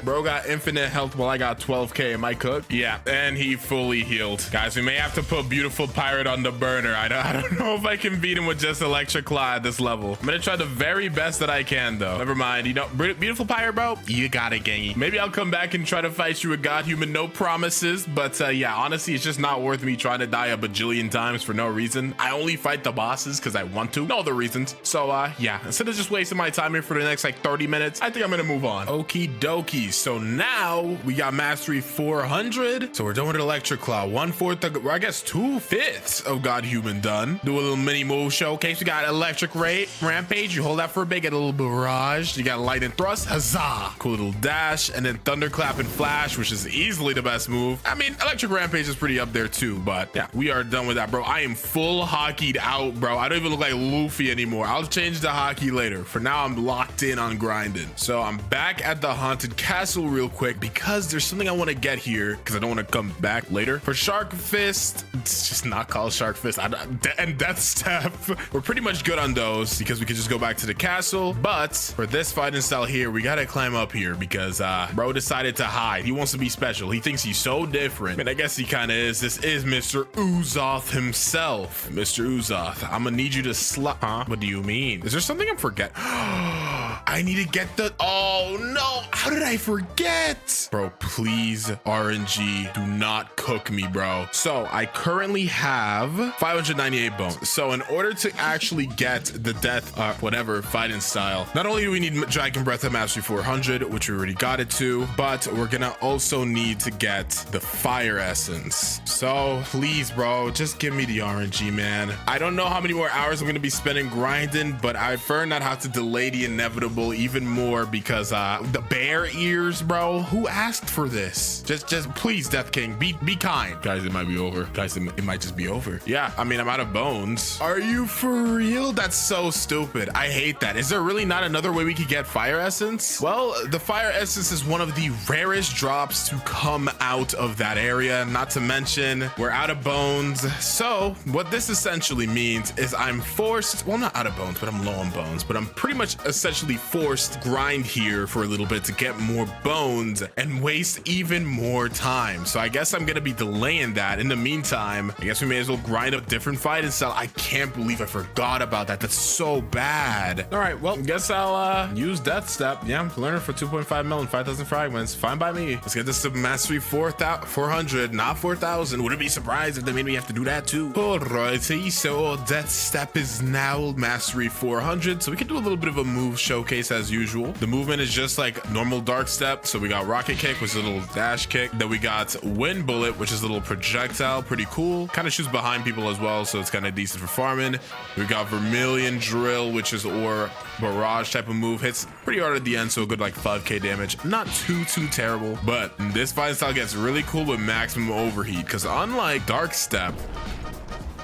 Bro got infinite health while I got 12K. Am I cooked? Yeah. And he fully healed. Guys, we may have to put Beautiful Pirate on the burner. I don't know if I can beat him with just Electric Claw at this level. I'm gonna try the very best that I can, though. Never mind. You know, Beautiful Pirate, bro, you got it, gangy. Maybe I'll come back and try to fight you with God Human. No promises. But yeah, honestly, it's just not worth me trying to die a bajillion times for no reason. I only fight the bosses because I want to. No other reasons. So yeah, instead of just wasting my time here for the next like 30 minutes, I think I'm gonna move on. Okie dokie. So now we got mastery 400. So we're done with Electric Claw. 1/4 of, I guess 2/5 of God Human done. Do a little mini move showcase. We got Electric Rampage. You hold that for a bit, get a little barrage. You got Lightning Thrust. Huzzah. Cool little dash. And then Thunderclap and Flash, which is easily the best move. I mean, Electric Rampage is pretty up there too, but yeah, we are done with that, bro. I am full hockeyed out, bro. I don't even look like Luffy anymore. I'll change the hockey later. For now, I'm locked in on grinding. So I'm back at the Haunted Castle real quick because there's something I want to get here because I don't want to come back later. For Shark Fist, it's just not called Shark Fist. And Death Step. We're pretty much good on those because we can just go back to the castle. But for this fighting style here, we got to climb up here because bro decided to hide. He wants to be special. He thinks he's so different. I mean, I guess he kind of is. This is Mr. Uzoth himself. Mr. Uzoth, I'm gonna need you to Huh? What do you mean? Is there something I'm forgetting? I need to get the... Oh no, how did I forget? Bro, please, RNG, do not cook me, bro. So I currently have 598 bones. So in order to actually get the death, whatever fighting style, not only do we need Dragon Breath at Mastery 400, which we already got it to, but we're gonna also need to get the Fire Essence. So please, bro, just give me the RNG, man. I don't know how many more hours I'm gonna be spending grinding, but I prefer not have to delay the inevitable even more because the bear ears, bro. Who asked for this? Just please, Death King, be kind. Guys, it might be over. Guys, it might just be over. Yeah, I mean, I'm out of bones. Are you for real? That's so stupid. I hate that. Is there really not another way we could get Fire Essence? Well, the Fire Essence is one of the rarest drops to come out of that area. Not to mention, we're out of bones. So what this essentially means is I'm forced, well, not out of bones, but I'm low on bones, but I'm pretty much essentially forced to grind here for a little bit to get more bones and waste even more time. So I guess I'm gonna be delaying that. In the meantime, I guess we may as well grind up different fighting style. I can't believe I forgot about that. That's so bad. All right, well, guess I'll use Death Step. Yeah, learn it for 2.5 mil and 5,000 fragments. Fine by me. Let's get this to mastery 400, not 4,000. Wouldn't be surprised if they made me have to do that too. Alrighty, so Death Step is now mastery 400. So we can do a little bit of a move showcase as usual. The movement is just like normal Dark Step. So we got Rocket Kick, which is a little dash kick. Then we got Wind Bullet, which is a little projectile. Pretty cool. Kind of shoots behind people as well, so it's kind of decent for farming. We got Vermilion Drill, which is or barrage type of move. Hits pretty hard at the end, so a good like 5k damage. Not too terrible, but this fighting style gets really cool with maximum overheat because unlike Dark Step,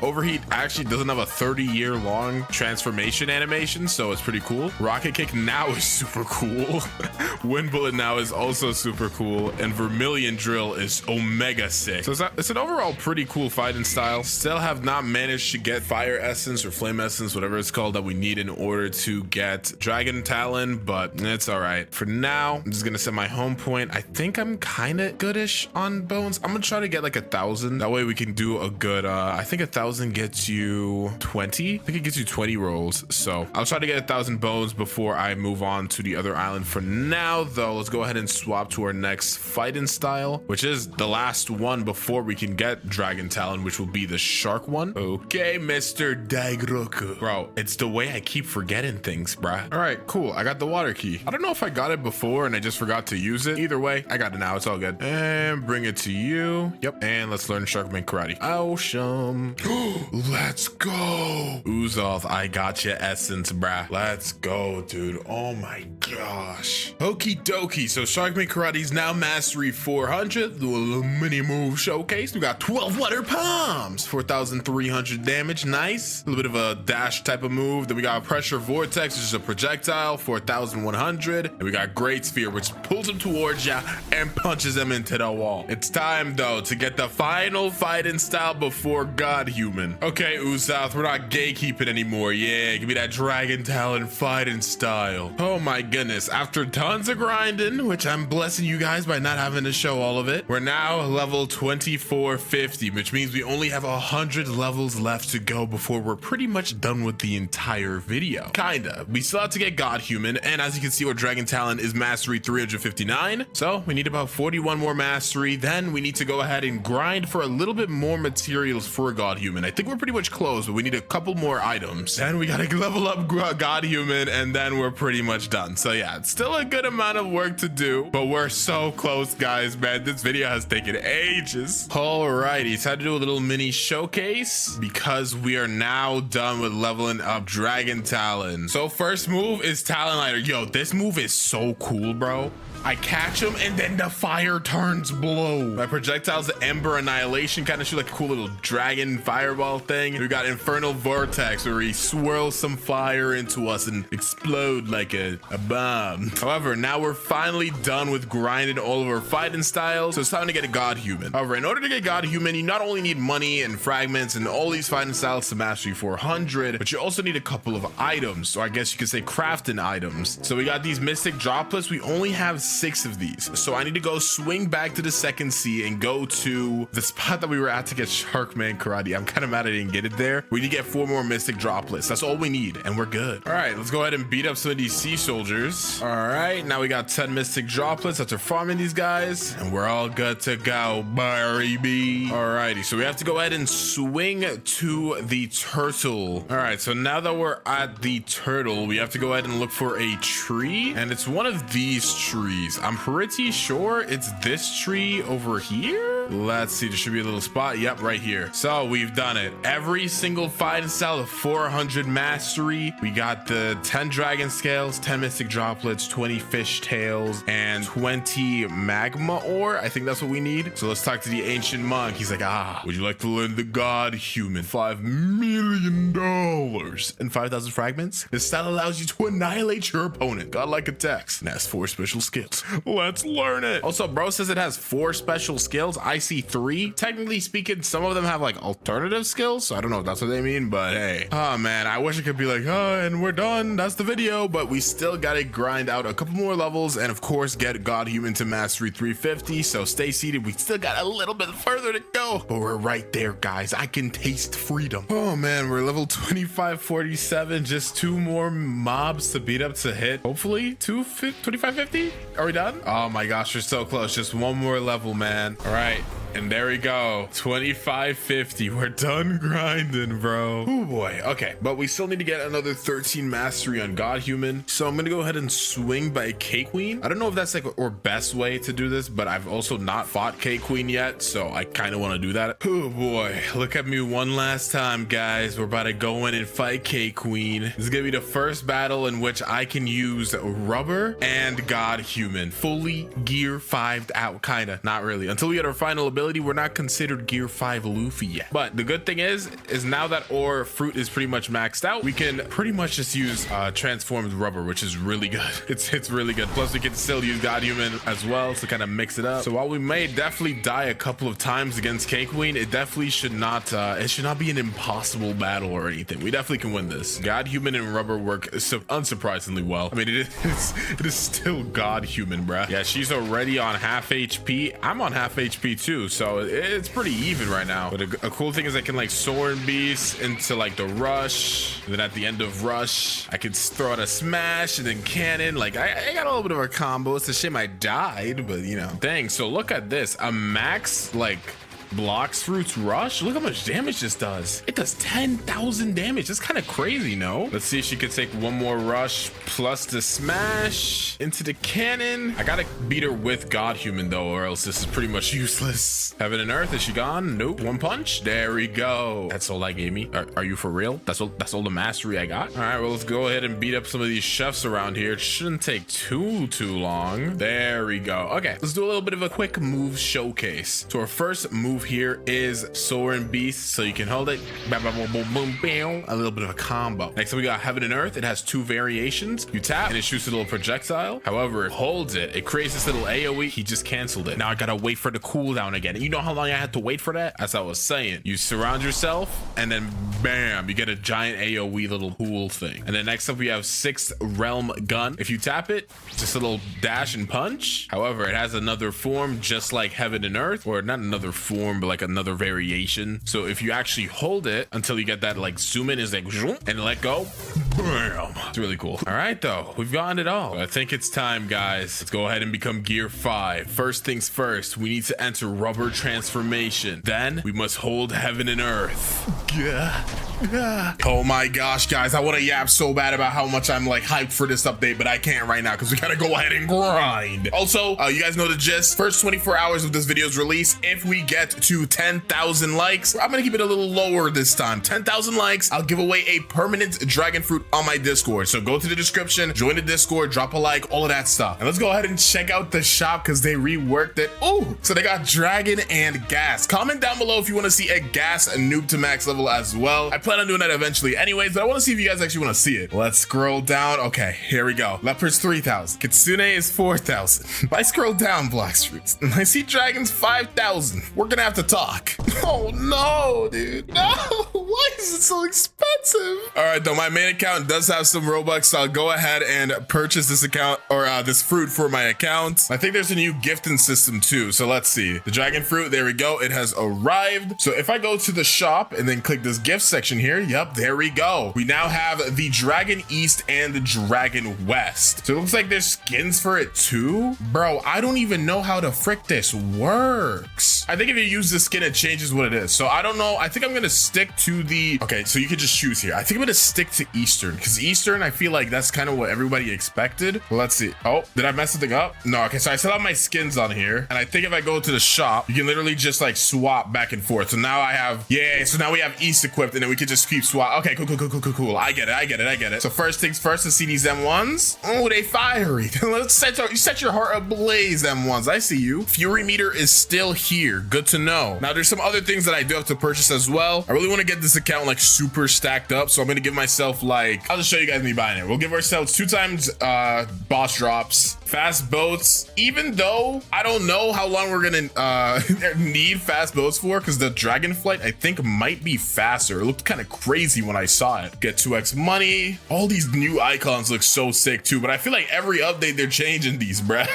Overheat actually doesn't have a 30-year long transformation animation, so it's pretty cool. Rocket Kick now is super cool. Wind Bullet now is also super cool, and Vermilion Drill is omega sick. So it's an overall pretty cool fighting style. Still have not managed to get Fire Essence or Flame Essence, whatever it's called, that we need in order to get Dragon Talon, but it's all right. For now, I'm just gonna set my home point. I think I'm kind of goodish on bones. I'm gonna try to get like 1,000. That way we can do a good, I think 1,000 gets you 20. I think it gets you 20 rolls. So I'll try to get 1,000 bones before I move on to the other island. For now, though, let's go ahead and swap to our next fighting style, which is the last one before we can get Dragon Talon, which will be the shark one. Okay, Mr. Daigroku. Bro, it's the way I keep forgetting things, bruh. All right, cool. I got the water key. I don't know if I got it before and I just forgot to use it. Either way, I got it now. It's all good. And bring it to you. Yep. And let's learn Sharkman Karate. Awesome. Let's go. Uzoth, I got your essence, bruh. Let's go, dude. Oh my gosh. Okie dokie. So Sharkman Karate is now mastery 400. Do a little mini move showcase. We got 12 water palms. 4,300 damage. Nice. A little bit of a dash type of move. Then we got Pressure Vortex, which is a projectile. 4,100. And we got Great Sphere, which pulls him towards ya and punches him into the wall. It's time, though, to get the final fighting style before God Human. human. Okay, Usoth, we're not gatekeeping anymore. Yeah, give me that dragon talon fighting style. Oh my goodness. After tons of grinding, which I'm blessing you guys by not having to show all of it, we're now level 2450, which means we only have 100 levels left to go before we're pretty much done with the entire video. Kinda. We still have to get God Human, and as you can see, our dragon talent is mastery 359. So we need about 41 more mastery. Then we need to go ahead and grind for a little bit more materials for God Human. I think we're pretty much close, but we need a couple more items. Then we gotta level up God Human, and then we're pretty much done. So yeah, it's still a good amount of work to do, but we're so close, guys, man. This video has taken ages. Alrighty, time to do a little mini showcase because we are now done with leveling up dragon talon. So first move is talon lighter. Yo, this move is so cool, bro. I catch him and then the fire turns blue. My projectile's Ember Annihilation, kind of shoot like a cool little dragon fireball thing. We got Infernal Vortex where he swirls some fire into us and explode like a bomb. However, now we're finally done with grinding all of our fighting styles, so it's time to get a God Human. However, in order to get God Human, you not only need money and fragments and all these fighting styles to mastery 400, but you also need a couple of items, or I guess you could say crafting items. So we got these Mystic Droplets. We only have 6 of these, so I need to go swing back to the second sea and go to the spot that we were at to get Sharkman Karate. I'm kind of mad I didn't get it there. We need to get 4 more Mystic Droplets. That's all we need, and we're good. All right, let's go ahead and beat up some of these sea soldiers. All right, now we got 10 Mystic Droplets after farming these guys, and we're all good to go, baby. Alrighty, so we have to go ahead and swing to the turtle. All right, so now that we're at the turtle, we have to go ahead and look for a tree, and it's one of these trees. I'm pretty sure it's this tree over here. Let's see, there should be a little spot. Yep, right here. So we've done it. Every single fighting style of 400 mastery. We got the 10 dragon scales, 10 mystic droplets, 20 fish tails, and 20 magma ore. I think that's what we need. So let's talk to the ancient monk. He's like, would you like to learn the God Human? $5 million and 5,000 fragments. This style allows you to annihilate your opponent. Godlike attacks. And has 4 special skills. Let's learn it. Also, bro says it has 4 special skills. I see 3. Technically speaking, some of them have like alternative skills, so I don't know if that's what they mean, but hey. Oh man, I wish it could be like, and we're done, that's the video, but we still gotta grind out a couple more levels and of course get God Human to mastery 350. So stay seated, we still got a little bit further to go, but we're right there, guys. I can taste freedom. Oh man, we're level 2547, just 2 more mobs to beat up to hit hopefully 2550. Are we done? Oh my gosh, we're so close. Just 1 more level, man. All right, and there we go, 2550. We're done grinding, bro. Oh boy. Okay, but we still need to get another 13 mastery on God Human, so I'm gonna go ahead and swing by K-Queen. I don't know if that's like our best way to do this, but I've also not fought K-Queen yet, so I kind of want to do that. Oh boy, look at me one last time, guys. We're about to go in and fight K-Queen. This is gonna be the first battle in which I can use rubber and God Human fully gear 5'd out. Kind of, not really, until we get our final ability. We're not considered gear 5 Luffy yet, but the good thing is now that our fruit is pretty much maxed out, we can pretty much just use transformed rubber, which is really good. It's really good. Plus we can still use God Human as well to kind of mix it up. So while we may definitely die a couple of times against K-Queen, it definitely should not be an impossible battle or anything. We definitely can win this. God Human and rubber work unsurprisingly well. I mean, it is still God Human, bruh. Yeah, she's already on half HP. I'm on half HP too, so it's pretty even right now. But a cool thing is I can like Soaring Beast into like the rush, and then at the end of rush I can throw out a smash and then cannon. Like I got a little bit of a combo. It's a shame I died, but you know. Dang, so look at this, a max like Blox Fruits Rush. Look how much damage this does. It does 10,000 damage. That's kind of crazy, no? Let's see if she could take 1 more rush plus the smash into the cannon. I gotta beat her with God Human though, or else this is pretty much useless. Heaven and Earth, is she gone? Nope. 1 punch. There we go. That's all I gave me. Are you for real? That's all the mastery I got? All right, well, let's go ahead and beat up some of these chefs around here. It shouldn't take too long. There we go. Okay, let's do a little bit of a quick move showcase. So our first move move here is Soaring Beast. So you can hold it. Bam, bam, boom, boom, boom, bam. A little bit of a combo. Next up, we got Heaven and Earth. It has 2 variations. You tap and it shoots a little projectile. However, it holds it. It creates this little AoE. He just canceled it. Now I gotta wait for the cooldown again. And you know how long I had to wait for that? As I was saying, you surround yourself and then bam, you get a giant AoE little pool thing. And then next up, we have 6th Realm Gun. If you tap it, just a little dash and punch. However, it has another form just like Heaven and Earth, or not another form, but like another variation. So if you actually hold it until you get that like zoom in is like and let go, bam. It's really cool. All right, though, we've gotten it all. I think it's time, guys. Let's go ahead and become Gear 5. First things first, we need to enter Rubber Transformation. Then we must hold Heaven and Earth. Oh my gosh, guys, I want to yap so bad about how much I'm like hyped for this update, but I can't right now because we gotta go ahead and grind. Also, you guys know the gist. First 24 hours of this video's release, if we get to 10,000 likes, I'm gonna keep it a little lower this time. 10,000 likes, I'll give away a permanent dragon fruit on my Discord. So go to the description, join the Discord, drop a like, all of that stuff. And let's go ahead and check out the shop because they reworked it. Oh, so they got dragon and gas. Comment down below if you want to see a gas noob to max level as well. I plan on doing that eventually anyways, but I want to see if you guys actually want to see it. Let's scroll down. Okay, here we go. Leopard's 3,000. Kitsune is 4,000. If I scroll down, Blox fruits, and I see dragons 5,000. We're gonna have to talk. Oh no, dude. No, why is it so expensive? All right, though, my main account does have some Robux, so I'll go ahead and purchase this account or this fruit for my account. I think there's a new gifting system too, so let's see. The dragon fruit, there we go. It has arrived. So if I go to the shop and then click this gift section here, yep, there we go. We now have the Dragon East and the Dragon West. So it looks like there's skins for it too. Bro, I don't even know how the frick this works. I think if you use the skin, it changes what it is. So I don't know. I think I'm gonna stick to the, okay, so you could just choose here. I think I'm gonna stick to Eastern because Eastern, I feel like that's kind of what everybody expected. Well, let's see. Oh, did I mess something up? No, okay, so I still have my skins on here. And I think if I go to the shop, you can literally just like swap back and forth. So now I have, yeah, so now we have East equipped and then we could just keep swap. Okay, cool. I get it. So first things first, to see these M1s. Oh, they fiery. Let's set your heart ablaze, M1s. I see you. Fury meter is still here. Good to know. Now there's some other things that I do have to purchase as well. I really want to get this account like super stacked up. So I'm going to give myself like, I'll just show you guys me buying it. We'll give ourselves 2 times boss drops, fast boats, even though I don't know how long we're going to need fast boats for, because the Dragonflight I think might be faster. It looked kind of crazy when I saw it. Get 2x money. All these new icons look so sick too, but I feel like every update they're changing these, bruh.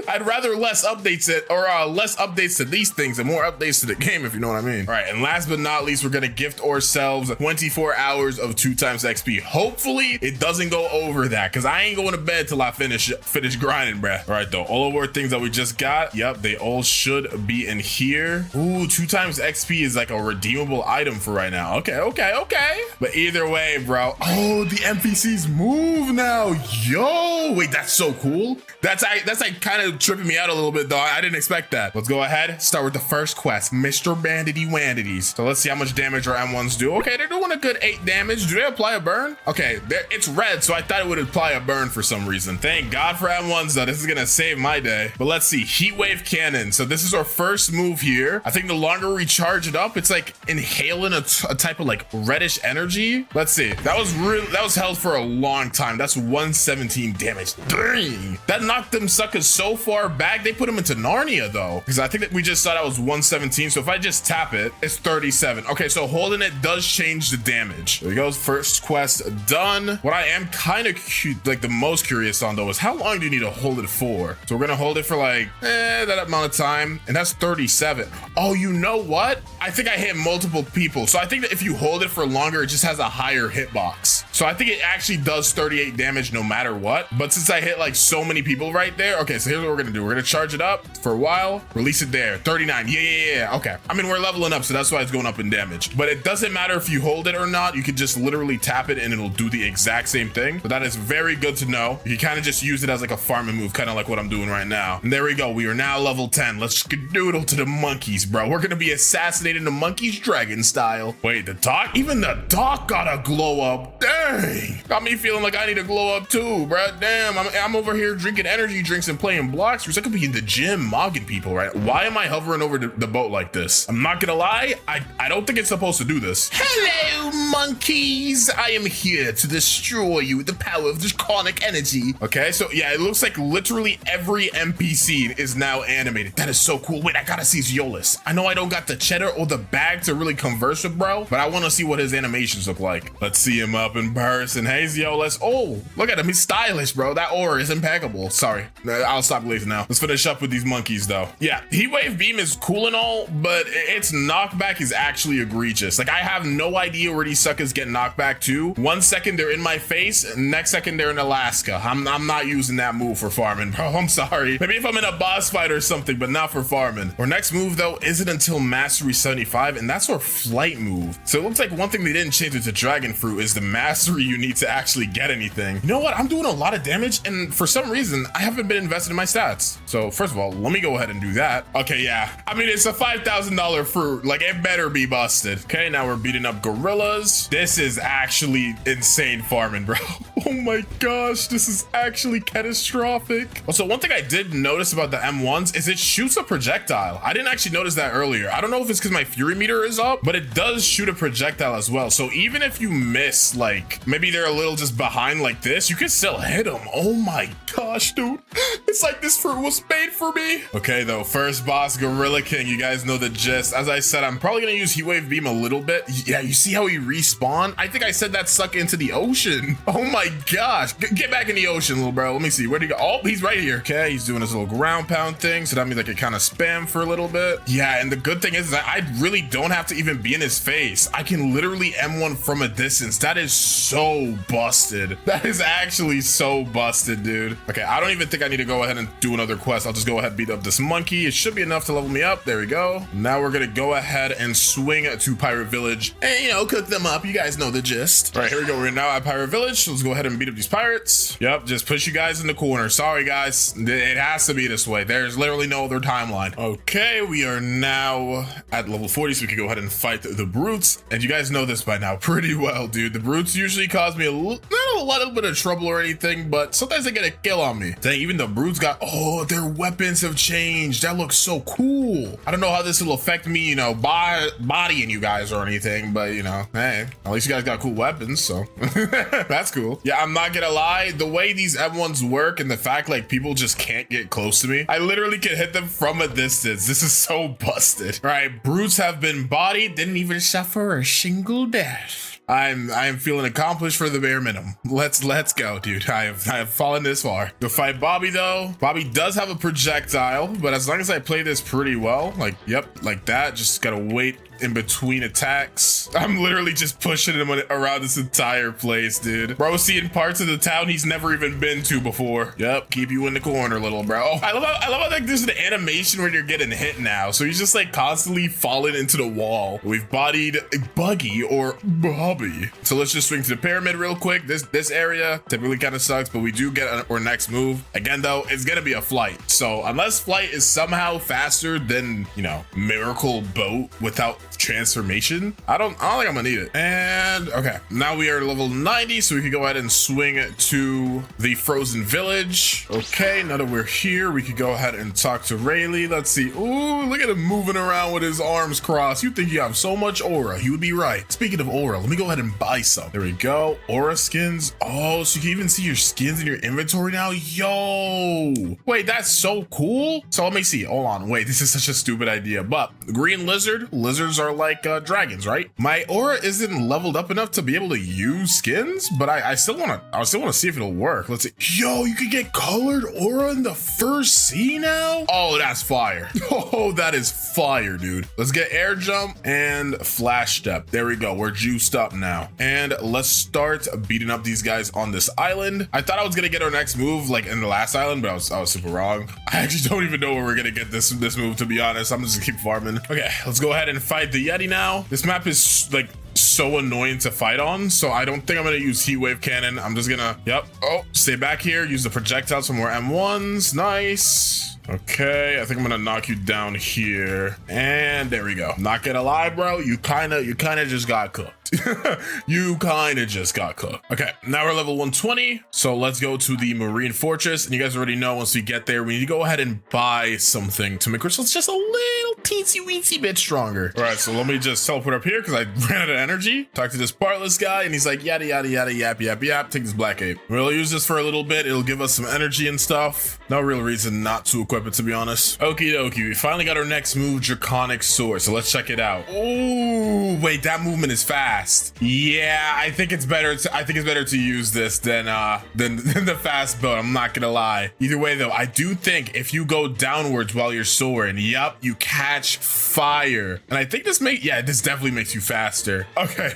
I'd rather less updates less updates to these things and more updates to the game, if you know what I mean. All right, and last but not least, we're gonna gift ourselves 24 hours of 2 times XP. Hopefully it doesn't go over that, because I ain't going to bed till I finish grinding, bruh. All right, though, all of our things that we just got, yep, they all should be in here. Ooh, 2 times XP is like a redeemable item for right now. Okay. But either way, bro. Oh, the NPCs move now. Yo, wait, that's so cool. That's like kind of tripping me out a little bit, though. I didn't expect that. Let's go ahead, start with the first quest, Mr. Bandity Wandities. So let's see how much damage our M1s do. Okay, they're doing a good 8 damage. Do they apply a burn? Okay, it's red, so I thought it would apply a burn for some reason. Thank God for M1s, though. This is gonna save my day. But let's see, Heat Wave Cannon. So this is our first move here. I think the longer we charge it up, it's like inhaling a type of like reddish energy. Let's see. That was held for a long time. That's 117 damage. Dang, that knocked them suckers so far back. They put them into Narnia though, because I think that we just saw that was 117. So if I just tap it, it's 37. Okay, so holding it does change the damage. There we go. First quest done. What I am kind of like the most curious on though is how long do you need to hold it for? So we're gonna hold it for like that amount of time, and that's 37. Oh, you know what? I think I hit multiple people. So I think that if you hold it for longer, it just has a higher hitbox. So I think it actually does 38 damage no matter what. But since I hit like so many people right there, okay, so here's what we're gonna do. We're gonna charge it up for a while, release it there. 39. Yeah. Okay. I mean, we're leveling up, so that's why it's going up in damage. But it doesn't matter if you hold it or not. You could just literally tap it and it'll do the exact same thing. So that is very good to know. You kind of just use it as like a farming move, kind of like what I'm doing right now. And there we go. We are now level 10. Let's skedoodle to the monkeys, bro. We're gonna be assassinating the monkeys dragon style. Wait, the dock? Even the dock got a glow up. Dang. Got me feeling like I need to glow up too, bro. Damn, I'm over here drinking energy drinks and playing Blox. Because I could be in the gym mogging people, right? Why am I hovering over the boat like this? I'm not gonna lie, I don't think it's supposed to do this. Hello, monkeys. I am here to destroy you with the power of draconic energy. Okay, so yeah, it looks like literally every NPC is now animated. That is so cool. Wait, I gotta see Zeolus. I know I don't got the cheddar or the bag to really converse with bro, but I want to see what his animations look like. Let's see him up in person. Hey, Zeolus. Oh, look at him. He's stylish, bro. That aura is impeccable. Sorry, I'll stop glazing now. Let's finish up with these monkeys though. Yeah, Heat Wave Beam is cool and all, but its knockback is actually egregious. Like, I have no idea where these suckers get knocked back to. 1 second they're in my face, and next second they're in Alaska. I'm not using that move for farming, bro. I'm sorry. Maybe if I'm in a boss fight or something, but not for farming. Our next move though isn't until Mastery 75, and that's our flight move. So it looks like one thing they didn't change into Dragon Fruit is the mastery you need to actually get anything. You know what? I'm doing a lot of damage, and for some reason I haven't been invested in my stats. So first of all, let me go ahead and do that. Okay, yeah. I mean, it's a $5,000 fruit. Like, it better be busted. Okay, now we're beating up gorillas. This is actually insane farming, bro. Oh my gosh, this is actually catastrophic. Also, one thing I did notice about the M1s is it shoots a projectile. I didn't actually notice that earlier. I don't know if it's because my fury meter is up, but it does shoot a projectile as well. So even if you miss, like, maybe they're a little just behind like this, you can still hit them. Oh my gosh, dude. It's like this fruit was made for me. Okay, though, first boss, Gorilla King. You guys know the gist. As I said, I'm probably gonna use Heat Wave Beam a little bit. Yeah, you see how he respawned? I think I said that suck into the ocean. Oh my gosh. Get back in the ocean, little bro. Let me see. Where'd he go? Oh, he's right here. Okay, he's doing his little ground pound thing. So that means I can kind of spam for a little bit. Yeah, and the good thing is that I really don't have to even be in his face. I can literally M1 from a distance. That is so busted. That is actually so busted, dude. Okay, I don't even think I need to go ahead and do another quest. I'll just go ahead and beat up this monkey. It should be enough to level me up. There we go. Now we're gonna go ahead and swing to Pirate Village and, you know, cook them up. You guys know the gist. All right, here we go. We're now at Pirate Village. So let's go ahead and beat up these pirates. Yep, just push you guys in the corner. Sorry, guys. It has to be this way. There's literally no other timeline. Okay, we are now at level 40, so we can go ahead and fight the brutes. And you guys know this by now pretty well, dude. The brutes usually cause me not a little bit of trouble or anything, but sometimes they get a kill on me. Dang, even the brutes got, oh, their weapons have changed. That looks so cool. I don't know how this will affect me, you know, bodying you guys or anything, but, you know, hey, at least you guys got cool weapons, so that's cool. Yeah, I'm not gonna lie, the way these M1s work and the fact like people just can't get close to me, I literally can hit them from a distance. This is so busted. All right, brutes have been bodied, didn't even suffer a single death. I am feeling accomplished for the bare minimum. Let's go, dude. I have fallen this far. To fight Bobby though, Bobby does have a projectile, but as long as I play this pretty well, like, yep, like that, just gotta wait in between attacks. I'm literally just pushing him around this entire place, dude. Bro, seeing parts of the town he's never even been to before. Yep, keep you in the corner, little bro. Oh, I love how like there's an animation where you're getting hit now. So he's just like constantly falling into the wall. We've bodied Buggy or Bobby. So let's just swing to the pyramid real quick. This area typically kind of sucks, but we do get our next move. Again, though, it's gonna be a flight. So unless flight is somehow faster than, you know, miracle boat without transformation, I don't think I'm gonna need it. And okay, now we are level 90, so we can go ahead and swing to the frozen village. Okay, now that we're here, we could go ahead and talk to Rayleigh. Let's see. Ooh, look at him moving around with his arms crossed. You think you have so much aura? You would be right. Speaking of aura, let me go ahead and buy some. There we go. Aura skins. Oh, so you can even see your skins in your inventory now. Yo, wait, that's so cool. So let me see. Hold on. Wait, this is such a stupid idea, but green lizards are like dragons, right? My aura isn't leveled up enough to be able to use skins, but I still want to see if it'll work. Let's see. Yo, you can get colored aura in the first sea now. Oh, that's fire. Oh, that is fire, dude. Let's get air jump and flash step. There we go. We're juiced up now, and let's start beating up these guys on this island. I thought I was gonna get our next move like in the last island, but I was super wrong. I actually don't even know where we're gonna get this move, to be honest. I'm just gonna keep farming. Okay, let's go ahead and fight the Yeti now. This map is like so annoying to fight on, so I don't think I'm gonna use heat wave cannon. I'm just gonna, yep, oh, stay back here, use the projectiles for more M1s. Nice. Okay, I think I'm gonna knock you down here, and there we go. Not gonna lie, bro, you kinda just got cooked. You kind of just got cooked. Okay, now we're level 120. So let's go to the Marine Fortress. And you guys already know once we get there, we need to go ahead and buy something to make ourselves just a little teensy weensy bit stronger. All right, so let me just teleport up here because I ran out of energy. Talk to this partless guy and he's like, yada, yada, yada, yap, yap, yap. Take this black ape. We'll use this for a little bit. It'll give us some energy and stuff. No real reason not to equip it, to be honest. Okie dokie, we finally got our next move, Draconic Sword. So let's check it out. Oh, wait, that movement is fast. Yeah, I think it's better to use this than the fast build. I'm not gonna lie. Either way though, I do think if you go downwards while you're soaring, yup, you catch fire. And I think this definitely makes you faster. Okay.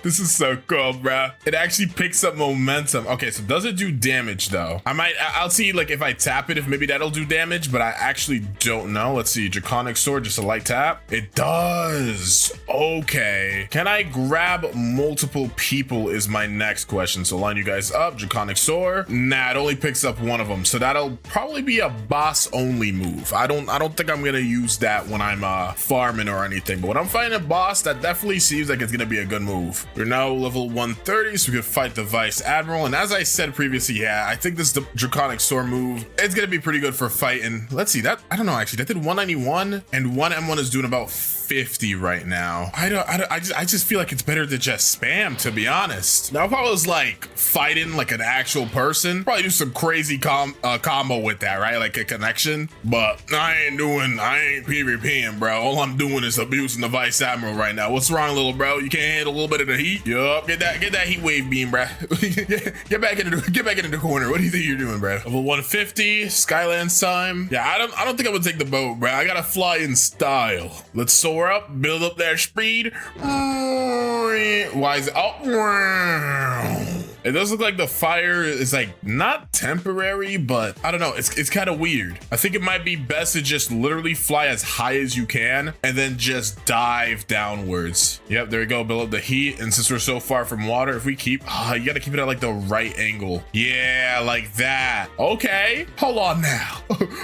This is so cool, bruh. It actually picks up momentum. Okay, so does it do damage though? I'll see like if I tap it, if maybe that'll do damage, but I actually don't know. Let's see, Draconic Sword, just a light tap. It does. Okay. Can I grab multiple people is my next question. So line you guys up, Draconic Sword. Nah, it only picks up one of them. So that'll probably be a boss only move. I don't think I'm gonna use that when I'm farming or anything, but when I'm fighting a boss, that definitely seems like it's gonna be a good move. We're now level 130, so we can fight the Vice Admiral. And as I said previously, yeah, I think this Draconic Sword move, it's gonna be pretty good for fighting. Let's see, that I don't know actually. That did 191, and one M1 is doing about 50 right now. I just feel like it's better to just spam, to be honest. Now if I was like fighting like an actual person, probably do some crazy combo with that, right? Like a connection. But I ain't PvPing, bro. All I'm doing is abusing the Vice Admiral right now. What's wrong, little bro? You can't handle a little bit of the heat? Yup, get that heat wave beam, bro. get back into the corner. What do you think you're doing, bro? Level 150, Skylands time. Yeah, I don't think I'm gonna take the boat, bro. I gotta fly in style. Let's soar up, build up that speed. Why is it? Oh, it does look like the fire is like not temporary, but I don't know. It's kind of weird. I think it might be best to just literally fly as high as you can and then just dive downwards. Yep, there we go. Build up the heat. And since we're so far from water, if we keep, you gotta keep it at like the right angle. Yeah, like that. Okay. Hold on now.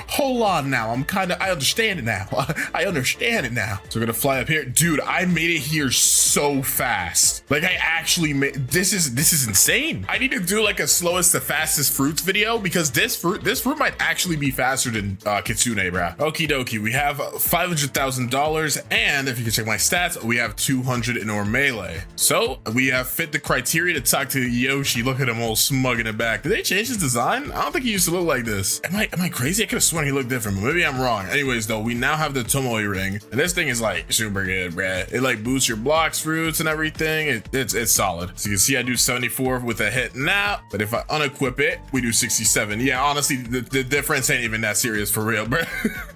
Hold on now. I understand it now. I understand it now. So we're gonna fly up here. Dude, I made it here so fast. Like I actually made, this is insane. I need to do like a slowest to fastest fruits video because this fruit might actually be faster than Kitsune, bruh. Okie dokie, we have $500,000, and if you can check my stats, we have 200 in our melee. So we have fit the criteria to talk to Yoshi. Look at him all smug in the back. Did they change his design? I don't think he used to look like this. Am I crazy? I could have sworn he looked different, but maybe I'm wrong. Anyways though, we now have the Tomoe ring, and this thing is like super good, bruh. It like boosts your Blox fruits and everything. It's solid. So you can see I do 74 with a hit now, but if I unequip it, we do 67. Yeah, honestly, the difference ain't even that serious for real, bro.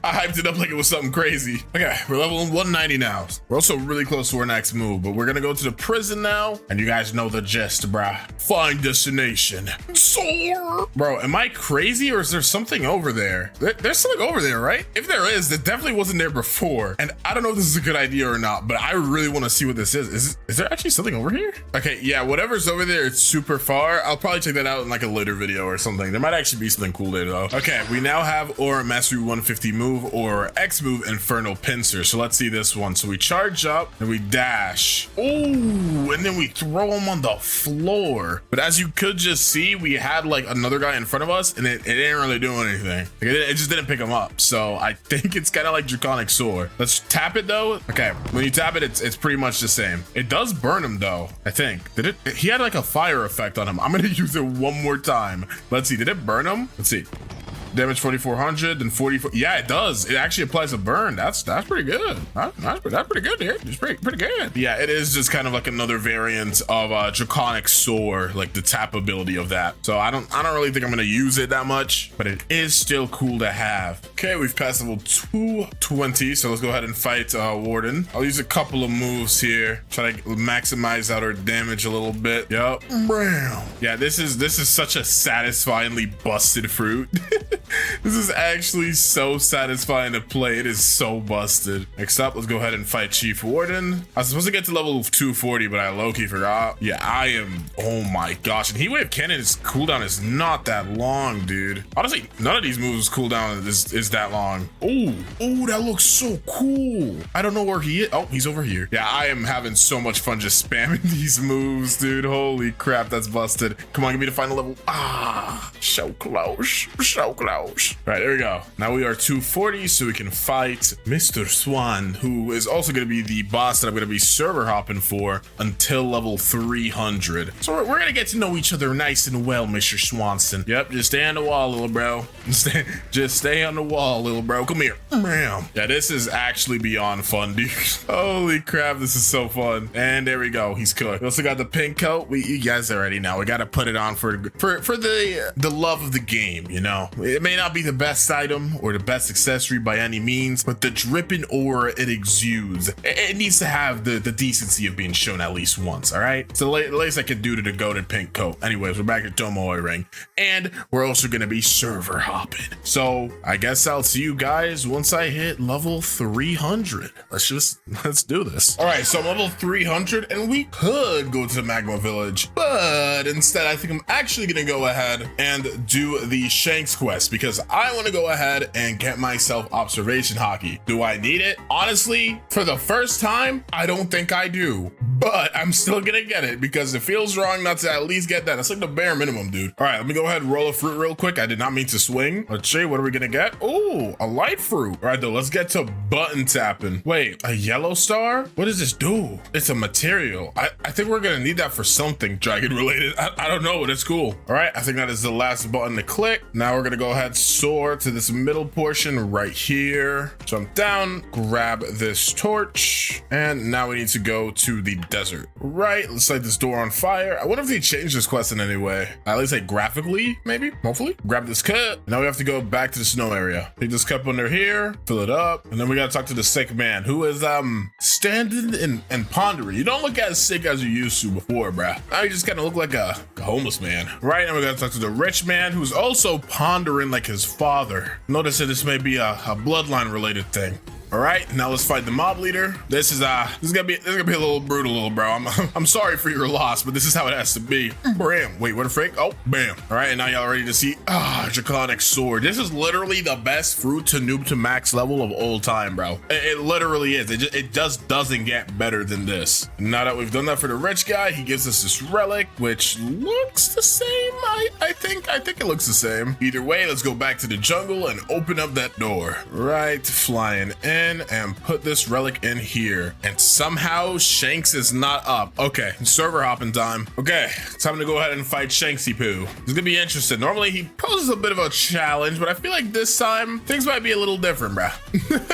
I hyped it up like it was something crazy. Okay, we're level 190 now. We're also really close to our next move, but we're gonna go to the prison now, and you guys know the gist, bruh. Find destination. Soar. Bro, am I crazy or is there something over there? There's something over there, right? If there is, that definitely wasn't there before, and I don't know if this is a good idea or not, but I really want to see what this is. Is there actually something over here? Okay, yeah, whatever's over there, it's super far. I'll probably check that out in like a later video or something. There might actually be something cool there though. Okay, we now have Aura Mastery 150 move or X move Infernal Pincer. So let's see this one. So we charge up and we dash. Ooh, and then we throw him on the floor. But as you could just see, we had like another guy in front of us and it didn't really do anything. Like, it just didn't pick him up. So I think it's kind of like Draconic Sword. Let's tap it though. Okay, when you tap it, it's pretty much the same. It does burn him though, I think. Did it? He had like a fire effect on him. I'm gonna use it one more time. Let's see, did it burn him? Let's see. Damage 4,400 and 44. Yeah, it does. It actually applies a burn. That's pretty good. That's pretty good, dude. It's pretty good. Yeah, it is just kind of like another variant of Draconic Sword, like the tap ability of that. So I don't really think I'm gonna use it that much, but it is still cool to have. Okay, we've passed level 220, so let's go ahead and fight Warden. I'll use a couple of moves here, try to maximize out our damage a little bit. Yup. Yeah, this is such a satisfyingly busted fruit. This is actually so satisfying to play. It is so busted. Next up, let's go ahead and fight Chief Warden. I was supposed to get to level 240, but I low-key forgot. Yeah, I am. Oh my gosh. And Heat Wave Cannon's cooldown is not that long, dude. Honestly, none of these moves cooldown is that long. Oh, that looks so cool. I don't know where he is. Oh, he's over here. Yeah, I am having so much fun just spamming these moves, dude. Holy crap, that's busted. Come on, give me the final level. Ah, so close. So close. All right, there we go. Now we are 240, so we can fight Mr. Swan, who is also going to be the boss that I'm going to be server hopping for until level 300. So we're going to get to know each other nice and well, Mr. Swanson. Yep, just stay on the wall, little bro. Just stay on the wall, little bro. Come here. Bam. Yeah, this is actually beyond fun, dude. Holy crap, this is so fun. And there we go. He's cooked. We also got the pink coat. You guys already know. We got to put it on for the love of the game, you know? It may not be the best item or the best accessory by any means, but the dripping aura it exudes, it needs to have the decency of being shown at least once, all right? So the least I can do to the goated pink coat. Anyways, we're back at Tomoe Ring, and we're also going to be server hopping. So I guess I'll see you guys once I hit level 300. Let's do this. All right, so I'm level 300, and we could go to the Magma Village, but instead I think I'm actually going to go ahead and do the Shanks quest because I want to go ahead and get myself observation hockey. Do I need it? Honestly, for the first time, I don't think I do, but I'm still gonna get it because it feels wrong not to at least get that. That's like the bare minimum, dude. All right, let me go ahead and roll a fruit real quick. I did not mean to swing. Let's see, what are we gonna get? Oh, a light fruit. All right, though, let's get to button tapping. Wait, a yellow star? What does this do? It's a material. I think we're gonna need that for something dragon related. I don't know, but it's cool. All right, I think that is the last button to click. Now we're gonna go ahead, soar to this middle portion right here. Jump down, grab this torch, and now we need to go to the desert. Right, let's light this door on fire. I wonder if they changed this quest in any way. At least like graphically, maybe, hopefully. Grab this cup. Now we have to go back to the snow area. Take this cup under here, fill it up, and then we gotta talk to the sick man who is standing and pondering. You don't look as sick as you used to before, bruh. Now you just kind of look like a homeless man. Right, now we gotta talk to the rich man who's also pondering like his father. Notice that this may be a bloodline related thing. All right, now let's fight the mob leader. This is gonna be a little brutal, little bro. I'm sorry for your loss, but this is how it has to be. Bam. Wait, what a freak? Oh, bam. All right, and now y'all ready to see Draconic Sword. This is literally the best fruit to noob to max level of all time, bro. It literally is. It just doesn't get better than this. Now that we've done that for the rich guy, he gives us this relic, which looks the same. I think it looks the same. Either way, let's go back to the jungle and open up that door. Right, flying in. And put this relic in here, and somehow Shanks is not up. Okay, server hopping time. Okay, time to go ahead and fight Shanksy Poo. It's gonna be interesting. Normally he poses a bit of a challenge, but I feel like this time things might be a little different, bruh.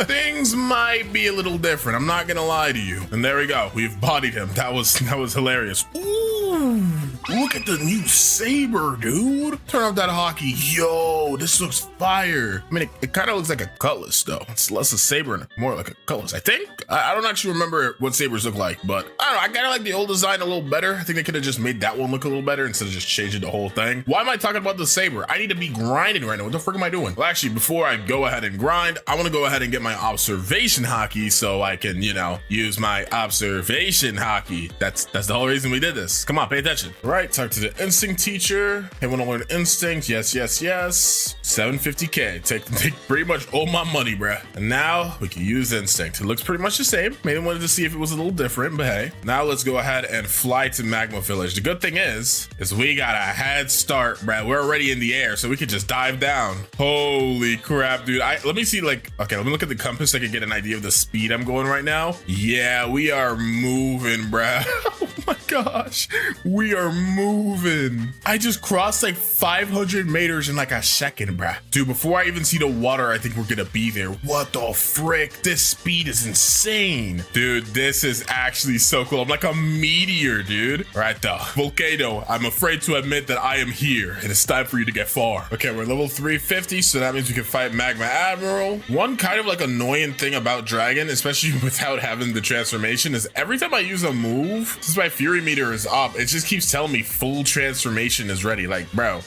Things might be a little different. I'm not gonna lie to you. And there we go. We've bodied him. That was hilarious. Ooh, look at the new saber, dude. Turn off that hockey. Yo, this looks fire. I mean, it kind of looks like a cutlass though. It's less a saber and more like a cutlass, I think. I don't actually remember what sabers look like, but I don't know. I kind of like the old design a little better. I think they could have just made that one look a little better instead of just changing the whole thing. Why am I talking about the saber? I need to be grinding right now. What the frick am I doing? Well, actually, before I go ahead and grind, I want to go ahead and get my observation hockey so I can, you know, use my observation hockey. That's the whole reason we did this. Come on, pay attention. All right, talk to the instinct teacher. Hey, want to learn instinct? Yes. 750K. Take pretty much all my money, bruh. And now we can use instinct. It looks pretty much the same. Maybe wanted to see if it was a little different, but hey. Now let's go ahead and fly to Magma Village. The good thing is we got a head start, bruh. We're already in the air, so we could just dive down. Holy crap, dude. Let me see, like, okay, let me look at the compass so I can get an idea of the speed I'm going right now. Yeah, we are moving, bruh. Oh my gosh. We are moving. I just crossed like 500 meters in like a second, bruh. Dude, before I even see the water, I think we're gonna be there. What the frick? This speed is insane. Dude, this is actually so cool. I'm like a meteor, dude. All right, though. Volcano, I'm afraid to admit that I am here, and it's time for you to get far. Okay, we're level 350, so that means we can fight Magma Admiral. One kind of like annoying thing about Dragon, especially without having the transformation, is every time I use a move, this is my Fury fury meter is up. It just keeps telling me full transformation is ready. Like, bro,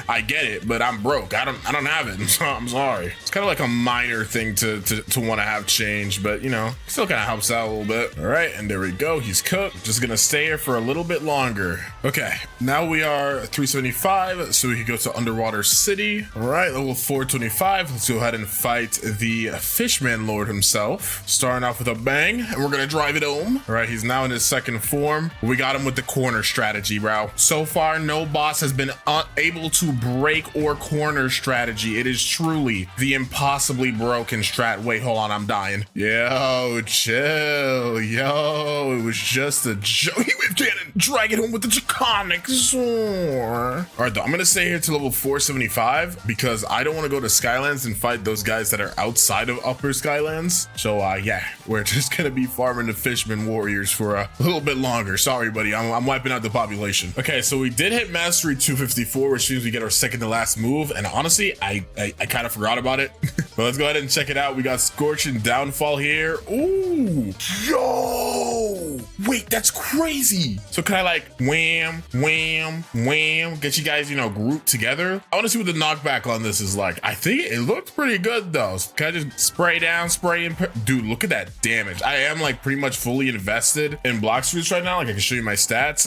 I get it, but I'm broke. I don't have it. I'm sorry. It's kind of like a minor thing to want to have change, but you know, still kind of helps out a little bit. All right, and there we go. He's cooked. Just gonna stay here for a little bit longer. Okay, now we are 375, so we can go to Underwater City. All right, level 425. Let's go ahead and fight the Fishman Lord himself. Starting off with a bang, and we're gonna drive it home. All right, he's now in his second form. We got him with the corner strategy, bro. So far, no boss has been unable to break or corner strategy. It is truly the impossibly broken strat. Wait, hold on, I'm dying. Yo, chill. Yo, it was just a joke. He whip cannon, drag it home with the draconic sword. All right, though, I'm gonna stay here to level 475 because I don't want to go to Skylands and fight those guys that are outside of Upper Skylands. So yeah, we're just gonna be farming the Fishman Warriors for a little bit longer. Sorry, buddy, I'm wiping out the population. Okay, so we did hit Mastery 254, which means we get our second to last move. And honestly, I kind of forgot about it. But let's go ahead and check it out. We got Scorching Downfall here. Ooh, yo, wait, that's crazy. So can I like wham, wham, wham, get you guys, you know, grouped together? I want to see what the knockback on this is like. I think it looks pretty good though. Can I just spray down, spray in? Dude, look at that damage. I am like pretty much fully invested in Blox fruits right now. Like I can show you my stats.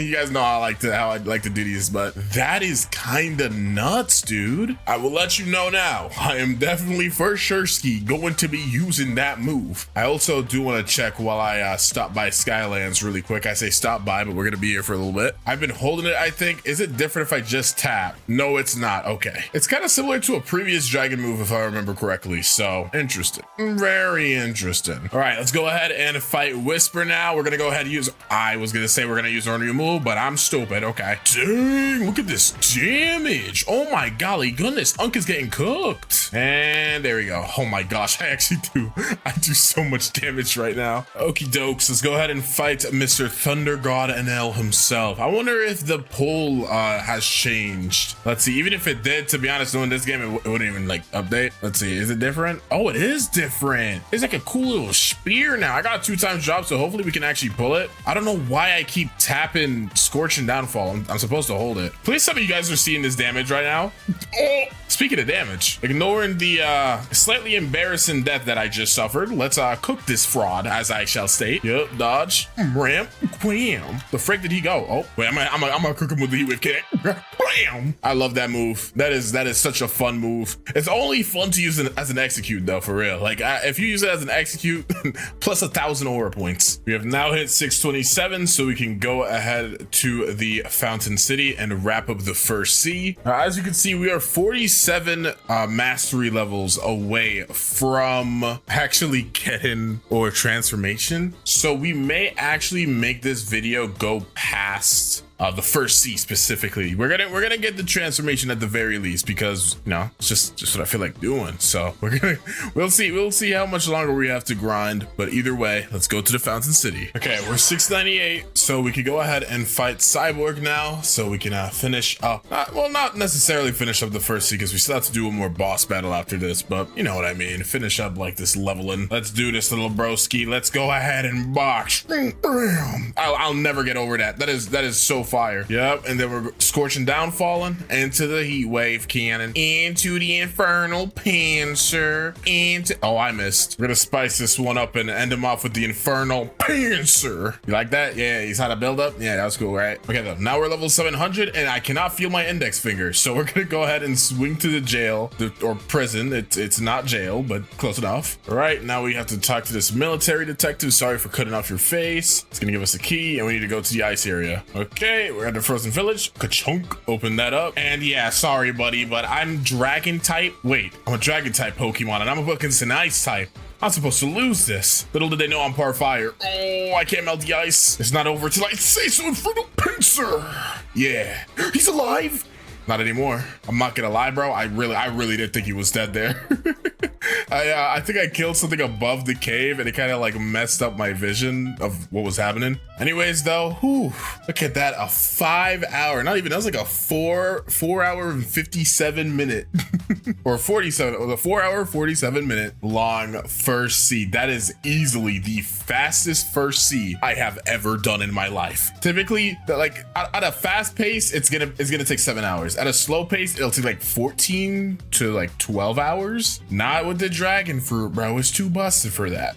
You guys know how I like to do these, but that is kind of nuts, dude. I will let you know now. I am definitely for sure going to be using that move. I also do want to check while I stop by Skylands really quick. I say stop by, but we're gonna be here for a little bit. I've been holding it, I think. Is it different if I just tap? No, it's not. Okay. It's kind of similar to a previous dragon move if I remember correctly. So interesting. Very interesting. All right, let's go ahead and fight Whisper now. We're gonna go ahead and use, I was gonna say we're gonna use our new move, but I'm stupid. Okay. Dang, look at this damage. Oh my golly goodness. Unk is getting cooked. And there we go. Oh my gosh, I do so much damage right now. Okie dokes, let's go ahead and fight Mr. Thunder God NL himself. I wonder if the poll has changed. Let's see, even if it did, to be honest, knowing this game, it wouldn't even like update. Let's see, is it different? Oh, it is different. It's like a cool little spear now. I got a 2x drop, so hopefully we can actually pull it. I don't know why I keep tapping Scorching Downfall. I'm supposed to hold it. Please some of you guys are seeing this damage right now. Oh, speaking of damage, ignoring the slightly embarrassing death that I just suffered, let's cook this fraud, as I shall state. Yep, dodge, ramp, wham. The frick did he go? Oh, wait, I'm gonna cook him with the heat whip cannon. Bam! I love that move. That is such a fun move. It's only fun to use as an execute though, for real. Like if you use it as an execute, plus 1,000 aura points. We have now hit 627, so we can go ahead to the Fountain City and wrap up the first sea. As you can see, we are 47 mastery levels away from actually getting or transformation. So we may actually make this video go past the first sea specifically. We're gonna get the transformation at the very least, because you know it's just what I feel like doing. So we'll see how much longer we have to grind, but either way, let's go to the Fountain City. Okay, we're 698, so we could go ahead and fight Cyborg now, so we can finish up, well, not necessarily finish up the first sea, because we still have to do one more boss battle after this, but you know what I mean, finish up like this leveling. Let's do this, little broski. Let's go ahead and box. I'll never get over that. That is so fire. Yep, and then we're Scorching Downfalling into the heat wave cannon, into the infernal pincer, into, oh, I missed. We're gonna spice this one up and end him off with the infernal pincer. You like that? Yeah, he's had a build up. Yeah, that was cool, right? Okay, though, now we're level 700 and I cannot feel my index finger, so we're gonna go ahead and swing to the jail or prison. It's not jail, but close enough. All right, now we have to talk to this military detective. Sorry for cutting off your face. It's gonna give us a key and we need to go to the ice area. Okay, we're at the frozen village. Ka-chunk, open that up. And yeah, sorry buddy, but I'm dragon type. Wait, I'm a dragon type Pokemon and I'm against an ice type. I'm supposed to lose this. Little did they know I'm part fire. Oh, I can't melt the ice. It's not over till I say so, infernal pincer. Yeah, he's alive. Not anymore. I'm not gonna lie, bro. I really did think he was dead there. I think I killed something above the cave and it kind of like messed up my vision of what was happening. Anyways, though, whew, look at that, a 5 hour, not even, that was like a 4 hour and 57 minute or 47, or the 4 hour, 47 minute long first seed. That is easily the fastest first seed I have ever done in my life. Typically, like at a fast pace, it's gonna take 7 hours. At a slow pace, it'll take like 14 to like 12 hours. Not with the dragon fruit, bro. It's too busted for that.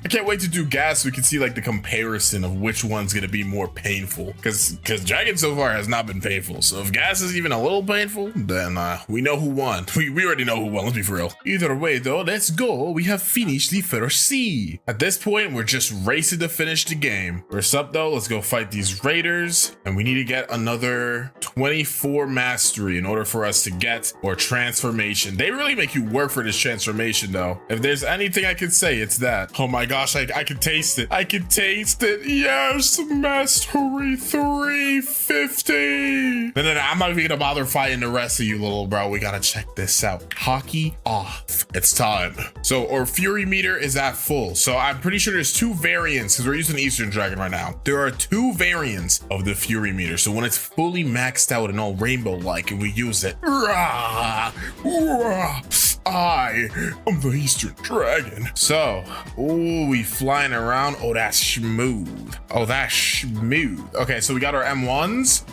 I can't wait to do gas so we can see like the comparison of which one's gonna be more painful. Because dragon so far has not been painful. So if gas is even a little painful, then we know who won. We already know who won. Let's be for real. Either way, though, let's go. We have finished the first sea. At this point, we're just racing to finish the game. First up, though, let's go fight these raiders, and we need to get another 24 mastery in order for us to get our transformation. They really make you work for this transformation, though. If there's anything I could say, it's that. Oh my gosh, I can taste it. I can taste it. Yes, mastery 350. No, I'm not even gonna bother fighting the rest of you, little bro. We gotta check this out. Hockey off. It's time. So our fury meter is at full. So I'm pretty sure there's two variants, because we're using Eastern Dragon right now. There are two variants of the fury meter. So when it's fully maxed out and all rainbow-like and we use it, rah, rah, I am the Eastern Dragon. So, oh, we flying around. Oh, that's smooth. Oh, that's smooth. Okay, so we got our M1s.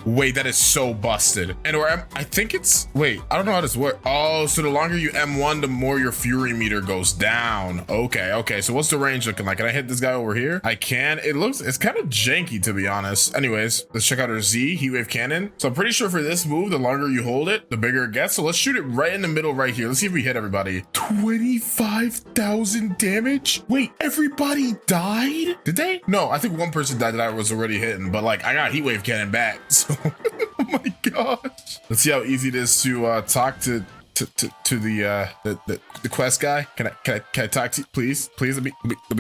Wait, that is so busted. And or I think it's, wait, I don't know how this works. Oh, so the longer you M1, the more your fury meter goes down. Okay. So what's the range looking like? Can I hit this guy over here? I can. It's kind of janky, to be honest. Anyways, let's check out our Z, heat wave cannon. So I'm pretty sure for this move, the longer you hold it, the bigger it gets. So let's shoot it right in the middle right here. Let's see if we hit everybody. 25,000 damage? Wait, everybody died? Did they? No, I think one person died that I was already hitting, but like I got heat wave cannon back. So oh my gosh. Let's see how easy it is to talk to the quest guy. Can I talk to you, please let me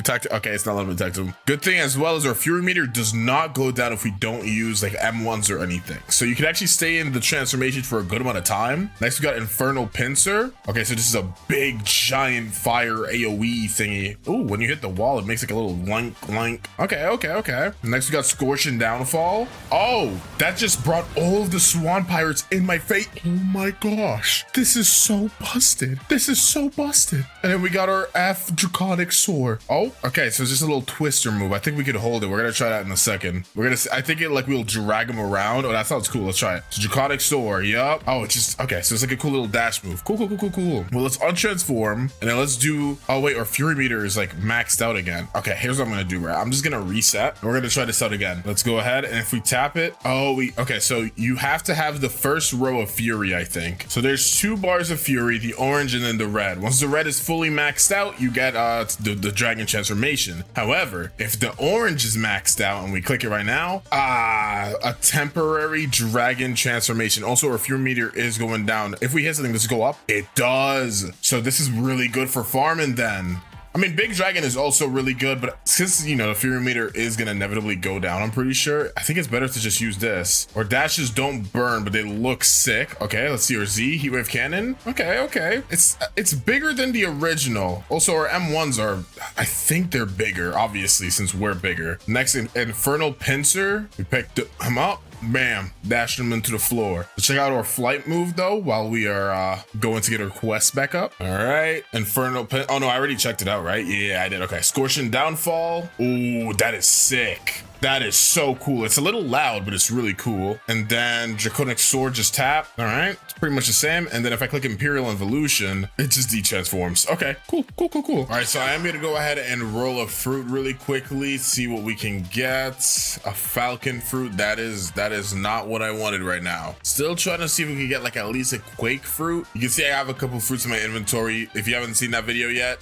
talk to. Okay, it's not letting me talk to him. Good thing as well as our fury meter does not go down if we don't use like M1s or anything, so you can actually stay in the transformation for a good amount of time. Next we got infernal pincer. Okay, so this is a big giant fire AoE thingy. Oh, when you hit the wall it makes like a little link. Okay. Next we got scorching downfall. Oh, that just brought all of the swan pirates in my face. Oh my gosh, this is so busted. And then we got our F draconic sword. Oh, okay, so it's just a little twister move. I think we could hold it. We're gonna try that in a second. I think it like we'll drag him around. Oh, that sounds cool. Let's try it. So draconic sword. Yup. Oh, it's just okay, so it's like a cool little dash move. Cool. Well, let's untransform and then let's do, oh wait, our fury meter is like maxed out again. Okay, here's what I'm gonna do, right? I'm just gonna reset and we're gonna try this out again. Let's go ahead, and if we tap it, okay, so you have to have the first row of fury, I think. So there's two bars of fury, the orange and then the red. Once the red is fully maxed out, you get the dragon transformation. However, if the orange is maxed out and we click it right now, a temporary dragon transformation. Also, our fury meter is going down. If we hit something, does it go up? It does. So this is really good for farming then. I mean, Big Dragon is also really good, but since, you know, the Fury meter is going to inevitably go down, I'm pretty sure, I think it's better to just use this. Or dashes don't burn, but they look sick. Okay, let's see our Z, Heat Wave Cannon. Okay. It's bigger than the original. Also, our M1s are, I think they're bigger, obviously, since we're bigger. Next, Infernal Pincer. We picked him up. Bam, dashed him into the floor. Let's check out our flight move though while we are going to get our quest back up. All right, infernal pin. Oh no, I already checked it out, right? Yeah, I did. Okay, scorching downfall. Ooh, that is sick. That is so cool. It's a little loud, but it's really cool. And then Draconic Sword just tap. All right, it's pretty much the same. And then if I click Imperial Evolution, it just de-transforms. Okay, cool. All right, so I am gonna go ahead and roll a fruit really quickly, see what we can get. A falcon fruit. That is not what I wanted right now. Still trying to see if we can get like at least a quake fruit. You can see I have a couple fruits in my inventory. If you haven't seen that video yet,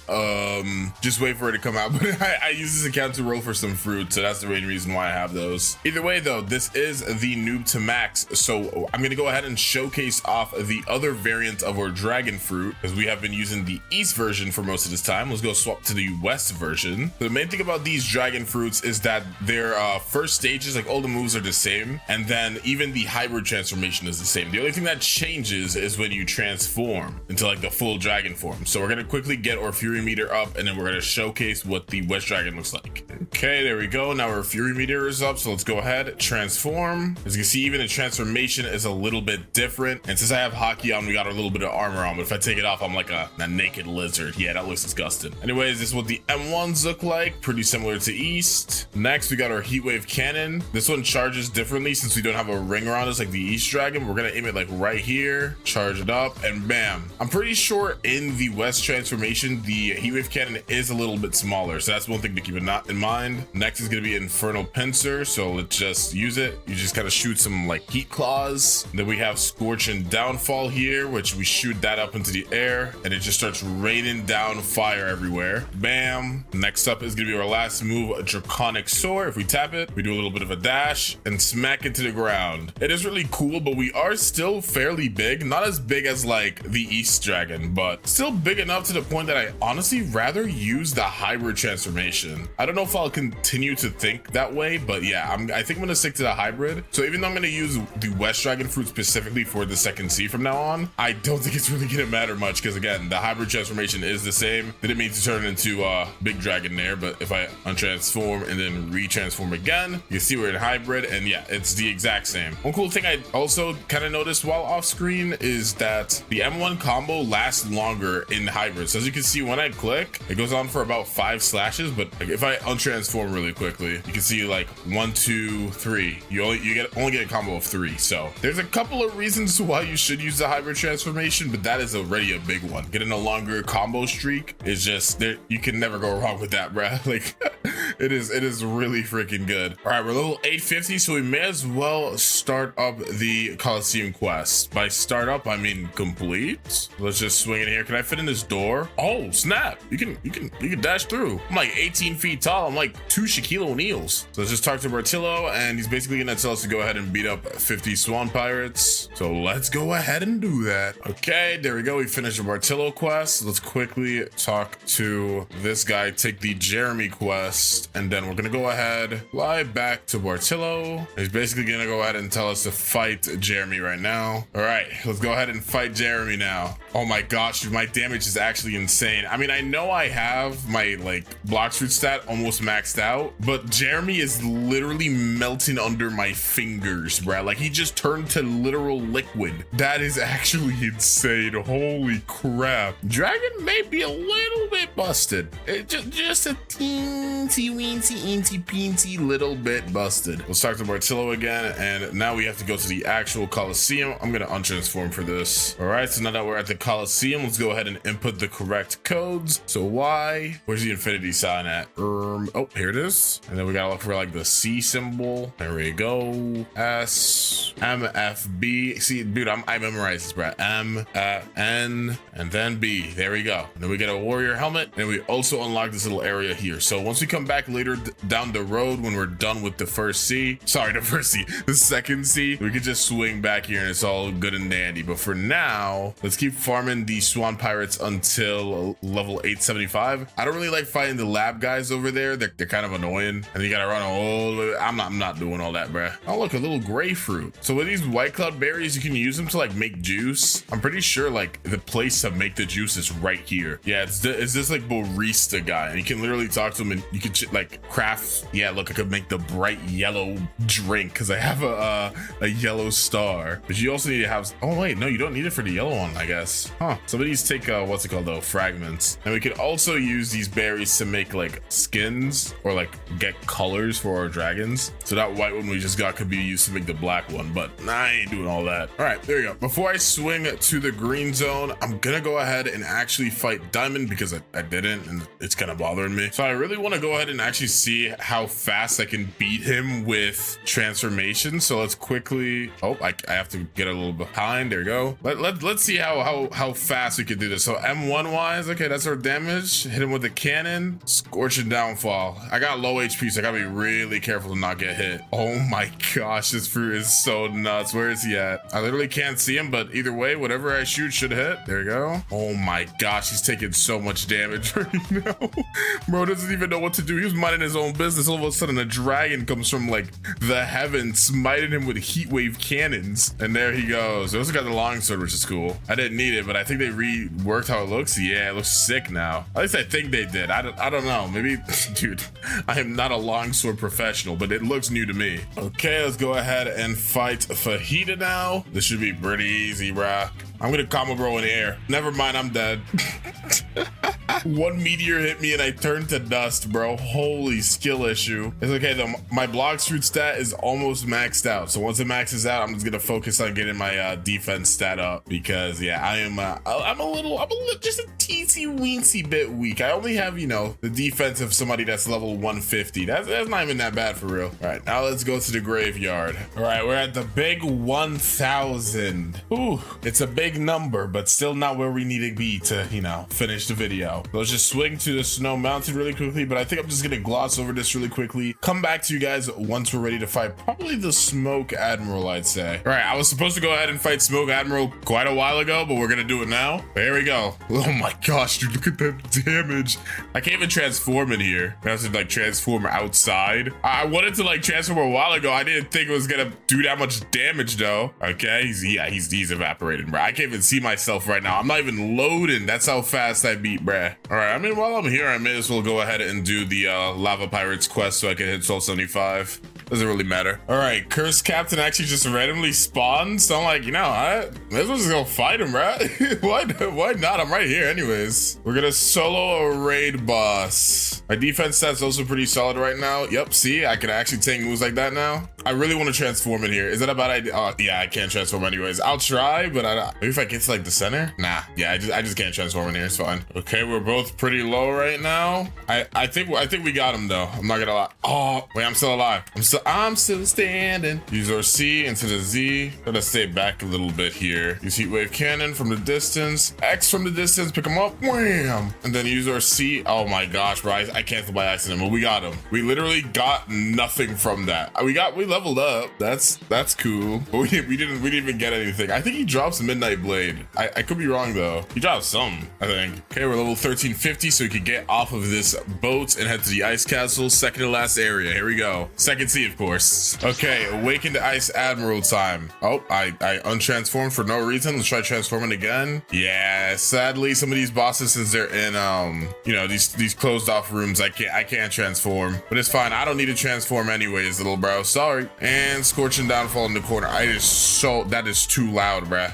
just wait for it to come out. But I use this account to roll for some fruit, so that's the main reason reason why I have those. Either way though, this is the Noob to Max, so I'm gonna go ahead and showcase off the other variant of our dragon fruit, because we have been using the East version for most of this time. Let's go swap to the West version. The main thing about these dragon fruits is that their first stages, like all the moves are the same, and then even the hybrid transformation is the same. The only thing that changes is when you transform into like the full dragon form. So we're gonna quickly get our Fury meter up, and then we're gonna showcase what the West dragon looks like. Okay, there we go. Now our Fury meter is up, so let's go ahead, transform. As you can see, even the transformation is a little bit different, and since I have hockey on, we got a little bit of armor on, but if I take it off, I'm like a naked lizard. Yeah, that looks disgusting. Anyways, this is what the M1s look like, pretty similar to East. Next, we got our Heatwave Cannon. This one charges differently since we don't have a ring around us like the East dragon. We're gonna aim it like right here, charge it up, and bam. I'm pretty sure in the West transformation, the Heatwave Cannon is a little bit smaller, so that's one thing to keep in mind. Next is gonna be Infernal Pincer, so let's just use it. You just kind of shoot some like heat claws. Then we have Scorch and Downfall here, which we shoot that up into the air, and it just starts raining down fire everywhere. Bam. Next up is gonna be our last move, Draconic Soar. If we tap it, we do a little bit of a dash and smack it to the ground. It is really cool, but we are still fairly big. Not as big as like the East dragon, but still big enough to the point that I honestly rather use the hybrid transformation. I don't know if I'll continue to think that way, but yeah, I think I'm gonna stick to the hybrid. So even though I'm gonna use the West dragon fruit specifically for the second C from now on, I don't think it's really gonna matter much, because again, the hybrid transformation is the same. Didn't mean to turn into a big dragon there, but if I untransform and then retransform again, you see we're in hybrid, and yeah, it's the exact same. One cool thing I also kind of noticed while off screen is that the M1 combo lasts longer in hybrid. So as you can see, when I click, it goes on for about 5 slashes, but if I untransform really quickly, you can see like 1, 2, 3. You only get a combo of 3. So there's a couple of reasons why you should use the hybrid transformation, but that is already a big one. Getting a longer combo streak is just there. You can never go wrong with that, bruh. Like it is really freaking good. All right, we're level 850, so we may as well start up the Coliseum quest. By start up, I mean complete. Let's just swing in here. Can I fit in this door? Oh snap! You can dash through. I'm like 18 feet tall. I'm like 2 Shaquille O'Neals. So let's just talk to Bartillo, and he's basically gonna tell us to go ahead and beat up 50 Swan Pirates. So let's go ahead and do that. Okay, there we go. We finished the Bartillo quest. Let's quickly talk to this guy, take the Jeremy quest, and then we're gonna go ahead, fly back to Bartillo. He's basically gonna go ahead and tell us to fight Jeremy right now. All right, let's go ahead and fight Jeremy now. Oh my gosh, my damage is actually insane. I mean, I know I have my like Blox fruit stat almost maxed out, but Jeremy is literally melting under my fingers, bruh. Like he just turned to literal liquid. That is actually insane. Holy crap. Dragon may be a little bit busted. Just a teensy weensy eensy peensy little bit busted. Let's talk to Bartillo again, and now we have to go to the actual Coliseum. I'm gonna untransform for this. All right, so now that we're at the Coliseum, let's go ahead and input the correct codes. So Y, where's the infinity sign at? Oh, here it is. And then we gotta look for like the C symbol. There we go. S, M, F, B. See, dude, I memorized this, bro. M, N, and then B. There we go. And then we get a warrior helmet, and we also unlock this little area here. So once we come back later down the road, when we're done with the first C, sorry, the second C, we could just swing back here and it's all good and dandy. But for now, let's keep farming the Swan Pirates until level 875. I don't really like fighting the lab guys over there. They're kind of annoying, and you gotta run all the way. I'm not doing all that, bruh. Oh look, a little grapefruit. So with these white cloud berries, you can use them to like make juice. I'm pretty sure like the place to make the juice is right here. Yeah, it's this like barista guy, and you can literally talk to him, and you can like craft. Yeah, look, I could make the bright yellow drink because I have a yellow star. But you also need to have. Oh wait, no, you don't need it for the yellow one, I guess. Huh? Some of these take what's it called though? Fragments. And we could also use these berries to make like skins or like get colors for our dragons. So that white one we just got could be used to make the black one. But but I ain't doing all that. All right, there we go. Before I swing to the green zone, I'm gonna go ahead and actually fight Diamond because I didn't, and it's kind of bothering me. So I really want to go ahead and actually see how fast I can beat him with transformation. So let's quickly, oh, I have to get a little behind. There we go. Let's see how fast we can do this. So M1 wise, okay, that's our damage. Hit him with the cannon, scorching downfall. I got low HP, so I gotta be really careful to not get hit. Oh my gosh, this fruit is so nuts. Where is he at? I literally can't see him, but either way, whatever I shoot should hit. There we go. Oh my gosh, he's taking so much damage right now. Bro doesn't even know what to do. He was minding his own business. All of a sudden, a dragon comes from like the heavens, smiting him with heat wave cannons. And there he goes. They also got the longsword, which is cool. I didn't need it, but I think they reworked how it looks. Yeah, it looks sick now. At least I think they did. I don't know. Maybe, dude, I am not a longsword professional, but it looks new to me. Okay, let's go ahead and fight Fajita now. This should be pretty easy, bruh. I'm gonna combo bro in the air. Never mind, I'm dead. One meteor hit me and I turned to dust, bro. Holy skill issue. It's okay though. My Blox fruit stat is almost maxed out. So once it maxes out, I'm just gonna focus on getting my defense stat up because yeah, I'm a little just a teensy weensy bit weak. I only have, you know, the defense of somebody that's level 150. That's not even that bad for real. All right, now let's go to the graveyard. All right, we're at the big 1000. Ooh, it's a big number, but still not where we need to be to, you know, finish the video. Let's just swing to the snow mountain really quickly, but I think I'm just gonna gloss over this really quickly. Come back to you guys once we're ready to fight probably the Smoke Admiral, I'd say. All right, I was supposed to go ahead and fight Smoke Admiral quite a while ago, but we're gonna do it now. Here we go. Oh my gosh, dude, look at that damage. I can't even transform in here. I have to like transform outside. I wanted to like transform a while ago. I didn't think it was gonna do that much damage though. Okay, he's evaporated, bro. I can't even see myself right now. I'm not even loading. That's how fast I beat, bruh. All right, I mean, while I'm here, I may as well go ahead and do the Lava Pirates quest so I can hit 1275. Doesn't really matter. All right, Cursed Captain actually just randomly spawned. So I'm like, you know, let's just go fight him, bro. Why not? I'm right here anyways. We're gonna solo a raid boss. My defense stats also pretty solid right now. Yep, see, I can actually take moves like that now. I really want to transform in here. Is that a bad idea? Oh, yeah, I can't transform anyways. I'll try, but maybe if I get to like the center? Nah, yeah, I just can't transform in here. It's fine. Okay, we're both pretty low right now. I think we got him though. I'm not gonna lie. Oh, wait, I'm still alive. I'm still standing. Use our C into the Z. Gotta stay back a little bit here. Use heat wave cannon from the distance. X from the distance, pick him up. Wham! And then use our C. Oh my gosh, bro. I canceled by accident, but we got him. We literally got nothing from that. We leveled up. That's cool. But we didn't even get anything. I think he drops Midnight Blade. I could be wrong though. He dropped some, I think. Okay, we're level 1350, so we could get off of this boat and head to the ice castle. Second to last area. Here we go. Second C, of course. Okay, awaken the Ice Admiral time. Oh, I untransformed for no reason. Let's try transforming again. Yeah, sadly, some of these bosses, since they're in you know, these closed off rooms, I can't transform. But it's fine. I don't need to transform anyways, little bro. Sorry. And Scorching Downfall in the corner. That is too loud, bruh.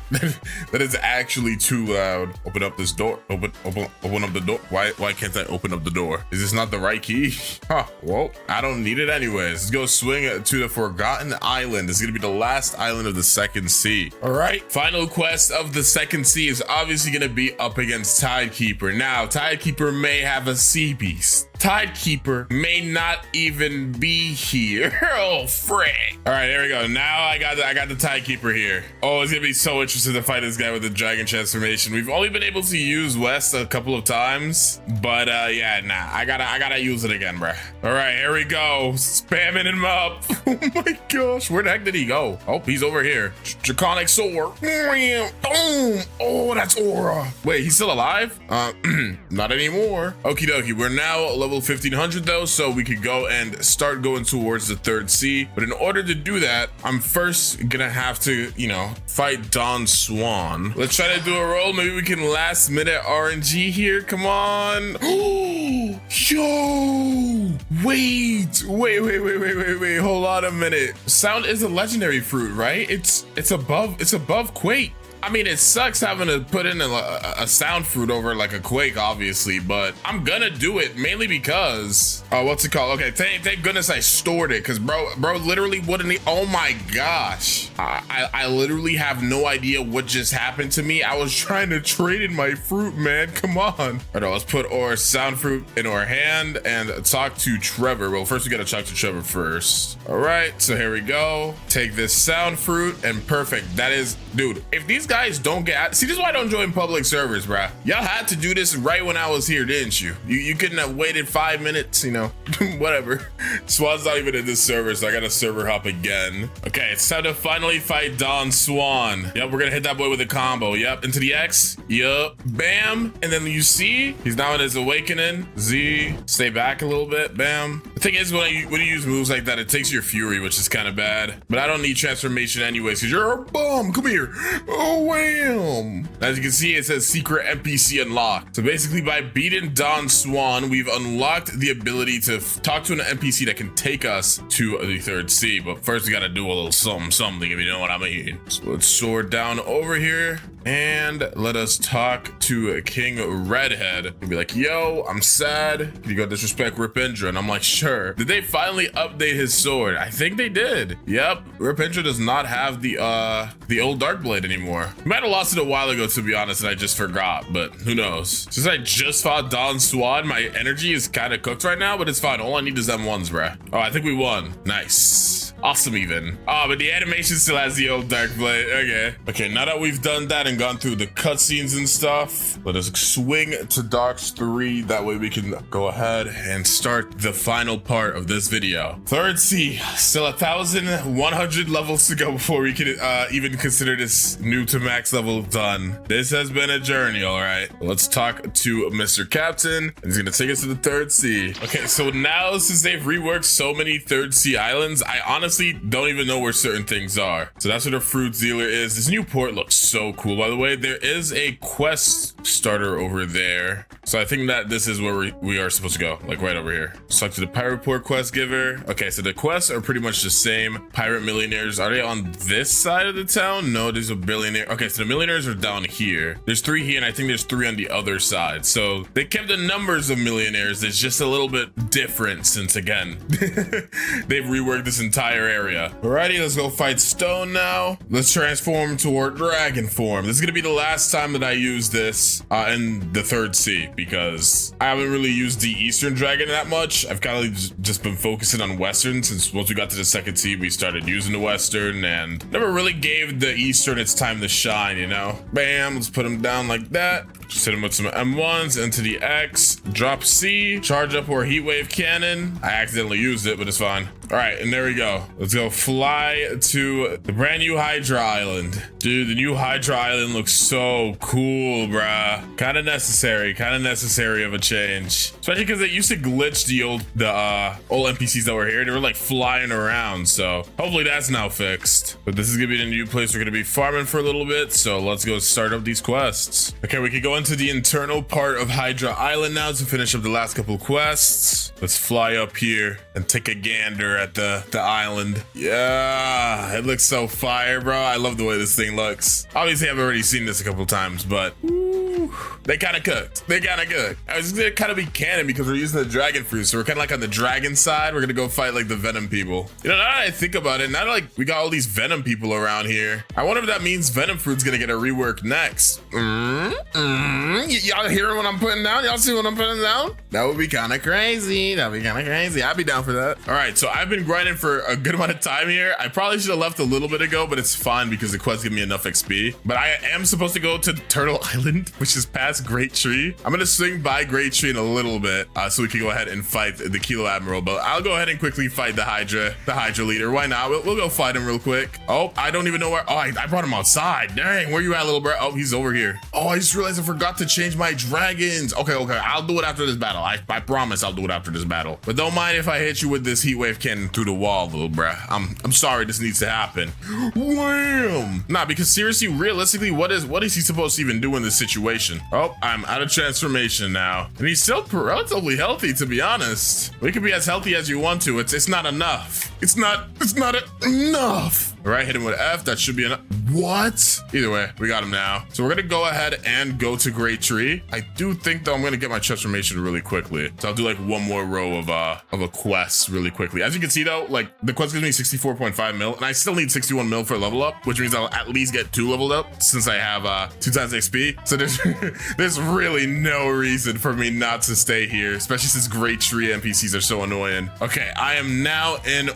That is actually too loud. Open up this door. Open up the door. Why can't I open up the door? Is this not the right key? Huh, well, I don't need it anyways. Let's go swing to the Forgotten Island. This is gonna be the last island of the second sea. All right, final quest of the second sea is obviously gonna be up against Tidekeeper. Now, Tidekeeper may have a sea beast. Tidekeeper may not even be here. Oh, frick. All right, there we go. Now I got the Tidekeeper here. Oh, it's gonna be so interesting to fight this guy with the dragon transformation. We've only been able to use West a couple of times, but yeah, nah, I gotta use it again, bruh. All right, here we go. Spamming him up. Oh my gosh, where the heck did he go? Oh, he's over here. Draconic Sword. Boom. Oh, that's Aura. Wait, he's still alive? Not anymore. Okie dokie, we're now level 1500 though, so we could go and start going towards the third sea. But in order to do that, I'm first gonna have to, you know, fight Don Swan. Let's try to do a roll. Maybe we can last minute RNG here. Come on. Yo, wait. Hold on a minute. Sound is a legendary fruit, right? It's above Quake. I mean, it sucks having to put in a sound fruit over like a quake, obviously, but I'm gonna do it mainly because, what's it called? Okay, thank goodness I stored it, because bro literally wouldn't, oh my gosh. I literally have no idea what just happened to me. I was trying to trade in my fruit, man, come on. All right, let's put our sound fruit in our hand and talk to Trevor. Well, first we gotta talk to Trevor first. All right, so here we go. Take this sound fruit and perfect. That is, dude, if these guys don't get, see, this is why I don't join public servers, bruh. Y'all had to do this right when I was here, didn't you? You couldn't have waited 5 minutes, you know, whatever. Swan's not even in this server, so I gotta server hop again. Okay, it's time to finally fight Don Swan. Yep, we're gonna hit that boy with a combo. Yep, into the X. Yup, bam. And then you see, he's now in his awakening. Z, stay back a little bit, bam. The thing is, when you use moves like that, it takes your fury, which is kind of bad. But I don't need transformation anyways, because you're a bum. Come here. Oh, wham. As you can see, it says secret NPC unlocked. So basically, by beating Don Swan, we've unlocked the ability to talk to an NPC that can take us to the third sea. But first, we got to do a little something, if you know what I mean. So let's soar down over here. And let us talk to King Redhead and be like, yo, I'm sad. Can you go disrespect Ripindra? And I'm like, sure. Did they finally update his sword? I think they did. Yep. Ripindra does not have the old Dark Blade anymore. We might have lost it a while ago, to be honest, and I just forgot, but who knows? Since I just fought Don Swan, my energy is kind of cooked right now, but it's fine. All I need is M1s, bruh. Oh, I think we won. Nice. Awesome even. Oh, but the animation still has the old Dark Blade. Okay, now that we've done that and gone through the cutscenes and stuff, let us swing to Docks 3. That way we can go ahead and start the final part of this video. Third Sea, still 1,100 levels to go before we can even consider this new to max level done. This has been a journey, all right. Let's talk to Mr. Captain. He's gonna take us to the Third Sea. Okay, so now since they've reworked so many Third Sea islands, I honestly don't even know where certain things are. So that's where the fruit dealer is. This new port looks so cool, by the way. There is a quest starter over there. So I think that this is where we are supposed to go, like right over here. Let's talk to the pirate port quest giver. Okay, so the quests are pretty much the same. Pirate millionaires, are they on this side of the town? No, there's a billionaire. Okay, so the millionaires are down here. There's 3 here, and I think there's 3 on the other side. So they kept the numbers of millionaires. It's just a little bit different since, again, they've reworked this entire area. Alrighty, let's go fight Stone now. Let's transform toward dragon form. This is gonna be the last time that I use this in the Third Sea, because I haven't really used the Eastern Dragon that much. I've kind of just been focusing on Western, since once we got to the Second Sea, we started using the Western and never really gave the Eastern its time to shine, you know? Bam, let's put him down like that. Just hit him with some M1s into the X, drop C, charge up our heat wave cannon. I accidentally used it, but it's fine. All right, and there we go. Let's go fly to the brand new Hydra Island. Dude, the new Hydra Island looks so cool, bruh. Kind of necessary of a change. Especially because it used to glitch the old NPCs that were here. They were like flying around, so hopefully that's now fixed. But this is gonna be the new place we're gonna be farming for a little bit, so let's go start up these quests. Okay, we could go into the internal part of Hydra Island now to finish up the last couple quests. Let's fly up here and take a gander at the island. Yeah, it looks so fire, bro. I love the way this thing looks. Obviously, I've already seen this a couple times, but they kind of cooked. They kind of good. I was gonna kind of be canon because we're using the dragon fruit, so we're kind of like on the dragon side. We're gonna go fight like the venom people. You know, now that I think about it, now that, like, we got all these venom people around here, I wonder if that means venom fruit's gonna get a rework next. Y'all hearing what I'm putting down? Y'all see what I'm putting down? That would be kind of crazy. That'd be kind of crazy. I'd be down for that. All right, so I've been grinding for a good amount of time here. I probably should have left a little bit ago, but it's fine because the quest give me enough XP. But I am supposed to go to Turtle Island, which is past Great Tree. I'm gonna swing by Great Tree in a little bit so we can go ahead and fight the Kilo Admiral. But I'll go ahead and quickly fight the Hydra leader. Why not? We'll go fight him real quick. Oh, I don't even know where. Oh, I brought him outside. Dang, where you at, little bro? Oh, he's over here. Oh, I just realized I forgot to change my dragons. Okay, I'll do it after this battle. I promise I'll do it after this battle. But don't mind if I hit you with this heat wave cannon through the wall, little bruh. I'm sorry, this needs to happen. Wham! Nah, because seriously, realistically, what is he supposed to even do in this situation? Oh, I'm out of transformation now. And he's still relatively healthy, to be honest. We can be as healthy as you want to. It's not enough. It's not enough. All right, hit him with F. That should be enough. What? Either way, we got him now. So we're gonna go ahead and go to Great Tree. I do think though I'm gonna get my transformation really quickly. So I'll do like one more row of a quest really quickly. As you can see though, like the quest gives me 64.5 mil and I still need 61 mil for a level up, which means I'll at least get 2 leveled up since I have 2 times XP. So there's really no reason for me not to stay here, especially since Great Tree NPCs are so annoying. Okay, I am now in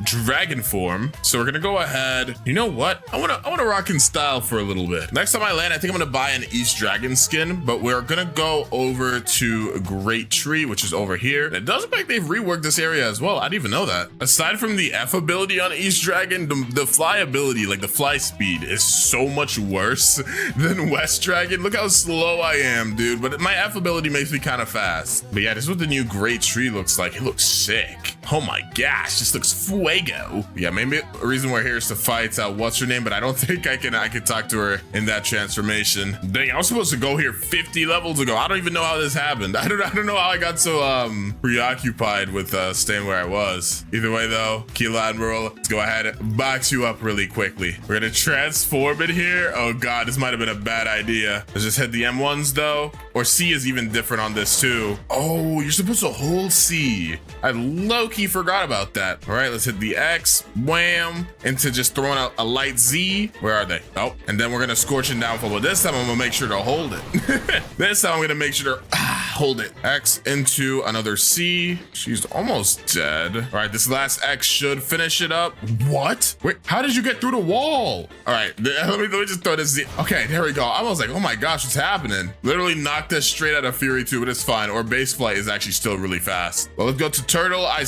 dragon form. So we're gonna go ahead. You know what? I wanna rock in style for a little bit. Next time I land, I think I'm gonna buy an East Dragon skin, but we're gonna go over to Great Tree, which is over here. And it does look like they've reworked this area as well. I didn't even know that. Aside from the F ability on East Dragon, the fly ability, like the fly speed, is so much worse than West Dragon. Look how slow I am, dude. But my F ability makes me kind of fast. But yeah, this is what the new Great Tree looks like. It looks sick. Oh my gosh, this looks fuego. Yeah, maybe a reason we're here is to fight what's her name, but I don't think I can talk to her in that transformation. Dang, I was supposed to go here 50 levels ago. I don't even know how this happened. I don't know how I got so preoccupied with staying where I was. Either way though, Kilo Admiral, let's go ahead and box you up really quickly. We're gonna transform it here. Oh god, this might have been a bad idea. Let's just hit the M1s though. Or C is even different on this too. Oh, you're supposed to hold C. I low-key forgot about that. All right, let's hit the X, wham, into just throwing out a light Z. Where are they? Oh, and then we're gonna scorch and downfall. But this time I'm gonna make sure to hold it. This time I'm gonna make sure to hold it. X into another C. She's almost dead. All right, this last X should finish it up. What? Wait, how did you get through the wall? All right, let me just throw this Z. Okay, there we go. I was like, oh my gosh, what's happening? Literally knocked us straight out of Fury 2, but it's fine. Or base flight is actually still really fast. Well, let's go to Turtle. I'm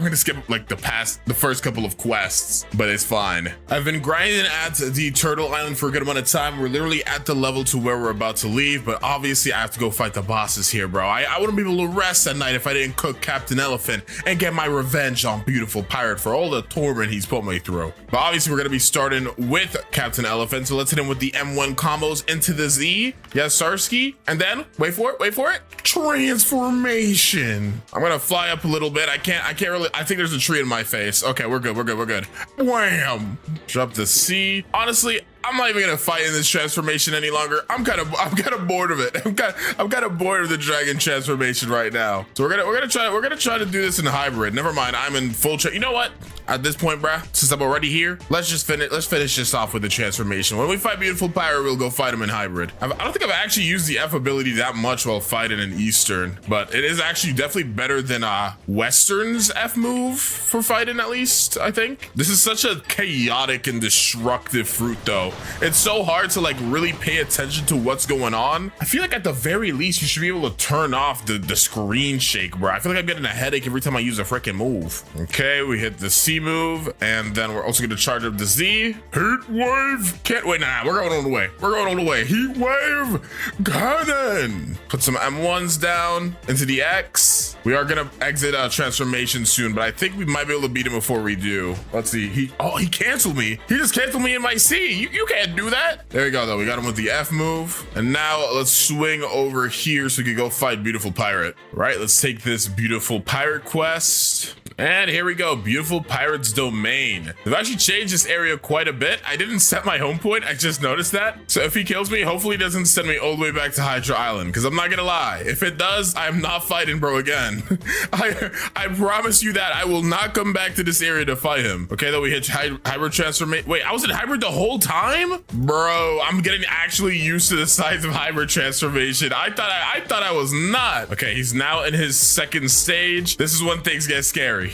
gonna skip like the first couple of quests, but it's fine. I've been grinding at the Turtle Island for a good amount of time. We're literally at the level to where we're about to leave, but obviously I have to go fight the bosses here, bro. I wouldn't be able to rest at night if I didn't cook Captain Elephant and get my revenge on Beautiful Pirate for all the torment he's put me through. But obviously we're gonna be starting with Captain Elephant, so let's hit him with the M1 combos into the Z. Yes, Sarsky. And then, wait for it. Transformation. I'm gonna fly up a little bit. I can't really, I think there's a tree in my face. Okay, we're good. Wham! Drop the C. Honestly, I'm not even gonna fight in this transformation any longer. I'm kind of bored of it. I'm kind of bored of the dragon transformation right now. So we're gonna try to do this in hybrid. Never mind, I'm in full. You know what? At this point, bruh, since I'm already here, let's finish this off with the transformation. When we fight Beautiful Pirate, we'll go fight him in hybrid. I don't think I've actually used the F ability that much while fighting in Eastern, but it is actually definitely better than Western's F move for fighting, at least, I think. This is such a chaotic and destructive fruit though. It's so hard to like really pay attention to what's going on. I feel like at the very least, you should be able to turn off the screen shake, bro. I feel like I'm getting a headache every time I use a freaking move. Okay, we hit the C move, and then we're also gonna charge up the Z. Heat wave. Can't wait. Nah, we're going all the way. Heat wave. Cannon. Put some M1s down into the X. We are gonna exit transformation soon, but I think we might be able to beat him before we do. Let's see. He canceled me. He just canceled me in my C. You can't do that. There we go though. We got him with the F move. And now let's swing over here so we can go fight Beautiful Pirate. Right, let's take this Beautiful Pirate quest. And here we go, Beautiful Pirate's Domain. They've actually changed this area quite a bit. I didn't set my home point, I just noticed that. So if he kills me, hopefully he doesn't send me all the way back to Hydra Island, because I'm not gonna lie. If it does, I'm not fighting bro again. I promise you that I will not come back to this area to fight him. Okay, though we hit hybrid transformation. Wait, I was in hybrid the whole time? Bro, I'm getting actually used to the size of hybrid transformation. I thought I was not. Okay, he's now in his second stage. This is when things get scary.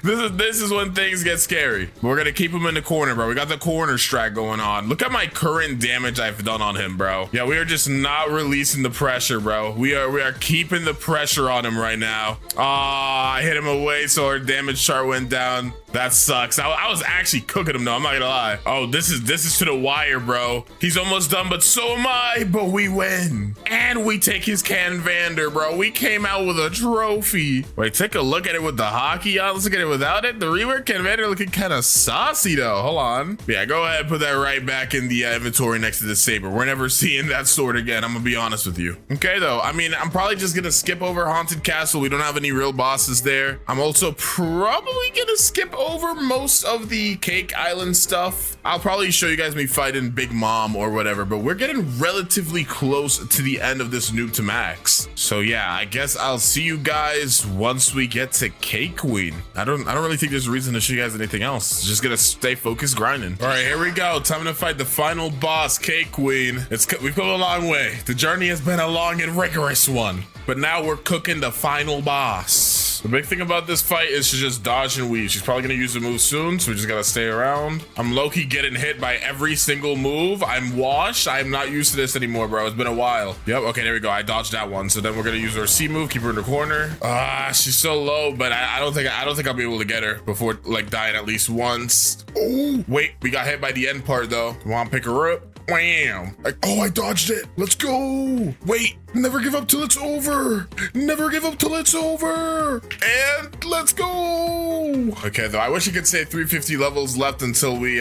This is when things get scary. We're gonna keep him in the corner, bro. We got the corner strat going on. Look at my current damage I've done on him, bro. Yeah, we are just not releasing the pressure, bro. We are keeping the pressure on him right now. I hit him away, so our damage chart went down. That sucks. I was actually cooking him though, I'm not gonna lie. Oh, this is to the wire, bro. He's almost done, but so am I. But we win. And we take his Can Vander, bro. We came out with a trophy. Wait, take a look at it with the hockey. hotkey on. Let's look at it without it. The rework animator looking kind of saucy though. Hold on. Yeah, go ahead and put that right back in the inventory next to the saber. We're never seeing that sword again. I'm gonna be honest with you. Okay though, I mean, I'm probably just gonna skip over Haunted Castle. We don't have any real bosses there. I'm also probably gonna skip over most of the Cake Island stuff. I'll probably show you guys me fighting Big Mom or whatever, but we're getting relatively close to the end of this Noob to Max. So yeah, I guess I'll see you guys once we get to Cake Queen. I don't really think there's a reason to show you guys anything else. Just gonna stay focused grinding. All right, here we go. Time to fight the final boss, Cake Queen. We've come a long way. The journey has been a long and rigorous one, but now we're cooking the final boss. The big thing about this fight is to just dodge and weave. She's probably gonna use the move soon, so we just gotta stay around. I'm low-key getting hit by every single move. I'm washed. I'm not used to this anymore, bro. It's been a while. Yep, okay, there we go. I dodged that one. So then we're gonna use our C move, keep her in the corner. She's so low, but I don't think I'll be able to get her before like dying at least once. Oh, wait, we got hit by the end part though. Wanna pick her up? Wham! I dodged it. Let's go. Wait, never give up till it's over. Never give up till it's over. And let's go. Okay, though, I wish I could say 350 levels left until we,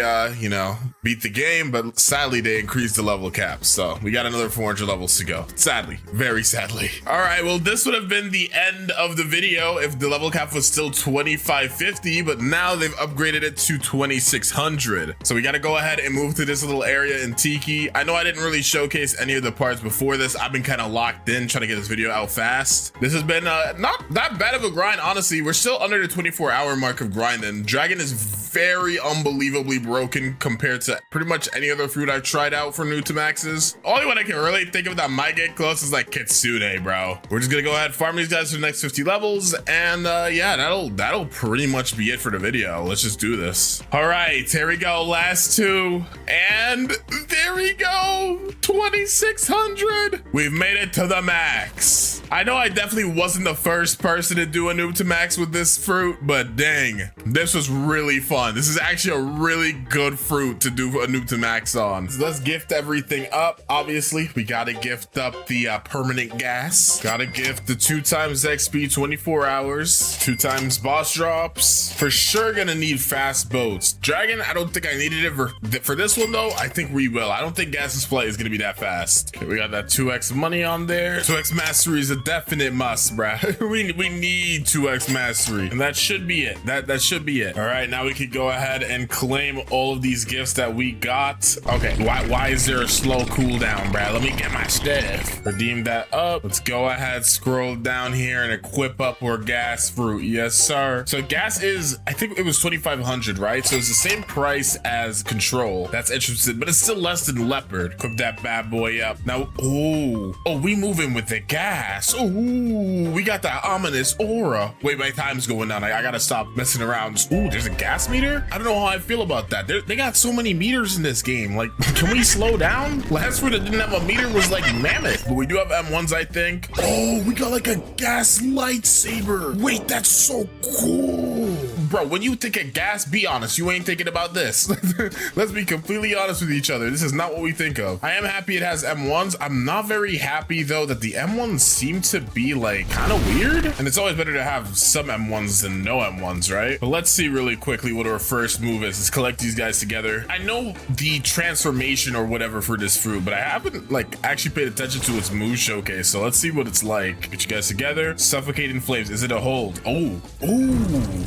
beat the game, but sadly they increased the level cap. So we got another 400 levels to go. Sadly, very sadly. All right, well, this would have been the end of the video if the level cap was still 2550, but now they've upgraded it to 2600. So we got to go ahead and move to this little area in Tiki. I know I didn't really showcase any of the parts before this. I've been kind of locked in trying to get this video out fast. This has been not that bad of a grind, honestly. We're still under the 24-hour mark of grinding. Dragon is very unbelievably broken compared to pretty much any other fruit I've tried out for Noob to Maxes. Only one I can really think of that might get close is like Kitsune, bro. We're just gonna go ahead, farm these guys for the next 50 levels, and yeah, that'll pretty much be it for the video. Let's just do this. All right, here we go, last two, and there we go, 2600. We've made it to the max. I know I definitely wasn't the first person to do a Noob to Max with this fruit, but dang, this was really fun. This is actually a really good fruit to do a Noob to Max on. So let's gift everything up. Obviously, we gotta gift up the permanent gas. Gotta gift the 2 times XP 24 hours, 2 times boss drops. For sure gonna need fast boats. Dragon, I don't think I needed it for this one though. I think we will. I don't think Gas's flight is gonna be that fast. Okay, we got that 2x money on there. 2x mastery is a definite must, bruh. we need 2x mastery, and that should be it. That should be it. All right, now we could go ahead and claim all of these gifts that we got. Okay, why is there a slow cooldown, bruh? Let me get my stuff. Redeem that up. Let's go ahead, scroll down here and equip up our gas fruit. Yes, sir. So gas is, I think it was 2,500, right? So it's the same price as control. That's interesting, but it's still less than leopard. Equip that bad boy up. Now, oh, we moving with the gas. Ooh, we got that ominous aura. Wait, my time's going down. I gotta stop messing around. Ooh, there's a gas meter? I don't know how I feel about that. They got so many meters in this game. Like, can we slow down? Last one that didn't have a meter was like Mammoth, but we do have M1s, I think. Oh, we got like a gas lightsaber. Wait, that's so cool. Bro, when you think of gas, be honest, you ain't thinking about this. Let's be completely honest with each other. This is not what we think of. I am happy it has M1s. I'm not very happy though that the M1s seem to be like kind of weird. And it's always better to have some M1s than no M1s, right? But let's see really quickly what our first move is. Let's collect these guys together. I know the transformation or whatever for this fruit, but I haven't like actually paid attention to its move showcase. So let's see what it's like. Get you guys together. Suffocating flames. Is it a hold? Oh,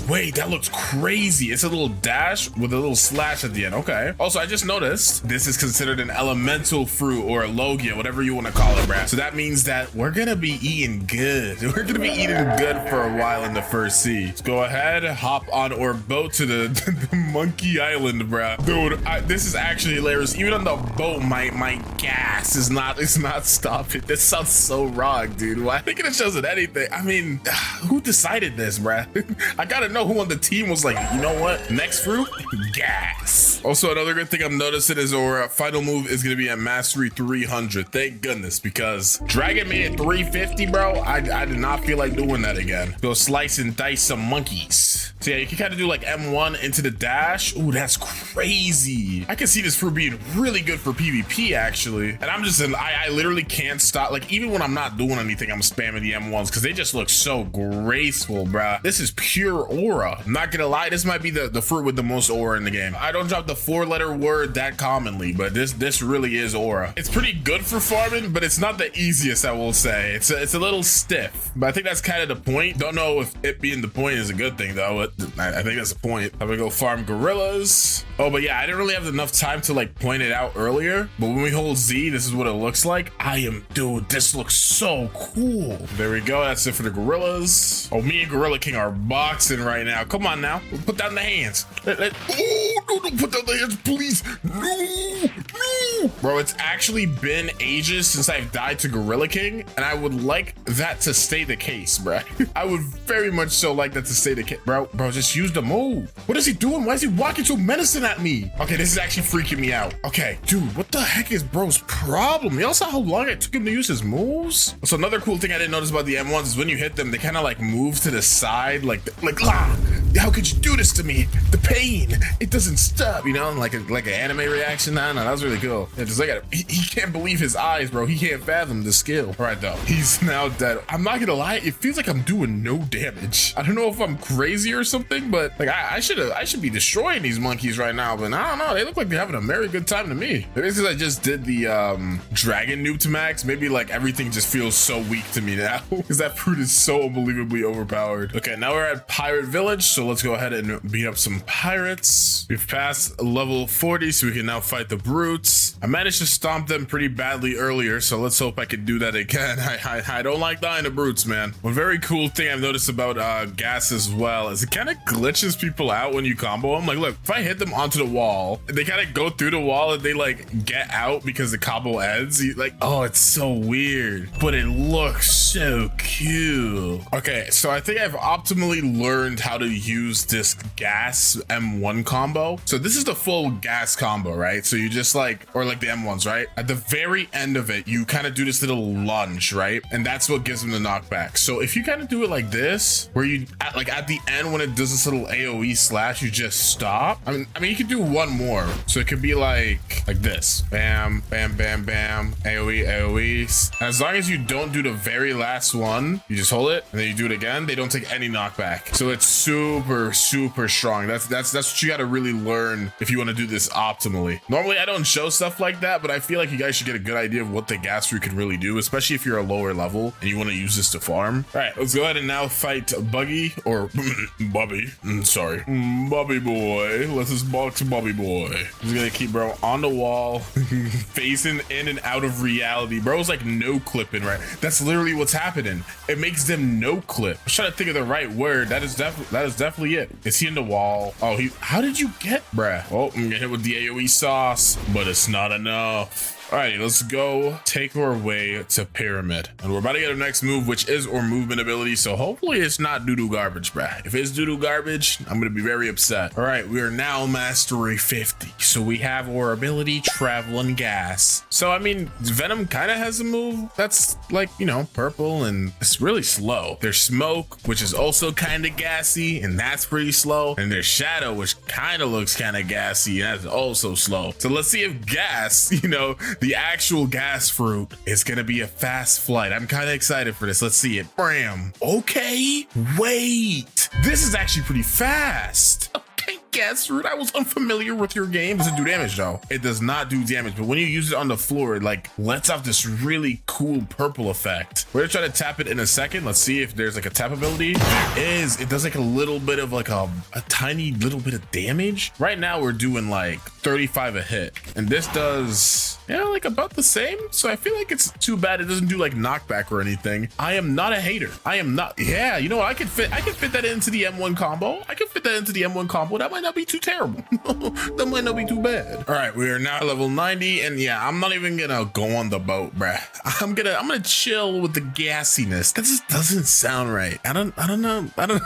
wait, that looks crazy. It's a little dash with a little slash at the end. Okay. Also, I just noticed this is considered an elemental fruit or a logia, whatever you want to call it, bruh. So that means that we're gonna be eating good. We're gonna be eating good for a while in the first sea. Let's go ahead, hop on our boat to the Monkey Island, bruh. Dude, this is actually hilarious. Even on the boat, my gas is not stopping. This sounds so wrong, dude. Why? I think it shows it anything. I mean, who decided this, bruh? I gotta know who on the team was like, you know what? Next fruit, gas. Also, another good thing I'm noticing is our final move is going to be at mastery 300. Thank goodness, because Dragon made it 350, bro. I did not feel like doing that again. Go slice and dice some monkeys. So yeah, you can kind of do like M1 into the dash. Ooh, that's crazy. I can see this fruit being really good for PvP actually. And I'm just, I literally can't stop. Like even when I'm not doing anything, I'm spamming the M1s because they just look so graceful, bruh. This is pure aura. I'm not gonna lie, this might be the fruit with the most aura in the game. I don't drop the 4-letter word that commonly, but this really is aura. It's pretty good for farming, but it's not the easiest, I will say. It's a little stiff, but I think that's kind of the point. Don't know if it being the point is a good thing though, but I think that's the point. I'm gonna go farm gorillas. Oh, but yeah, I didn't really have enough time to like point it out earlier, but when we hold Z, this is what it looks like. Dude, this looks so cool. There we go. That's it for the gorillas. Oh, me and Gorilla King are boxing right now. Come on now. Put down the hands. Oh, no, put down the hands, please. No. Bro, it's actually been ages since I've died to Gorilla King, and I would like that to stay the case, bro. I would very much so like that to stay the case. Bro, just use the move. What is he doing? Why is he walking so menacing at me? Okay, this is actually freaking me out. Okay, dude, what the heck is bro's problem? Y'all saw how long it took him to use his moves? So another cool thing I didn't notice about the M1s is when you hit them, they kind of like move to the side, like how could you do this to me? The pain, it doesn't stop, you know, like an anime reaction. No, that was really cool. Yeah, just look at it. He can't believe his eyes, bro. He can't fathom the skill. All right, though, he's now dead. I'm not gonna lie, it feels like I'm doing no damage. I don't know if I'm crazy or something, but like I should be destroying these monkeys right now, but I don't know. They look like they're having a very good time to me. Maybe it's because I just did the dragon noob to max. Maybe like everything just feels so weak to me now because that fruit is so unbelievably overpowered. Okay, now we're at Pirate Village, so let's go ahead and beat up some pirates. We've passed level 40, so we can now fight the brutes. I managed to stomp them pretty badly earlier, so let's hope I can do that again. I don't like dying to brutes, man. One very cool thing I've noticed about gas as well is it kind of glitches people out when you combo them. Like, look, if I hit them onto the wall, they kind of go through the wall and they like get out because the combo ends. Like, oh, it's so weird, but it looks so cool. Okay, so I think I've optimally learned how to use this gas M1 combo. So this is the full gas combo, right? So you just like, or like the M1s, right? At the very end of it, you kind of do this little lunge, right? And that's what gives them the knockback. So if you kind of do it like this, where you at the end when it does this little AoE slash, you just stop. I mean you could do one more. So it could be like this. Bam, bam, bam, bam. AoE, AoE. And as long as you don't do the very last one, you just hold it and then you do it again. They don't take any knockback. So it's super, super strong. That's what you got to really learn if you want to do this optimally. Normally I don't show stuff like that, but I feel like you guys should get a good idea of what the gas fruit can really do, especially if you're a lower level and you want to use this to farm. All right, let's go ahead and now fight Buggy or Bubby. Sorry, Bubby boy. Let's just box Bubby boy. I'm just gonna keep bro on the wall, facing in and out of reality. Bro's like no clipping, right? That's literally what's happening. It makes them no clip. I'm trying to think of the right word. That is definitely it. Is he in the wall? Oh, how did you get, bruh? Oh, I'm gonna hit with the AoE sauce, but it's not enough. Alrighty, let's go take our way to Pyramid. And we're about to get our next move, which is our movement ability. So hopefully it's not doo-doo garbage, bruh. If it's doo-doo garbage, I'm gonna be very upset. All right, we are now mastery 50. So we have our ability, Traveling Gas. So I mean, Venom kind of has a move that's like, you know, purple and it's really slow. There's Smoke, which is also kind of gassy and that's pretty slow. And there's Shadow, which kind of looks kind of gassy and that's also slow. So let's see if gas, you know, the actual gas fruit is gonna be a fast flight. I'm kind of excited for this. Let's see it. Bam. Okay, wait. This is actually pretty fast. Okay, gas fruit. I was unfamiliar with your game. Does it do damage though? It does not do damage, but when you use it on the floor, it like lets off this really cool purple effect. We're gonna try to tap it in a second. Let's see if there's like a tap ability. It does like a little bit of like a tiny little bit of damage. Right now we're doing like 35 a hit, and this does, yeah, like about the same. So I feel like it's too bad it doesn't do like knockback or anything. I am not a hater. I am not. Yeah, you know what? I could fit that into the M1 combo. I could fit that into the M1 combo. That might might not be too terrible. That might not be too bad. All right, we are now level 90, and yeah, I'm not even gonna go on the boat, bruh. I'm gonna chill with the gassiness. That just doesn't sound right. I don't know. I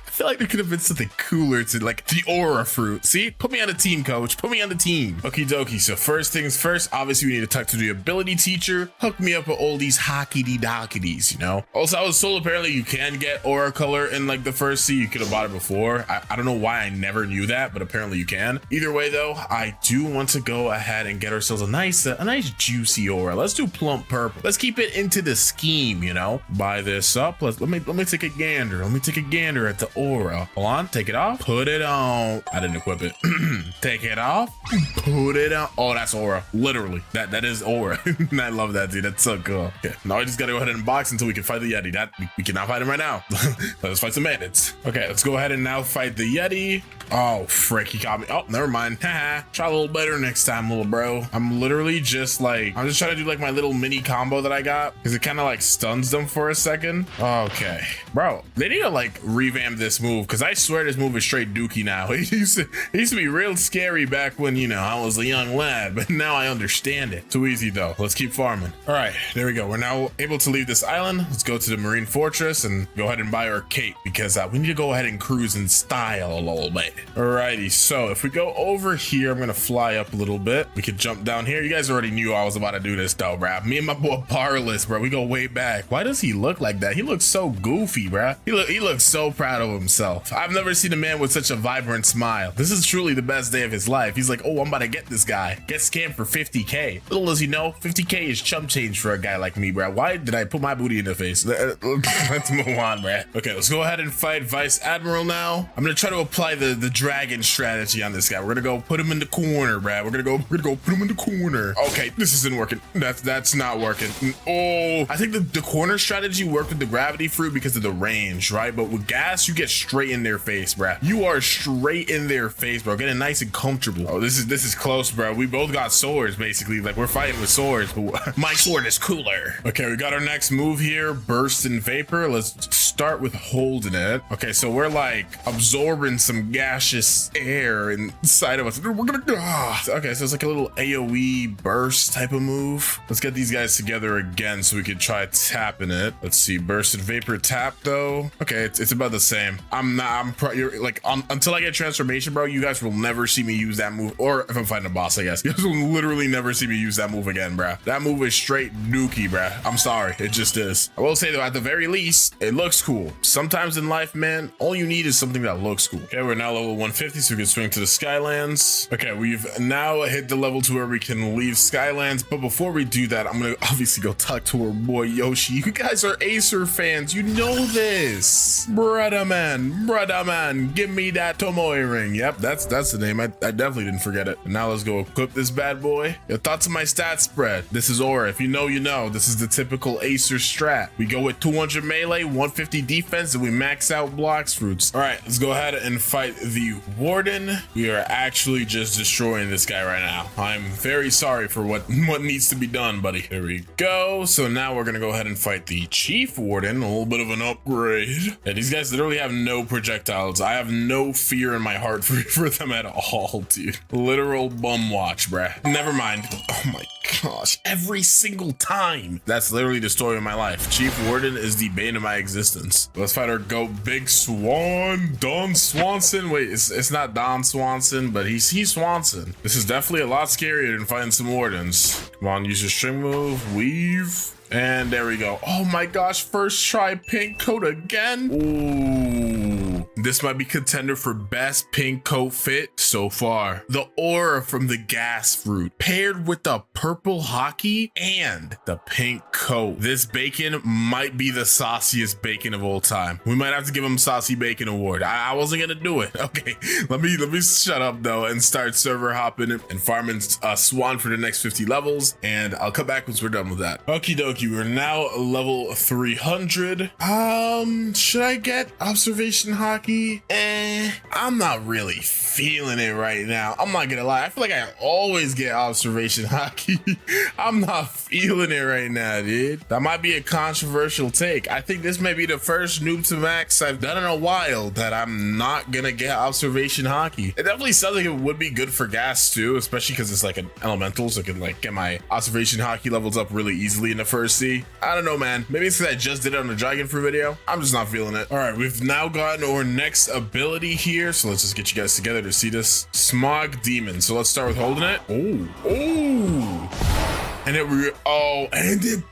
feel like there could have been something cooler to like the aura fruit. See, put me on the team, coach. Put me on the team. Okie dokie. So first things first, obviously we need to talk to the ability teacher. Hook me up with all these hockey dockities, you know. Also, I was told apparently you can get aura color in like the first sea. You could have bought it before. I don't know why I never knew that, but apparently you can. Either way though, I do want to go ahead and get ourselves a nice juicy aura. Let's do plump purple. Let's keep it into the scheme, you know. Buy this up. Let me take a gander. Let me take a gander at the aura. Hold on, take it off. Put it on. I didn't equip it. Take it off. Put it on. Oh, that's aura. Literally. That is aura. I love that, dude. That's so cool. Okay, now I just gotta go ahead and box until we can fight the Yeti. We cannot fight him right now. Let's fight some bandits. Okay, let's go ahead and now fight the Yeti. Oh, frick, he caught me. Oh, never mind. Haha. Try a little better next time, little bro. I'm literally just like, I'm just trying to do like my little mini combo that I got because it kind of like stuns them for a second. Okay, bro, they need to like revamp this move because I swear this move is straight dookie now. It used to be real scary back when, you know, I was a young lad, but now I understand it. Too easy though. Let's keep farming. All right, there we go. We're now able to leave this island. Let's go to the Marine Fortress and go ahead and buy our cape because we need to go ahead and cruise in style a little bit. Alrighty, so if we go over here, I'm gonna fly up a little bit. We could jump down here. You guys already knew I was about to do this though, bruh. Me and my boy Parless, bro, we go way back. Why does he look like that? He looks so goofy, bruh. He looks so proud of himself. I've never seen a man with such a vibrant smile. This is truly the best day of his life. He's like, oh, I'm about to get this guy. Get scammed for 50K. Little does he know, 50K is chump change for a guy like me, bruh. Why did I put my booty in the face? Let's move on, bruh. Okay, let's go ahead and fight Vice Admiral now. I'm gonna try to apply the dragon strategy on this guy. We're gonna go put him in the corner, Brad. We're gonna go put him in the corner. Okay, this isn't working. That's not working. Oh, I think the corner strategy worked with the gravity fruit because of the range, right? But with gas, you get straight in their face, Brad. You are straight in their face, bro. Getting nice and comfortable. Oh, this is close, bro. We both got swords, basically. Like we're fighting with swords, but my sword is cooler. Okay, we got our next move here. Burst in vapor. Let's start with holding it. Okay, so we're like absorbing some gaseous air inside of us. We're gonna okay, so it's like a little AoE burst type of move. Let's get these guys together again so we could try tapping it. Let's see, burst and vapor tap though. Okay, it's about the same. You're like until I get transformation, bro, you guys will never see me use that move. Or if I'm fighting a boss, I guess you guys will literally never see me use that move again, bro. That move is straight dookie, bro. I'm sorry, it just is. I will say though, at the very least, it looks cool. Sometimes in life, man, all you need is something that looks cool. Okay, we're now level 150, so we can swing to the Skylands. Okay, we've now hit the level to where we can leave Skylands, but before we do that, I'm gonna obviously go talk to our boy Yoshi. You guys are Acer fans, you know this. Brother man, give me that Tomoe ring. Yep, that's the name. I definitely didn't forget it. And now let's go equip this bad boy. Your thoughts on my stat spread? This is aura. If you know, you know. This is the typical Acer strat. We go with 200 melee, 150 defense, and we max out Blox fruits. All right, let's go ahead and fight the Warden. We are actually just destroying this guy right now. I'm very sorry for what needs to be done, buddy. There we go. So now we're gonna go ahead and fight the Chief Warden. A little bit of an upgrade. Yeah, these guys literally have no projectiles. I have no fear in my heart for them at all, dude. Literal bum watch, bruh. Never mind. Oh my gosh, every single time. That's literally the story of my life. Chief Warden is the bane of my existence. Let's fight our goat, Big Swan, Don Swanson. Wait, it's not Don Swanson, but he's Swanson. This is definitely a lot scarier than fighting some wardens. Come on, use your string move, weave. And there we go. Oh my gosh, first try pink coat again. Ooh, this might be contender for best pink coat fit so far. The aura from the gas fruit paired with the purple hockey and the pink coat. This bacon might be the sauciest bacon of all time. We might have to give him Saucy Bacon Award. I wasn't gonna do it. Okay, let me shut up though and start server hopping and farming Swan for the next 50 levels. And I'll come back once we're done with that. Okie dokie. We're now level 300. Should I get observation hockey? hockey, I'm not really feeling it right now. I'm not gonna lie. I feel like I always get observation hockey. I'm not feeling it right now, dude. That might be a controversial take. I think this may be the first Noob to Max I've done in a while that I'm not gonna get observation hockey. It definitely sounds like it would be good for gas too, especially because it's like an elemental, so I can like get my observation hockey levels up really easily in the first sea. I don't know, man. Maybe it's because I just did it on the dragon fruit video. I'm just not feeling it. All right, we've now gotten our next ability here, so let's just get you guys together to see this. Smog Demon. So let's start with holding it. And it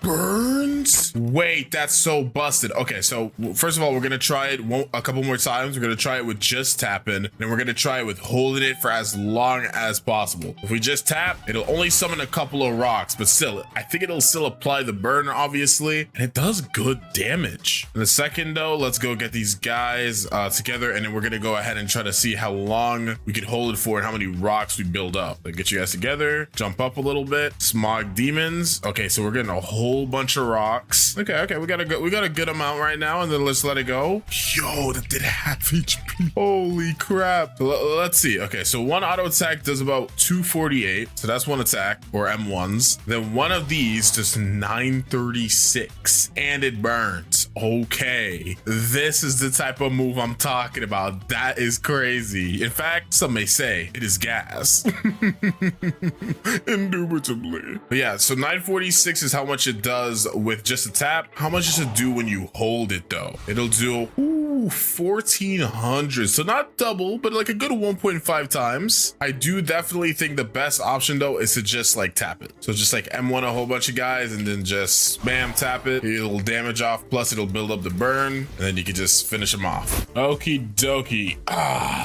burns. Wait, that's so busted. Okay, so first of all, we're gonna try it a couple more times. We're gonna try it with just tapping, then we're gonna try it with holding it for as long as possible. If we just tap, it'll only summon a couple of rocks, but still, I think it'll still apply the burn, obviously, and it does good damage. In a second, though, let's go get these guys together, and then we're gonna go ahead and try to see how long we can hold it for and how many rocks we build up. Like, get you guys together, jump up a little bit, Smog Demons. Okay, so we're getting a whole bunch of rocks. Okay, we got a good amount right now, and then let's let it go. Yo, that did half HP. Holy crap. Let's see. Okay, so one auto attack does about 248, so that's one attack, or M1s. Then one of these does 936, and it burns. Okay, this is the type of move I'm talking about. That is crazy. In fact, some may say it is gas. Indubitably. But yeah, so 946 is how much it does with just a tap. How much does it do when you hold it though? It'll do 1400, so not double, but like a good 1.5 times. I do definitely think the best option though is to just like tap it. So just like M1 a whole bunch of guys and then just spam tap it. It'll damage off, plus it'll build up the burn, and then you can just finish them off. Okie dokie.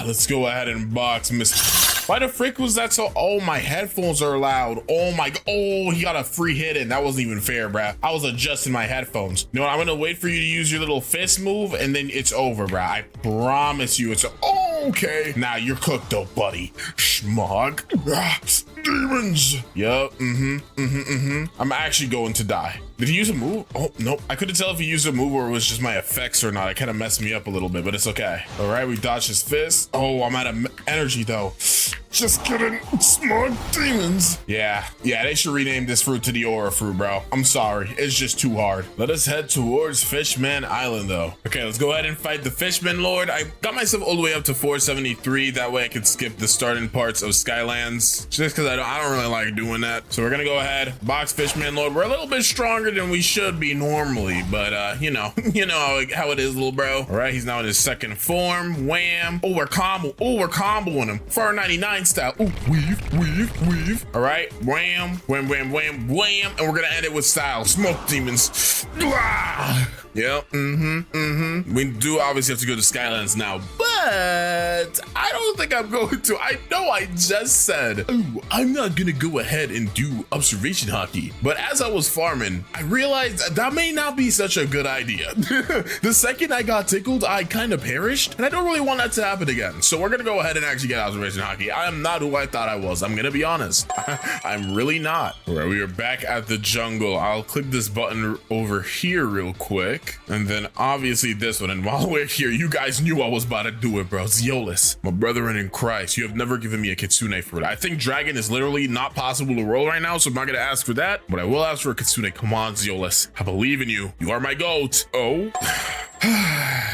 Let's go ahead and box Mr. Why the frick was that so? Oh, my headphones are loud. Oh my, oh, he got a free hit in. That wasn't even fair, bruh. I was adjusting my headphones. You know what? I'm gonna wait for you to use your little fist move, and then it's over, bruh. I promise you it's okay. Now you're cooked though, buddy. Smog. Demons. Yup. I'm actually going to die. Did he use a move? Oh, nope. I couldn't tell if he used a move or it was just my effects or not. It kind of messed me up a little bit, but it's okay. All right, we dodged his fist. Oh, I'm out of energy though. Just kidding. Smog Demons. Yeah, they should rename this fruit to the Aura fruit, bro. I'm sorry. It's just too hard. Let us head towards Fishman Island though. Okay, let's go ahead and fight the Fishman Lord. I got myself all the way up to 473. That way I could skip the starting parts of Skylands. Just because I don't really like doing that. So we're going to go ahead, box Fishman Lord. We're a little bit stronger than we should be normally, but you know how it is, little bro. All right, he's now in his second form. Wham. Oh, we're comboing him. 499 style. Ooh, weave. All right, wham, wham, and we're gonna end it with style. Smoke Demons. Blah. Yep. We do obviously have to go to Skylands now, but I don't think I'm going to. I know I just said, oh, I'm not gonna go ahead and do observation hockey, but as I was farming, I realized that may not be such a good idea. The second I got tickled, I kind of perished, and I don't really want that to happen again. So we're gonna go ahead and actually get observation hockey. I am not who I thought I was. I'm gonna be honest. I'm really not. All right, we are back at the jungle. I'll click this button over here real quick. And then obviously this one. And while we're here, you guys knew I was about to do it, bro. Zeolus, my brethren in Christ, you have never given me a kitsune fruit. I think dragon is literally not possible to roll right now, so I'm not gonna ask for that, but I will ask for a kitsune. Come on, Zeolus, I believe in you. You are my goat. Oh.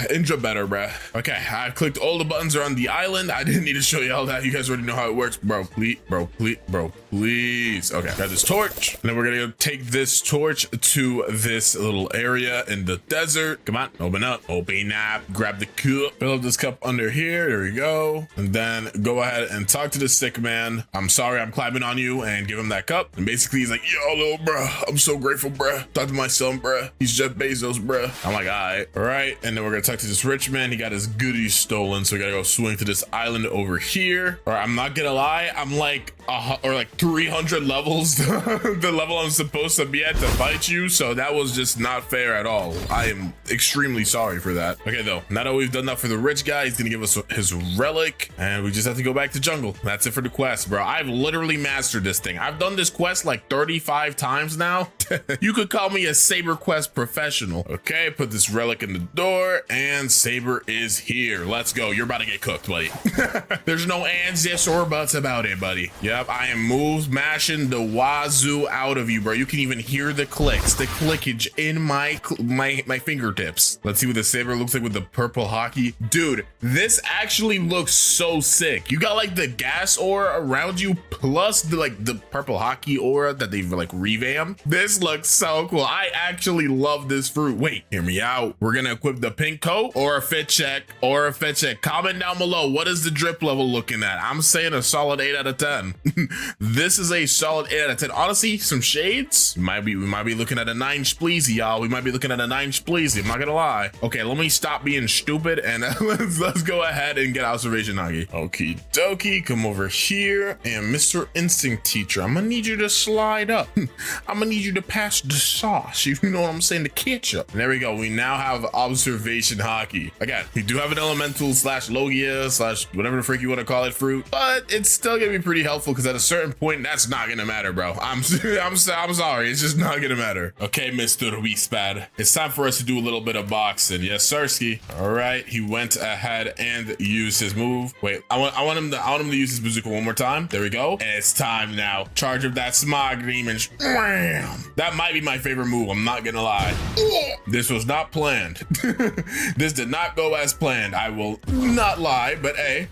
Indra better, bruh. Okay, I clicked all the buttons around the island. I didn't need to show you all that. You guys already know how it works. Bro, please. Okay, got this torch. And then we're gonna take this torch to this little area in the desert. Come on, open up. Grab the cup. Fill up this cup under here. There we go. And then go ahead and talk to the sick man. I'm sorry I'm climbing on you, and give him that cup. And basically he's like, yo, little bruh, I'm so grateful, bruh. Talk to my son, bruh. He's Jeff Bezos, bruh. I'm like, all right. And then we're gonna talk to this rich man. He got his goodies stolen, so we gotta go swing to this island over here. Or I'm not gonna lie, I'm like 300 levels the level I'm supposed to be at to fight you, so that was just not fair at all. I am extremely sorry for that. Okay though, now that we've done that for the rich guy, he's gonna give us his relic, and we just have to go back to jungle. That's it for the quest, bro. I've literally mastered this thing. I've done this quest like 35 times now. You could call me a Saber Quest professional. Okay, put this relic in the door, and Saber is here. Let's go. You're about to get cooked, buddy. There's no ands, yes, or buts about it, buddy. Yep, I am moves mashing the wazoo out of you, bro. You can even hear the clicks, the clickage in my fingertips. Let's see what the Saber looks like with the purple hockey. Dude, this actually looks so sick. You got like the gas aura around you, plus the purple hockey aura that they've like revamped. This looks so cool. I actually love this fruit. Wait, hear me out. We're gonna equip the pink coat or a fit check or a fit check. Comment down below, what is the drip level looking at? I'm saying a solid 8 out of 10. This is a solid 8 out of 10. Honestly, some shades. We might be looking at a 9 spleezy, y'all. We might be looking at a 9 spleezy. I'm not gonna lie. Okay, let me stop being stupid and let's go ahead and get observation Nagi. Okie dokie, come over here. And Mr. Instinct Teacher, I'm gonna need you to slide up. I'm gonna need you to pass the sauce. You know what I'm saying? The ketchup. And there we go. We now have observation hockey. Again, we do have an elemental slash Logia slash whatever the frick you want to call it fruit, but it's still gonna be pretty helpful because at a certain point, that's not gonna matter, bro. I'm sorry. It's just not gonna matter. Okay, Mr. Wispad. It's time for us to do a little bit of boxing. Yes, Sirski. All right. He went ahead and used his move. Wait, I want him to use his bazooka one more time. There we go. And it's time now. Charge of that smog demon. That might be my favorite move. I'm not gonna lie. This was not planned. This did not go as planned. I will not lie, but hey,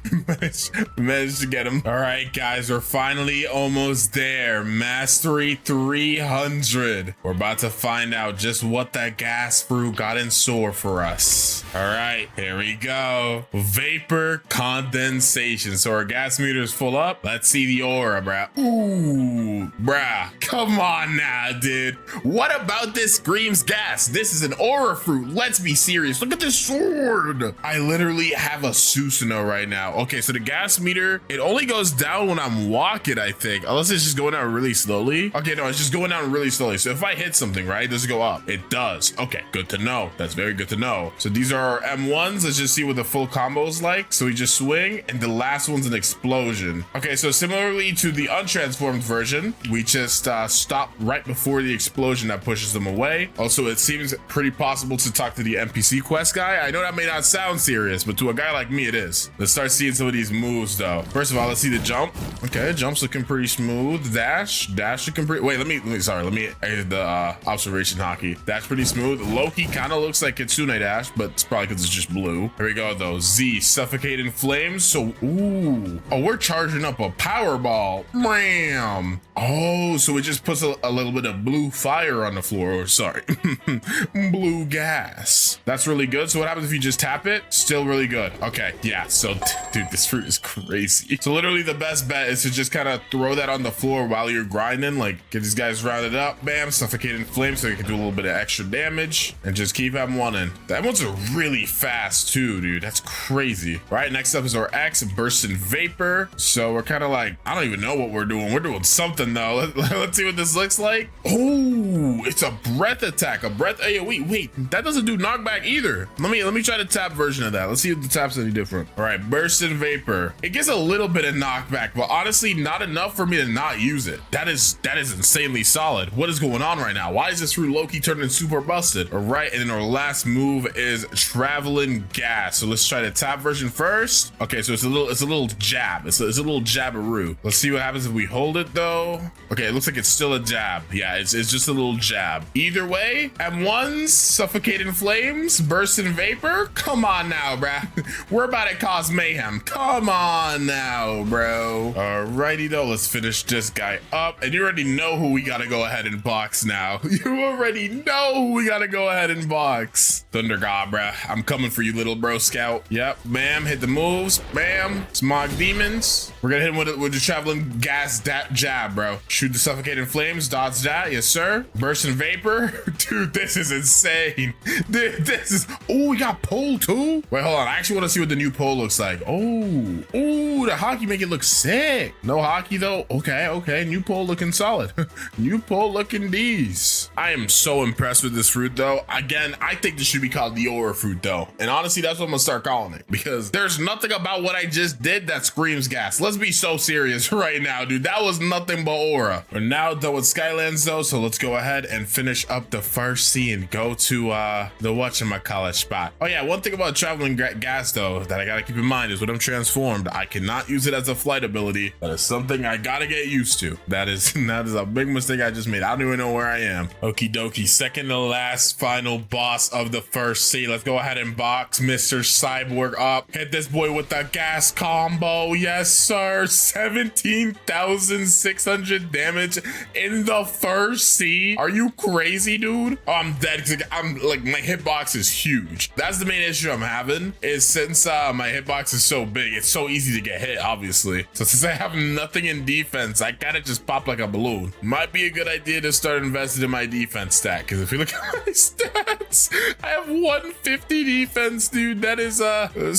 managed to get him. All right, guys, we're finally almost there. Mastery 300. We're about to find out just what that gas fruit got in store for us. All right, here we go. Vapor condensation. So our gas meter is full up. Let's see the aura, bruh. Ooh, bruh. Come on now, dude. What about this screams gas? This is an aura fruit. Let's be serious. Look at this sword. I literally have a Susanoo right now. Okay, so the gas meter, it only goes down when I'm walking, I think. Unless it's just going down really slowly. Okay, no, it's just going down really slowly. So if I hit something, right, does it go up? It does. Okay, good to know. That's very good to know. So these are our M1s. Let's just see what the full combo is like. So we just swing, and the last one's an explosion. Okay, so similarly to the untransformed version, we just stop right before the explosion that pushes them away. Also, it seems pretty possible to talk to the NPC quest guy. I know that may not sound serious, but to a guy like me, it is. Let's start seeing some of these moves, though. First of all, let's see the jump. Okay, jump's looking pretty smooth. Dash looking pretty. Wait, let me the observation hockey. Dash pretty smooth. Loki kind of looks like Kitsune Dash, but it's probably because it's just blue. Here we go, though. Z, suffocating flames. So, ooh. Oh, we're charging up a power ball. Bam. Oh, so it just puts a little bit of blue fire on the floor. Or sorry, blue gas. That's really good. So what happens if you just tap it? Still really good. Okay, yeah. So, dude, this fruit is crazy. So literally the best bet is to just kind of throw that on the floor while you're grinding. Like, get these guys rounded up. Bam, suffocating flame so you can do a little bit of extra damage and just keep M1 in. The M1s are really fast too, dude. That's crazy. All right, next up is our X, bursting vapor. So we're kind of like, I don't even know what we're doing. We're doing something though. Let's see what this looks like. Oh, it's a breath attack. A breath. Hey, wait, that doesn't do knockback either. Let me try the tap version of that. Let's see if the tap's any different. All right, bursting vapor. It gets a little bit of knockback, but honestly, not enough for me to not use it. That is insanely solid. What is going on right now? Why is this fruit low-key turning super busted? All right, and then our last move is traveling gas. So let's try the tap version first. Okay, so it's a little jab. It's a little jabberoo. Let's see what happens if we hold it though. Okay, it looks like it's still a jab. Yeah, it's just a little jab. Either way, M1s, suffocating flames, bursting vapor. Come on now, bruh. We're about to cause mayhem. Come on now, bro. Alrighty though, let's finish this guy up. And you already know who we gotta go ahead and box now. You already know who we gotta go ahead and box. Thunder God, bruh. I'm coming for you, little bro scout. Yep, bam, hit the moves. Bam, smog demons. We're gonna hit him with the traveling gas jab, bro. Shoot the suffocating flames, dodge that, yes sir. Bursting vapor. Dude, this is insane. Dude, this is, oh, we got pole too? Wait, hold on, I actually want to see what the new pole looks like. Oh, the hockey make it look sick. No hockey though. Okay, new pole looking solid. New pole looking D's. I am so impressed with this fruit though. Again, I think this should be called the aura fruit though. And honestly, that's what I'm gonna start calling it, because there's nothing about what I just did that screams gas. Let's be so serious right now, dude. That was nothing but aura. We're now done with Skylands though, so let's go ahead and finish up the first C and go to the whatchamacallit spot. Oh yeah, one thing about traveling gas though that I gotta keep in mind is when I'm transformed, I cannot use it as a flight ability. That is something I gotta get used to. That is a big mistake I just made. I don't even know where I am. Okie dokie, second to last final boss of the first C. Let's go ahead and box Mr. Cyborg up. Hit this boy with the gas combo. Yes, sir. 17,600 damage in the first C. Are you crazy, dude? Oh, I'm dead. I'm like, my hitbox is huge. That's the main issue I'm having, is since my hitbox is so big, it's so easy to get hit, obviously. So since I have nothing in defense, I gotta just pop like a balloon. Might be a good idea to start investing in my defense stat, because if you look at my stats, I have 150 defense, dude. That is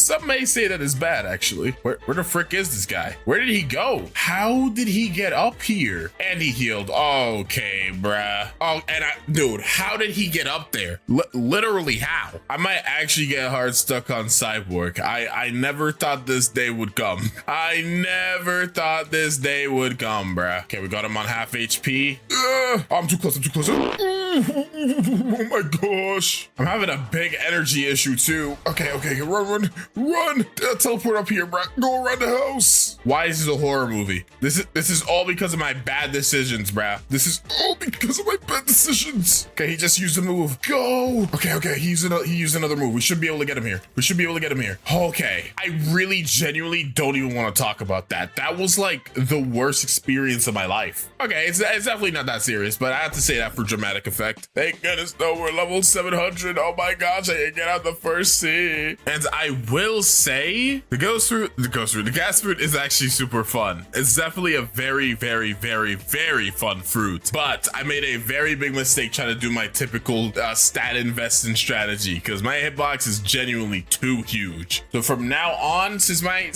some may say that is bad, actually. Where the frick is this guy? Where did he go? How did he get up here? And he healed. Okay, bruh. Oh, and dude, how did he get up there? Literally how? I might actually get hard stuck on Cyborg. I never thought this day would come. I never thought this day would come, bruh. Okay, we got him on half HP. I'm too close. Oh my gosh. I'm having a big energy issue too. Okay, run. Teleport up here, bruh. Go around the house. Why is this a horror movie? This is all because of my bad decisions, bruh. This is all because of my bad decisions. Okay, he just used a move. Go. Okay, he used another move. We should be able to get him here. Okay, I really genuinely don't even want to talk about that. That was like the worst experience of my life. Okay, it's definitely not that serious, but I have to say that for dramatic effect. Thank goodness though, we're level 700. Oh my gosh, I can get out the first C. And I will say the gas fruit is actually super fun. It's definitely a very, very, very, very fun fruit. But I made a very big mistake trying to do my typical stat investing strategy, because my hitbox is genuinely too huge. So from now on, since my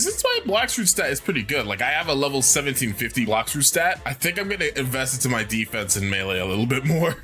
Blox fruit stat is pretty good, like I have a level 1750 Blox fruit stat, I think I'm gonna invest into my defense and melee a little bit more.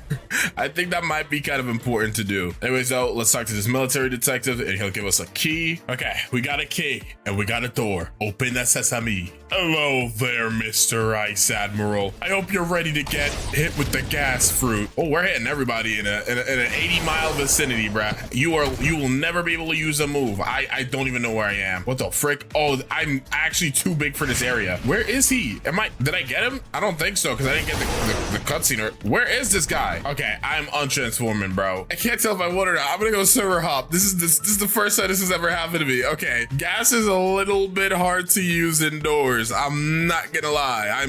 I think that might be kind of important to do. Anyways though, let's talk to this military detective and he'll give us a key. Okay, we got a key and we got a door. Open the sesame. Hello there, Mr. Ice Admiral. I hope you're ready to get hit with the gas fruit. Oh, we're hitting everybody in an 80-mile vicinity, bruh. You will never be able to use a move. I don't even know where I am. What the frick? Oh, I'm actually too big for this area. Where is he? Did I get him? I don't think so, because I didn't get the cutscene. Where is this guy? Okay, I'm untransforming, bro. I can't tell if I want or not. I'm gonna go server hop. This is the first time this has ever happened to me. Okay, gas is a little bit hard to use indoors. I'm not gonna lie. I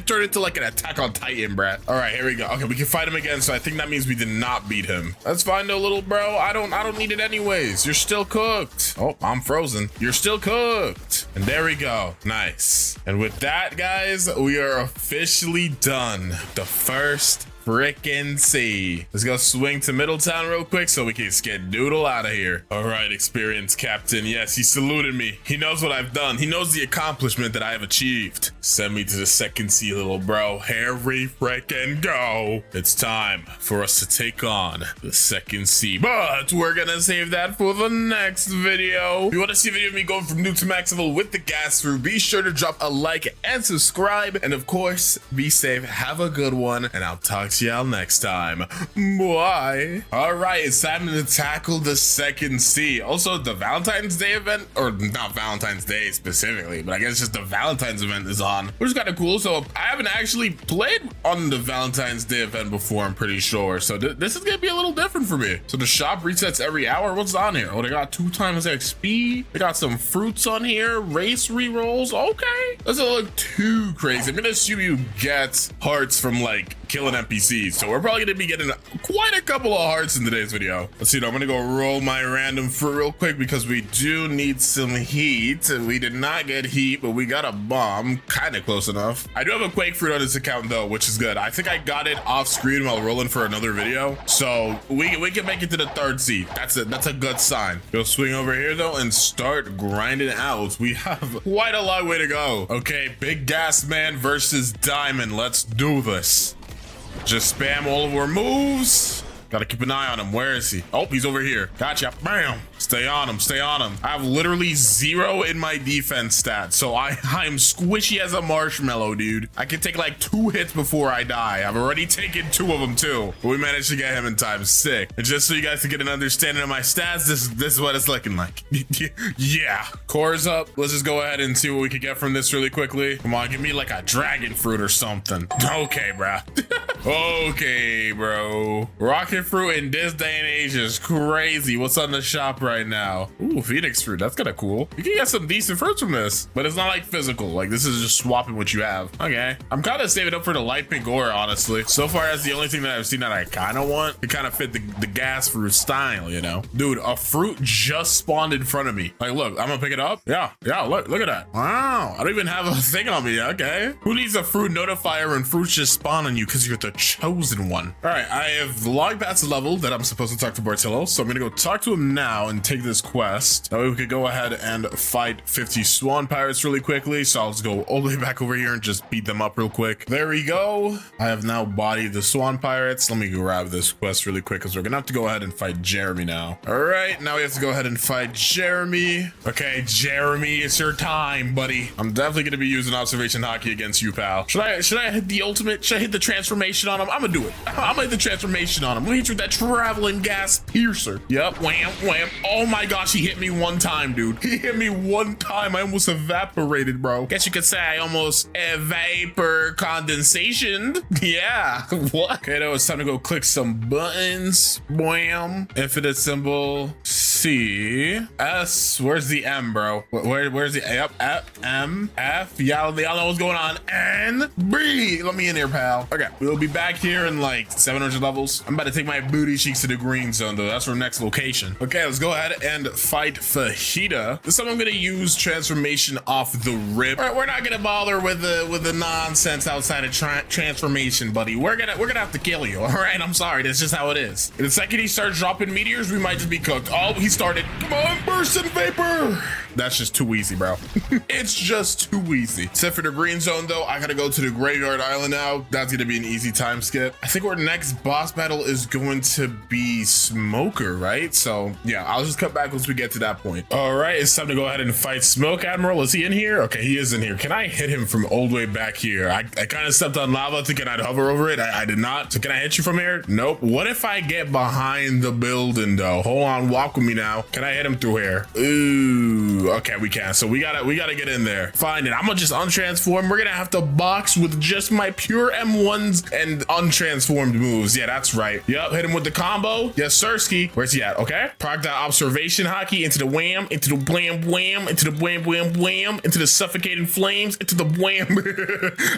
turned into like an Attack on Titan, bruh. All right, here we go. Okay, we can fight him again, so I think that means we did not beat him. That's fine though, little bro. I don't need it anyways. You're still cooked. Oh, I'm frozen. You're still cooked. And there we go. Nice. And with that, guys, we are officially done. The first frickin' C. Let's go swing to Middletown real quick so we can get doodle out of here. All right, experienced captain. Yes, he saluted me. He knows what I've done. He knows the accomplishment that I have achieved. Send me to the second C, little bro. Here we frickin' go. It's time for us to take on the second C, but we're gonna save that for the next video. If you want to see a video of me going from noob to max level with the gas fruit, be sure to drop a like and subscribe. And of course, be safe. Have a good one, and I'll talk to y'all next time. Bye. All right, it's time to tackle the second C. Also, the Valentine's Day event, or not Valentine's Day specifically, but I guess just the Valentine's event is on, which is kind of cool. So I haven't actually played on the Valentine's Day event before, I'm pretty sure. So this is gonna be a little different for me. So the shop resets every hour. What's on here? Oh, they got 2 times XP. They got some fruits on here. Race rerolls. Okay, doesn't look too crazy. I'm gonna assume you get hearts from like killing NPCs. So we're probably gonna be getting quite a couple of hearts in today's video. Let's see, I'm gonna go roll my random fruit real quick because we do need some heat. We did not get heat, but we got a bomb, kind of close enough. I do have a quake fruit on this account though, which is good. I think I got it off screen while rolling for another video. So we can make it to the 3rd seed. That's a good sign. Go swing over here though and start grinding out. We have quite a long way to go. Okay, Big Gas Man versus Diamond. Let's do this. Just spam all of our moves. Gotta keep an eye on him. Where is he? Oh, he's over here. Gotcha. Bam. Stay on him. Stay on him. I have literally 0 in my defense stats, so I'm squishy as a marshmallow, dude. I can take like 2 hits before I die. I've already taken 2 of them too, but we managed to get him in time. Sick. And just so you guys can get an understanding of my stats, this is what it's looking like. Yeah. Core's up. Let's just go ahead and see what we can get from this really quickly. Come on, give me like a dragon fruit or something. Okay, bro. Okay, bro. Rocket fruit in this day and age is crazy. What's on the shop right now? Ooh, phoenix fruit. That's kind of cool. You can get some decent fruits from this, but it's not like physical. Like this is just swapping what you have. Okay. I'm kind of saving up for the light pink ore, honestly. So far, that's the only thing that I've seen that I kind of want to kind of fit the gas fruit style, you know? Dude, a fruit just spawned in front of me. Like, look, I'm gonna pick it up. Yeah, look at that. Wow, I don't even have a thing on me. Okay. Who needs a fruit notifier when fruits just spawn on you because you're the chosen one? All right, I have logged past the level that I'm supposed to talk to Bartillo, so I'm gonna go talk to him now and take this quest. That way we could go ahead and fight 50 swan pirates really quickly. So I'll just go all the way back over here and just beat them up real quick. There we go. I have now bodied the swan pirates. Let me grab this quest really quick because we're gonna have to go ahead and fight Jeremy now. All right, now we have to go ahead and fight Jeremy. Okay, Jeremy, it's your time, buddy. I'm definitely gonna be using observation hockey against you, pal. Should I hit the ultimate? Should I hit the transformation on him? I'm gonna do it. I'm gonna hit the transformation on him. I'm gonna hit you with that traveling gas piercer. Yep, wham, wham. Oh my gosh, he hit me one time, dude. He hit me one time. I almost evaporated, bro. Guess you could say I almost vapor condensation. Yeah. What? Okay, now it's time to go click some buttons. Wham. Infinite symbol. C. S. Where's the M, bro? Where's the yep, F, M, F? Y'all know what's going on. N. B. Let me in here, pal. Okay, we'll be back here in like 700 levels. I'm about to take my booty cheeks to the green zone, though. That's our next location. Okay, let's go ahead and fight Fajita. This time I'm gonna use transformation off the rip. All right, we're not gonna bother with the nonsense outside of transformation, buddy. We're gonna have to kill you. All right, I'm sorry. That's just how it is. And the second he starts dropping meteors, we might just be cooked. Oh, he started. Come on, burst in vapor. That's just too easy, bro. It's just too easy. Except for the green zone, though, I gotta go to the graveyard island now. That's gonna be an easy time skip. I think our next boss battle is going to be Smoker, right? So yeah, I'll just cut back once we get to that point. All right, it's time to go ahead and fight Smoke Admiral. Is he in here? Okay, he is in here. Can I hit him from all the way back here? I kind of stepped on lava thinking I'd hover over it. I did not. So can I hit you from here? Nope. What if I get behind the building, though? Hold on, walk with me now. Can I hit him through here? Ooh, okay, we can. So we gotta get in there. Fine, and I'm gonna just untransform. We're gonna have to box with just my pure M1s and untransformed moves. Yeah, that's right. Yep, hit him with the combo. Yes, Sirski. Where's he at? Okay. Proc that observation hockey into the wham, into the blam wham, into the blam wham wham, into the suffocating flames, into the wham.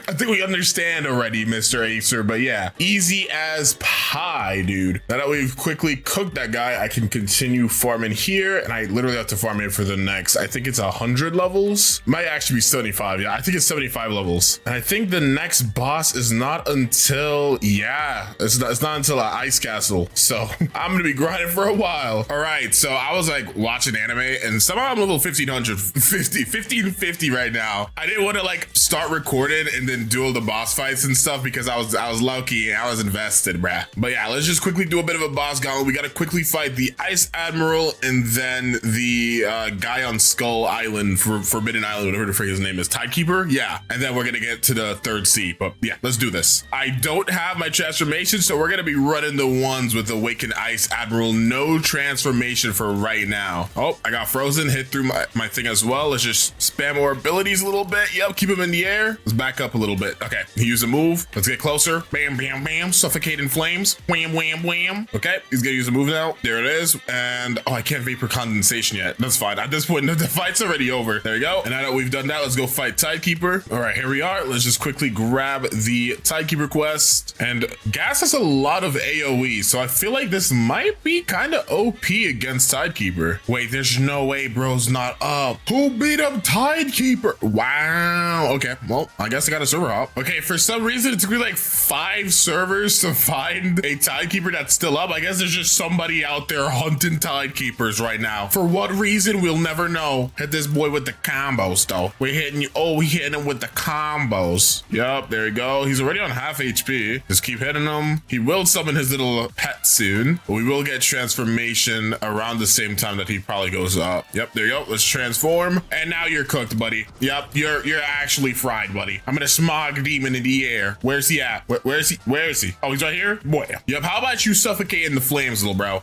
I think we understand already, Mr. Acer, but yeah, easy as pie, dude. Now that we've quickly cooked that guy, I can continue farming here, and I literally have to farm it for the next, I think it's 100 levels. Might actually be 75. Yeah, I think it's 75 levels. And I think the next boss is not until, yeah, it's not until Ice Castle. So I'm gonna be grinding for a while. All right, so I was like watching anime, and somehow I'm level 1550 right now. I didn't want to like start recording and then do all the boss fights and stuff because I was low-key and I was invested, bruh. But yeah, let's just quickly do a bit of a boss gauntlet. We gotta quickly fight the Ice Admiral and then the guy on Skull Island, Forbidden Island, whatever the freak his name is, Tidekeeper. Yeah, and then we're gonna get to the third sea. But yeah, let's do this. I don't have my transformation, so we're gonna be running the ones with Awakened Ice Admiral. No transformation for right now. Oh, I got frozen, hit through my thing as well. Let's just spam our abilities a little bit. Yep, keep him in the air. Let's back up a little bit. Okay, he used a move. Let's get closer. Bam, bam, bam. Suffocating flames. Wham, wham, wham. Okay, he's gonna use a move now. There it is. And oh, I can't vapor condensation yet. That's fine. At this point, the fight's already over. There we go. And now that we've done that, let's go fight Tidekeeper. All right, here we are. Let's just quickly grab the Tidekeeper quest. And Gas has a lot of AoE, so I feel like this might be kind of OP against Tidekeeper. Wait, there's no way bro's not up. Who beat up Tidekeeper? Wow. Okay, well, I guess I got a server hop. Okay, for some reason, it took me like 5 servers to find a Tidekeeper that's still up. I guess there's just somebody out there hunting Tidekeepers right now. For what reason, we'll never know. DINO. Hit this boy with the combos, though. We're hitting you. Oh, we hitting him with the combos. Yup, there we go. He's already on half HP. Just keep hitting him. He will summon his little pet soon, but we will get transformation around the same time that he probably goes up. Yep, there you go. Let's transform. And now you're cooked, buddy. Yep, you're actually fried, buddy. I'm gonna smog demon in the air. Where's he at? Where is he? Where is he? Oh, he's right here? Boy. Yep, how about you suffocate in the flames, little bro?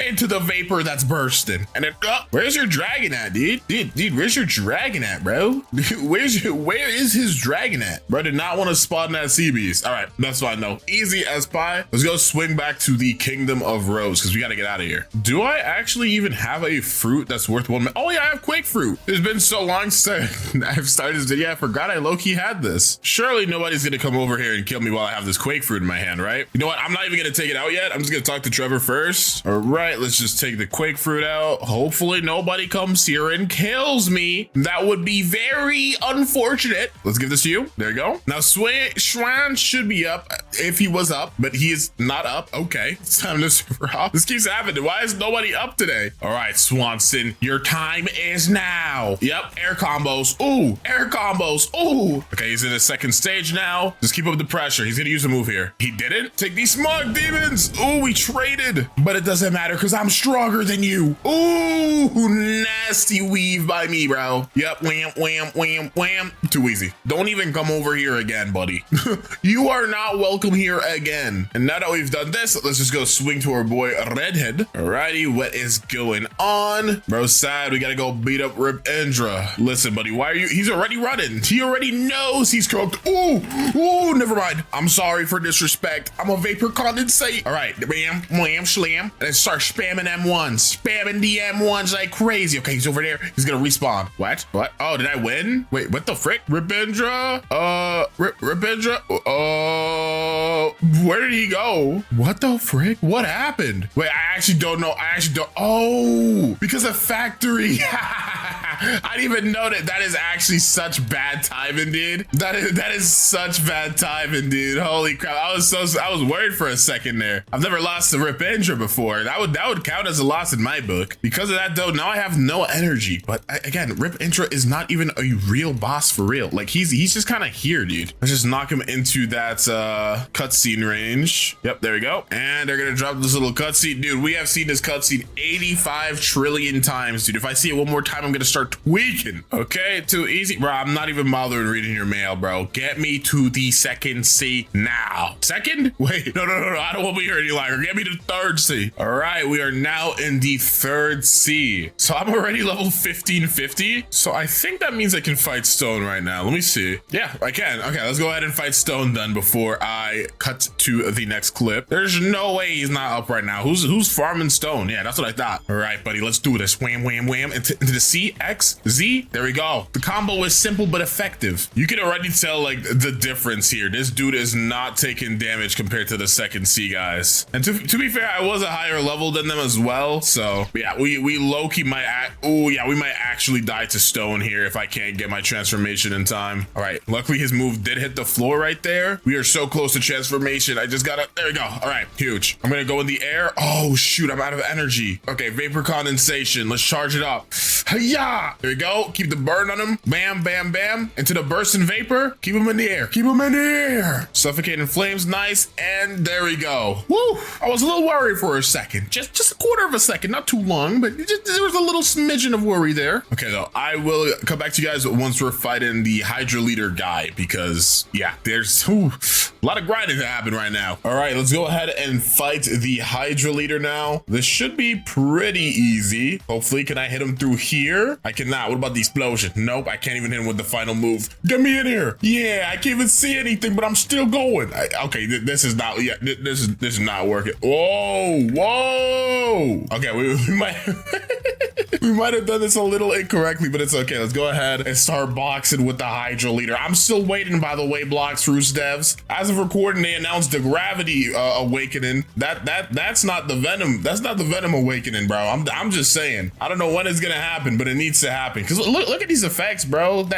Into the vapor that's bursting. And then, where's your dragon at, dude? Dude, where's your dragon at, bro? Where is his dragon at? Bro did not want to spawn that sea beast. All right, that's fine though. Easy as pie. Let's go swing back to the Kingdom of Rose because we got to get out of here. Do I actually even have a fruit that's worth one? Oh yeah, I have Quake fruit. It's been so long since I've started this video. I forgot I low-key had this. Surely nobody's gonna come over here and kill me while I have this Quake fruit in my hand, right? You know what? I'm not even gonna take it out yet. I'm just gonna talk to Trevor first. All right, let's just take the Quake fruit out. Hopefully nobody comes here and kills me. That would be very unfortunate. Let's give this to you. There you go. Now Schwan should be up if he was up, but he is not up. Okay, it's time to super off. This keeps happening. Why is nobody up today? All right, Swanson, your time is now. Yep, air combos. Ooh, air combos. Ooh. Okay, he's in the second stage now. Just keep up the pressure. He's gonna use a move here. He didn't. Take these smog demons. Ooh, we traded, but it doesn't matter because I'm stronger than you. Ooh, nasty weave by me, bro. Yep, wham, wham, wham, wham. Too easy. Don't even come over here again, buddy. You are not welcome here again. And now that we've done this, let's just go swing to our boy Redhead. Alrighty, what is going on? Bro, sad. We gotta go beat up Rip Indra. Listen, buddy, why are you? He's already running. He already knows he's cooked. Ooh, never mind. I'm sorry for disrespect. I'm a vapor condensate. All right, bam, wham, slam. And then start spamming M1s. Spamming the M1s like crazy. Okay, he's over there. He's gonna respawn. What? Oh, did I win? Wait, what the frick? Rip Indra? Rip Indra? Where did he go? What the frick? What happened? Wait, I actually don't know. Oh, because of factory. I didn't even know that. That is actually such bad timing, dude. That is such bad timing, dude. Holy crap. I was worried for a second there. I've never lost to Rip Indra before. That would count as a loss in my book. Because of that though, now I have no energy. But again, Rip Indra is not even a real boss for real. Like he's just kind of here, dude. Let's just knock him into that cutscene range. Yep, there we go. And they're gonna drop this little cutscene. Dude, we have seen this cutscene 85 trillion times, dude. If I see it one more time, I'm gonna start tweaking. Okay, too easy. Bro, I'm not even bothering reading your mail, bro. Get me to the second C now. Second? Wait, no. I don't want to be here any longer. Get me to the third C. All right, we are now in the third C. So I'm already level 1550. So I think that means I can fight Stone right now. Let me see. Yeah, I can. Okay, let's go ahead and fight Stone then before I cut to the next clip. There's no way he's not up right now. Who's farming Stone? Yeah, that's what I thought. All right, buddy, let's do this. Wham, wham, wham. Into the C, X, Z. There we go. The combo is simple but effective. You can already tell like the difference here. This dude is not taking damage compared to the second C guys. And to be fair, I was a higher level than them as well. So yeah, we low-key might we might actually die to Stone here if I can't get my transformation in time. All right, luckily his move did hit the floor right there. We are so close to transformation. I just gotta, there we go. All right, huge. I'm gonna go in the air. Oh shoot, I'm out of energy. Okay, vapor condensation. Let's charge it up. Hiya! There we go. Keep the burn on him. Bam, bam, bam. Into the bursting vapor. Keep him in the air. Keep him in the air. Suffocating flames. Nice. And there we go. Woo! I was a little worried for a second. Just a quarter of a second. Not too long, but there was a little smidgen of worry there. Okay, though. I will come back to you guys once we're fighting the Hydra leader guy because, yeah, there's a lot of grinding to happen right now. All right, let's go ahead and fight the Hydra leader now. This should be pretty easy. Hopefully, can I hit him through here? I cannot. What about the explosion? Nope, I can't even hit him with the final move. Get me in here. Yeah, I can't even see anything, but I'm still going. Okay, this is not. Yeah, this is not working. Whoa. Okay, we might. We might have done this a little incorrectly, but it's okay. Let's go ahead and start boxing with the Hydra leader. I'm still waiting, by the way, Blox Roost devs. As of recording, they announced the gravity awakening. That's not the venom. That's not the venom awakening, bro. I'm just saying. I don't know when it's gonna happen, but it needs to happen. Cause look at these effects, bro.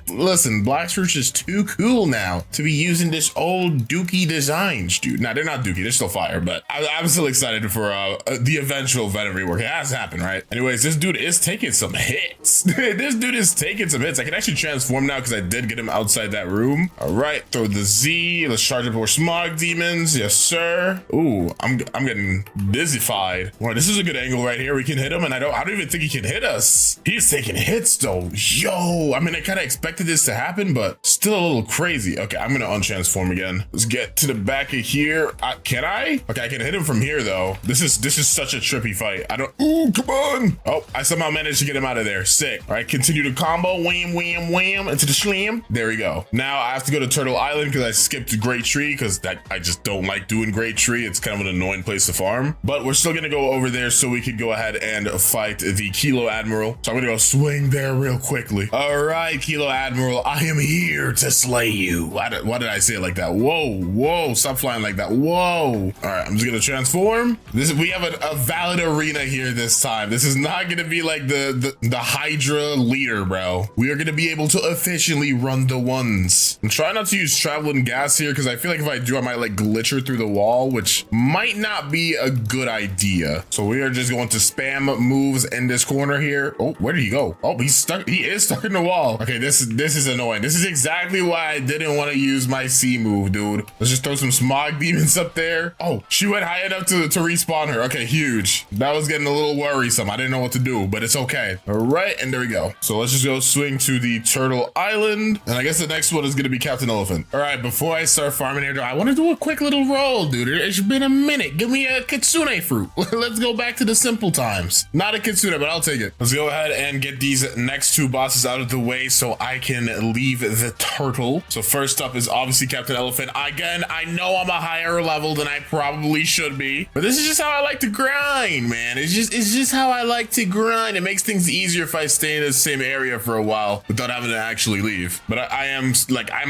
Listen, Blox Roost is too cool now to be using this old dookie designs, dude. Nah, they're not dookie. They're still fire, but I'm still excited for the eventual venom rework. It has to happen, right? Anyways, this dude is taking some hits. This dude is taking some hits. I can actually transform now because I did get him outside that room. All right, throw the Z. Let's charge up more smog demons. Yes, sir. Ooh, I'm getting dizzified. Well, this is a good angle right here. We can hit him, and I don't even think he can hit us. He's taking hits though. Yo, I mean, I kind of expected this to happen, but still a little crazy. Okay, I'm gonna untransform again. Let's get to the back of here. Can I? Okay, I can hit him from here though. This is such a trippy fight. I don't. Ooh, come on. Oh, I somehow managed to get him out of there. Sick. All right, continue to combo. Wham, wham, wham into the slam. There we go. Now I have to go to Turtle Island because I skipped Great Tree because I just don't like doing Great Tree. It's kind of an annoying place to farm, but we're still gonna go over there so we can go ahead and fight the Kilo Admiral. So I'm gonna go swing there real quickly. All right, Kilo Admiral, I am here to slay you. Why did I say it like that? Whoa, stop flying like that. Whoa. All right, I'm just gonna transform. We have a valid arena here this time. This is not gonna be like the Hydra leader, bro. We are gonna be able to efficiently run the ones. I'm trying not to use traveling gas here because I feel like if I do, I might like glitch her through the wall, which might not be a good idea. So we are just going to spam moves in this corner here. Oh, where did he go? Oh, he's stuck. He is stuck in the wall. Okay, this is annoying. This is exactly why I didn't want to use my C move, dude. Let's just throw some smog demons up there. Oh, she went high enough to respawn her. Okay, huge. That was getting a little worrisome. I didn't know what to do, but it's okay. All right, and there we go. So let's just go swing to the Turtle Island. And I guess the next one is going to be Captain Elephant. All right, before I start farming here, I want to do a quick little roll, dude. It's been a minute. Give me a kitsune fruit. Let's go back to the simple times. Not a kitsune, but I'll take it. Let's go ahead and get these next two bosses out of the way so I can leave the turtle. So first up is obviously Captain Elephant. Again, I know I'm a higher level than I probably should be, but this is just how I like to grind, man. It's just how I like to grind. It makes things easier if I stay in the same area for a while without having to actually leave. But I'm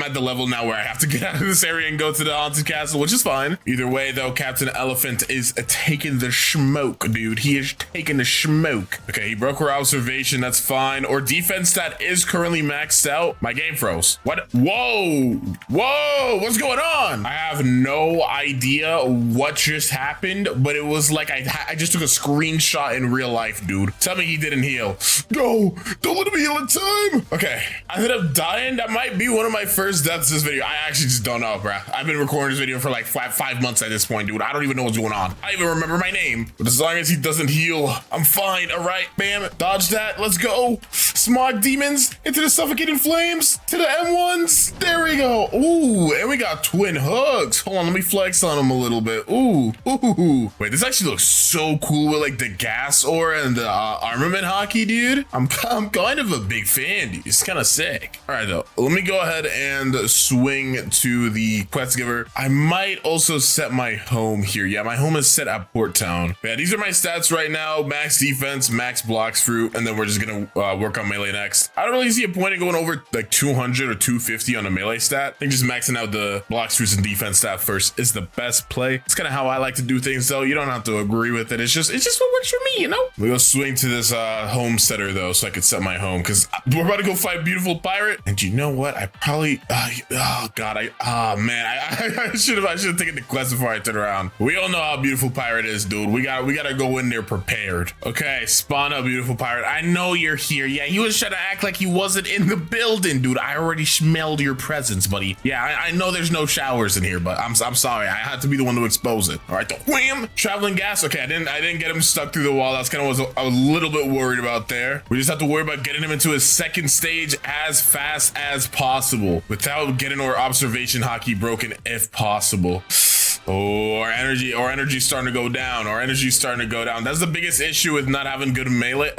at the level now where I have to get out of this area and go to the haunted castle, which is fine. Either way though, Captain Elephant is taking the smoke, dude. He is taking the smoke. Okay, he broke her observation. That's fine. Or defense stat is currently maxed out. My game froze. What? Whoa, what's going on? I have no idea what just happened, but it was like I just took a screenshot in real life, dude. Tell me he didn't heal. No, don't let him heal in time. Okay, I ended up dying. That might be one of my first deaths this video. I actually just don't know, bruh. I've been recording this video for like five months at this point, dude. I don't even know what's going on. I even remember my name, but as long as he doesn't heal, I'm fine. All right, bam, dodge that. Let's go. Smog demons into the suffocating flames, to the M1s. There we go. Ooh, and we got twin hugs. Hold on, let me flex on him a little bit. Ooh. Wait, this actually looks so cool with like the gas aura and the armament hockey, dude. I'm kind of a big fan, dude. It's kind of sick. All right, though, let me go ahead and swing to the quest giver. I might also set my home here. Yeah, my home is set at Port Town. Yeah, these are my stats right now. Max defense, max blocks fruit, and then we're just gonna work on melee next. I don't really see a point in going over like 200 or 250 on a melee stat. I think just maxing out the blocks, fruits, and defense stat first is the best play. It's kind of how I like to do things, though. You don't have to agree with it. It's just what works for me, you know? We go swing to this home setter though, so I could set my home because we're about to go fight Beautiful Pirate. And you know what? I probably oh god, I should have taken the quest before I turn around. We all know how Beautiful Pirate is, dude. We gotta go in there prepared. Okay, spawn up, Beautiful Pirate. I know you're here. Yeah, he was trying to act like he wasn't in the building, dude. I already smelled your presence, buddy. Yeah, I know there's no showers in here, but I'm sorry. I had to be the one to expose it. All right, the wham, traveling gas. Okay, I didn't get him stuck through the wall. That's kind of what I was a little bit worried about there. We just have to worry about getting him into his second stage as fast as possible without getting our observation hockey broken if possible. Oh, our energy's starting to go down. That's the biggest issue with not having good melee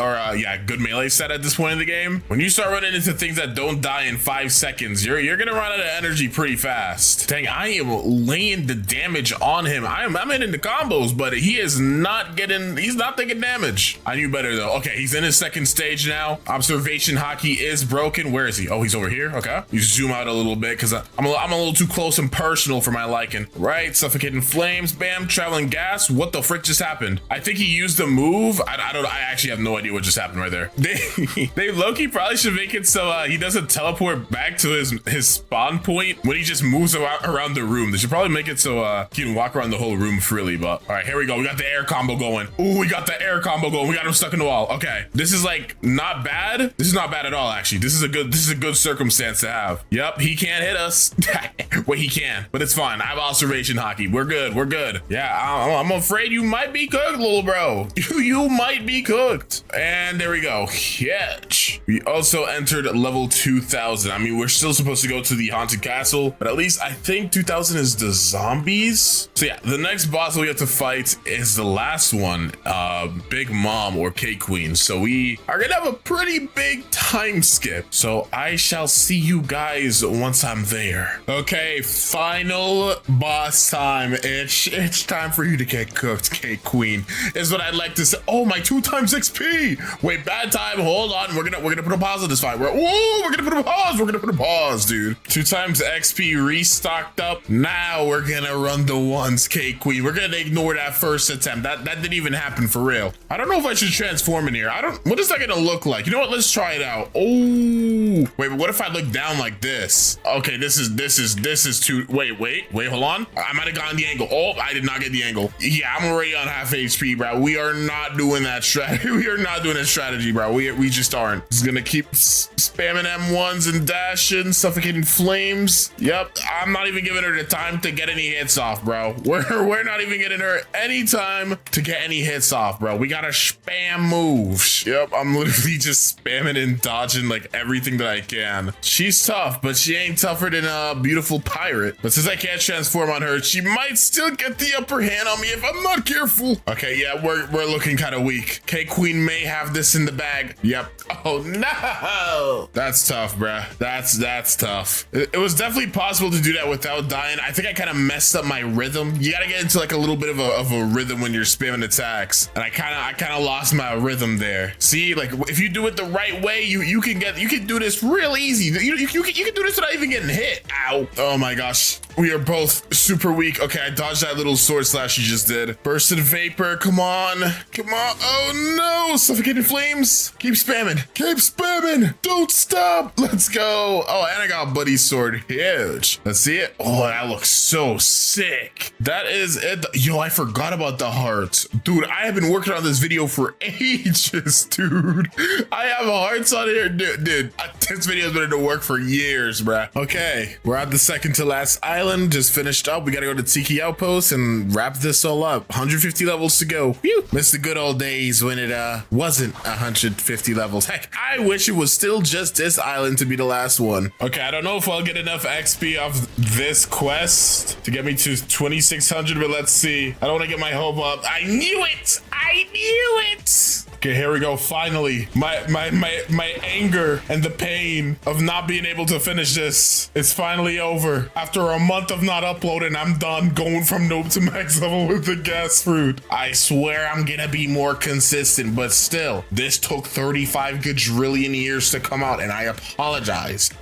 good melee set at this point in the game. When you start running into things that don't die in 5 seconds, you're gonna run out of energy pretty fast. Dang, I am laying the damage on him. I'm hitting the combos, but he's not taking damage. I knew better though. Okay, he's in his second stage now. Observation hockey is broken. Where is he? Oh, he's over here. Okay, you zoom out a little bit because I'm a little too close and personal for my liking. Right, so suffocating flames, bam, traveling gas. What the frick just happened? I think he used the move. I actually have no idea what just happened right there. They Loki probably should make it so he doesn't teleport back to his spawn point when he just moves around the room. They should probably make it so he can walk around the whole room freely. But all right, here we go. We got the air combo going. Ooh, we got the air combo going. We got him stuck in the wall. Okay, this is like not bad. This is not bad at all, actually. This is a good circumstance to have. Yep, he can't hit us. Wait, he can, but it's fine. I have observation hockey. We're good. We're good. Yeah, I'm afraid you might be cooked, little bro. You might be cooked. And there we go. Hitch. We also entered level 2000. I mean, we're still supposed to go to the haunted castle, but at least I think 2000 is the zombies. So yeah, the next boss we have to fight is the last one, Big Mom or Cake Queen. So we are gonna have a pretty big time skip. So I shall see you guys once I'm there. Okay, final boss time. It's time for you to get cooked, Cake Queen, is what I'd like to say. Oh, my 2 times XP. Wait, bad time. Hold on. We're gonna put a pause on this fight. We're gonna put a pause. We're gonna put a pause, dude. 2 times XP restocked up. Now we're gonna run the ones, Cake Queen. We're gonna ignore that first attempt. That didn't even happen for real. I don't know if I should transform in here. What is that gonna look like? You know what? Let's try it out. Oh, wait, but what if I look down like this? Okay, this is too. Wait, hold on. I might have gotten the angle. Oh, I did not get the angle. Yeah, I'm already on half HP, bro. We are not doing that strategy. We are not doing that strategy, bro. We just aren't. Just gonna keep spamming M1s and dashing, suffocating flames. Yep, I'm not even giving her the time to get any hits off, bro. We're not even getting her any time to get any hits off, bro. We gotta spam moves. Yep, I'm literally just spamming and dodging like everything that I can. She's tough, but she ain't tougher than a beautiful pirate. But since I can't transform on her, she might still get the upper hand on me if I'm not careful. Okay, yeah, we're looking kind of weak. Cake Queen may have this in the bag. Yep. Oh no, that's tough, bruh. That's tough. It was definitely possible to do that without dying. I think I kind of messed up my rhythm. You gotta get into like a little bit of a rhythm when you're spamming attacks, and I kind of lost my rhythm there. See, like if you do it the right way, you can do this real easy. You can do this without even getting hit. Ow. Oh my gosh. We are both super weak. Okay, I dodged that little sword slash you just did. Bursted vapor. Come on. Come on. Oh no. Suffocating flames. Keep spamming. Keep spamming. Don't stop. Let's go. Oh, and I got Buddy's sword. Huge. Let's see it. Oh, that looks so sick. That is it. Yo, I forgot about the hearts. Dude, I have been working on this video for ages, dude. I have hearts on here. Dude, this video has been in the work for years, bruh. Okay, we're at the second to last island. Just finished up. We gotta go to Tiki Outpost and wrap this all up. 150 levels to go. Whew. Miss the good old days when it wasn't 150 levels. Heck, I wish it was still just this island to be the last one. Okay, I don't know if I'll get enough XP off this quest to get me to 2600, but let's see. I don't want to get my hope up. I knew it. I knew it. Okay, here we go. Finally, my anger and the pain of not being able to finish this is finally over. After a month of not uploading, I'm done going from noob to max level with the gas fruit. I swear I'm gonna be more consistent, but still, this took 35 quadrillion years to come out, and I apologize.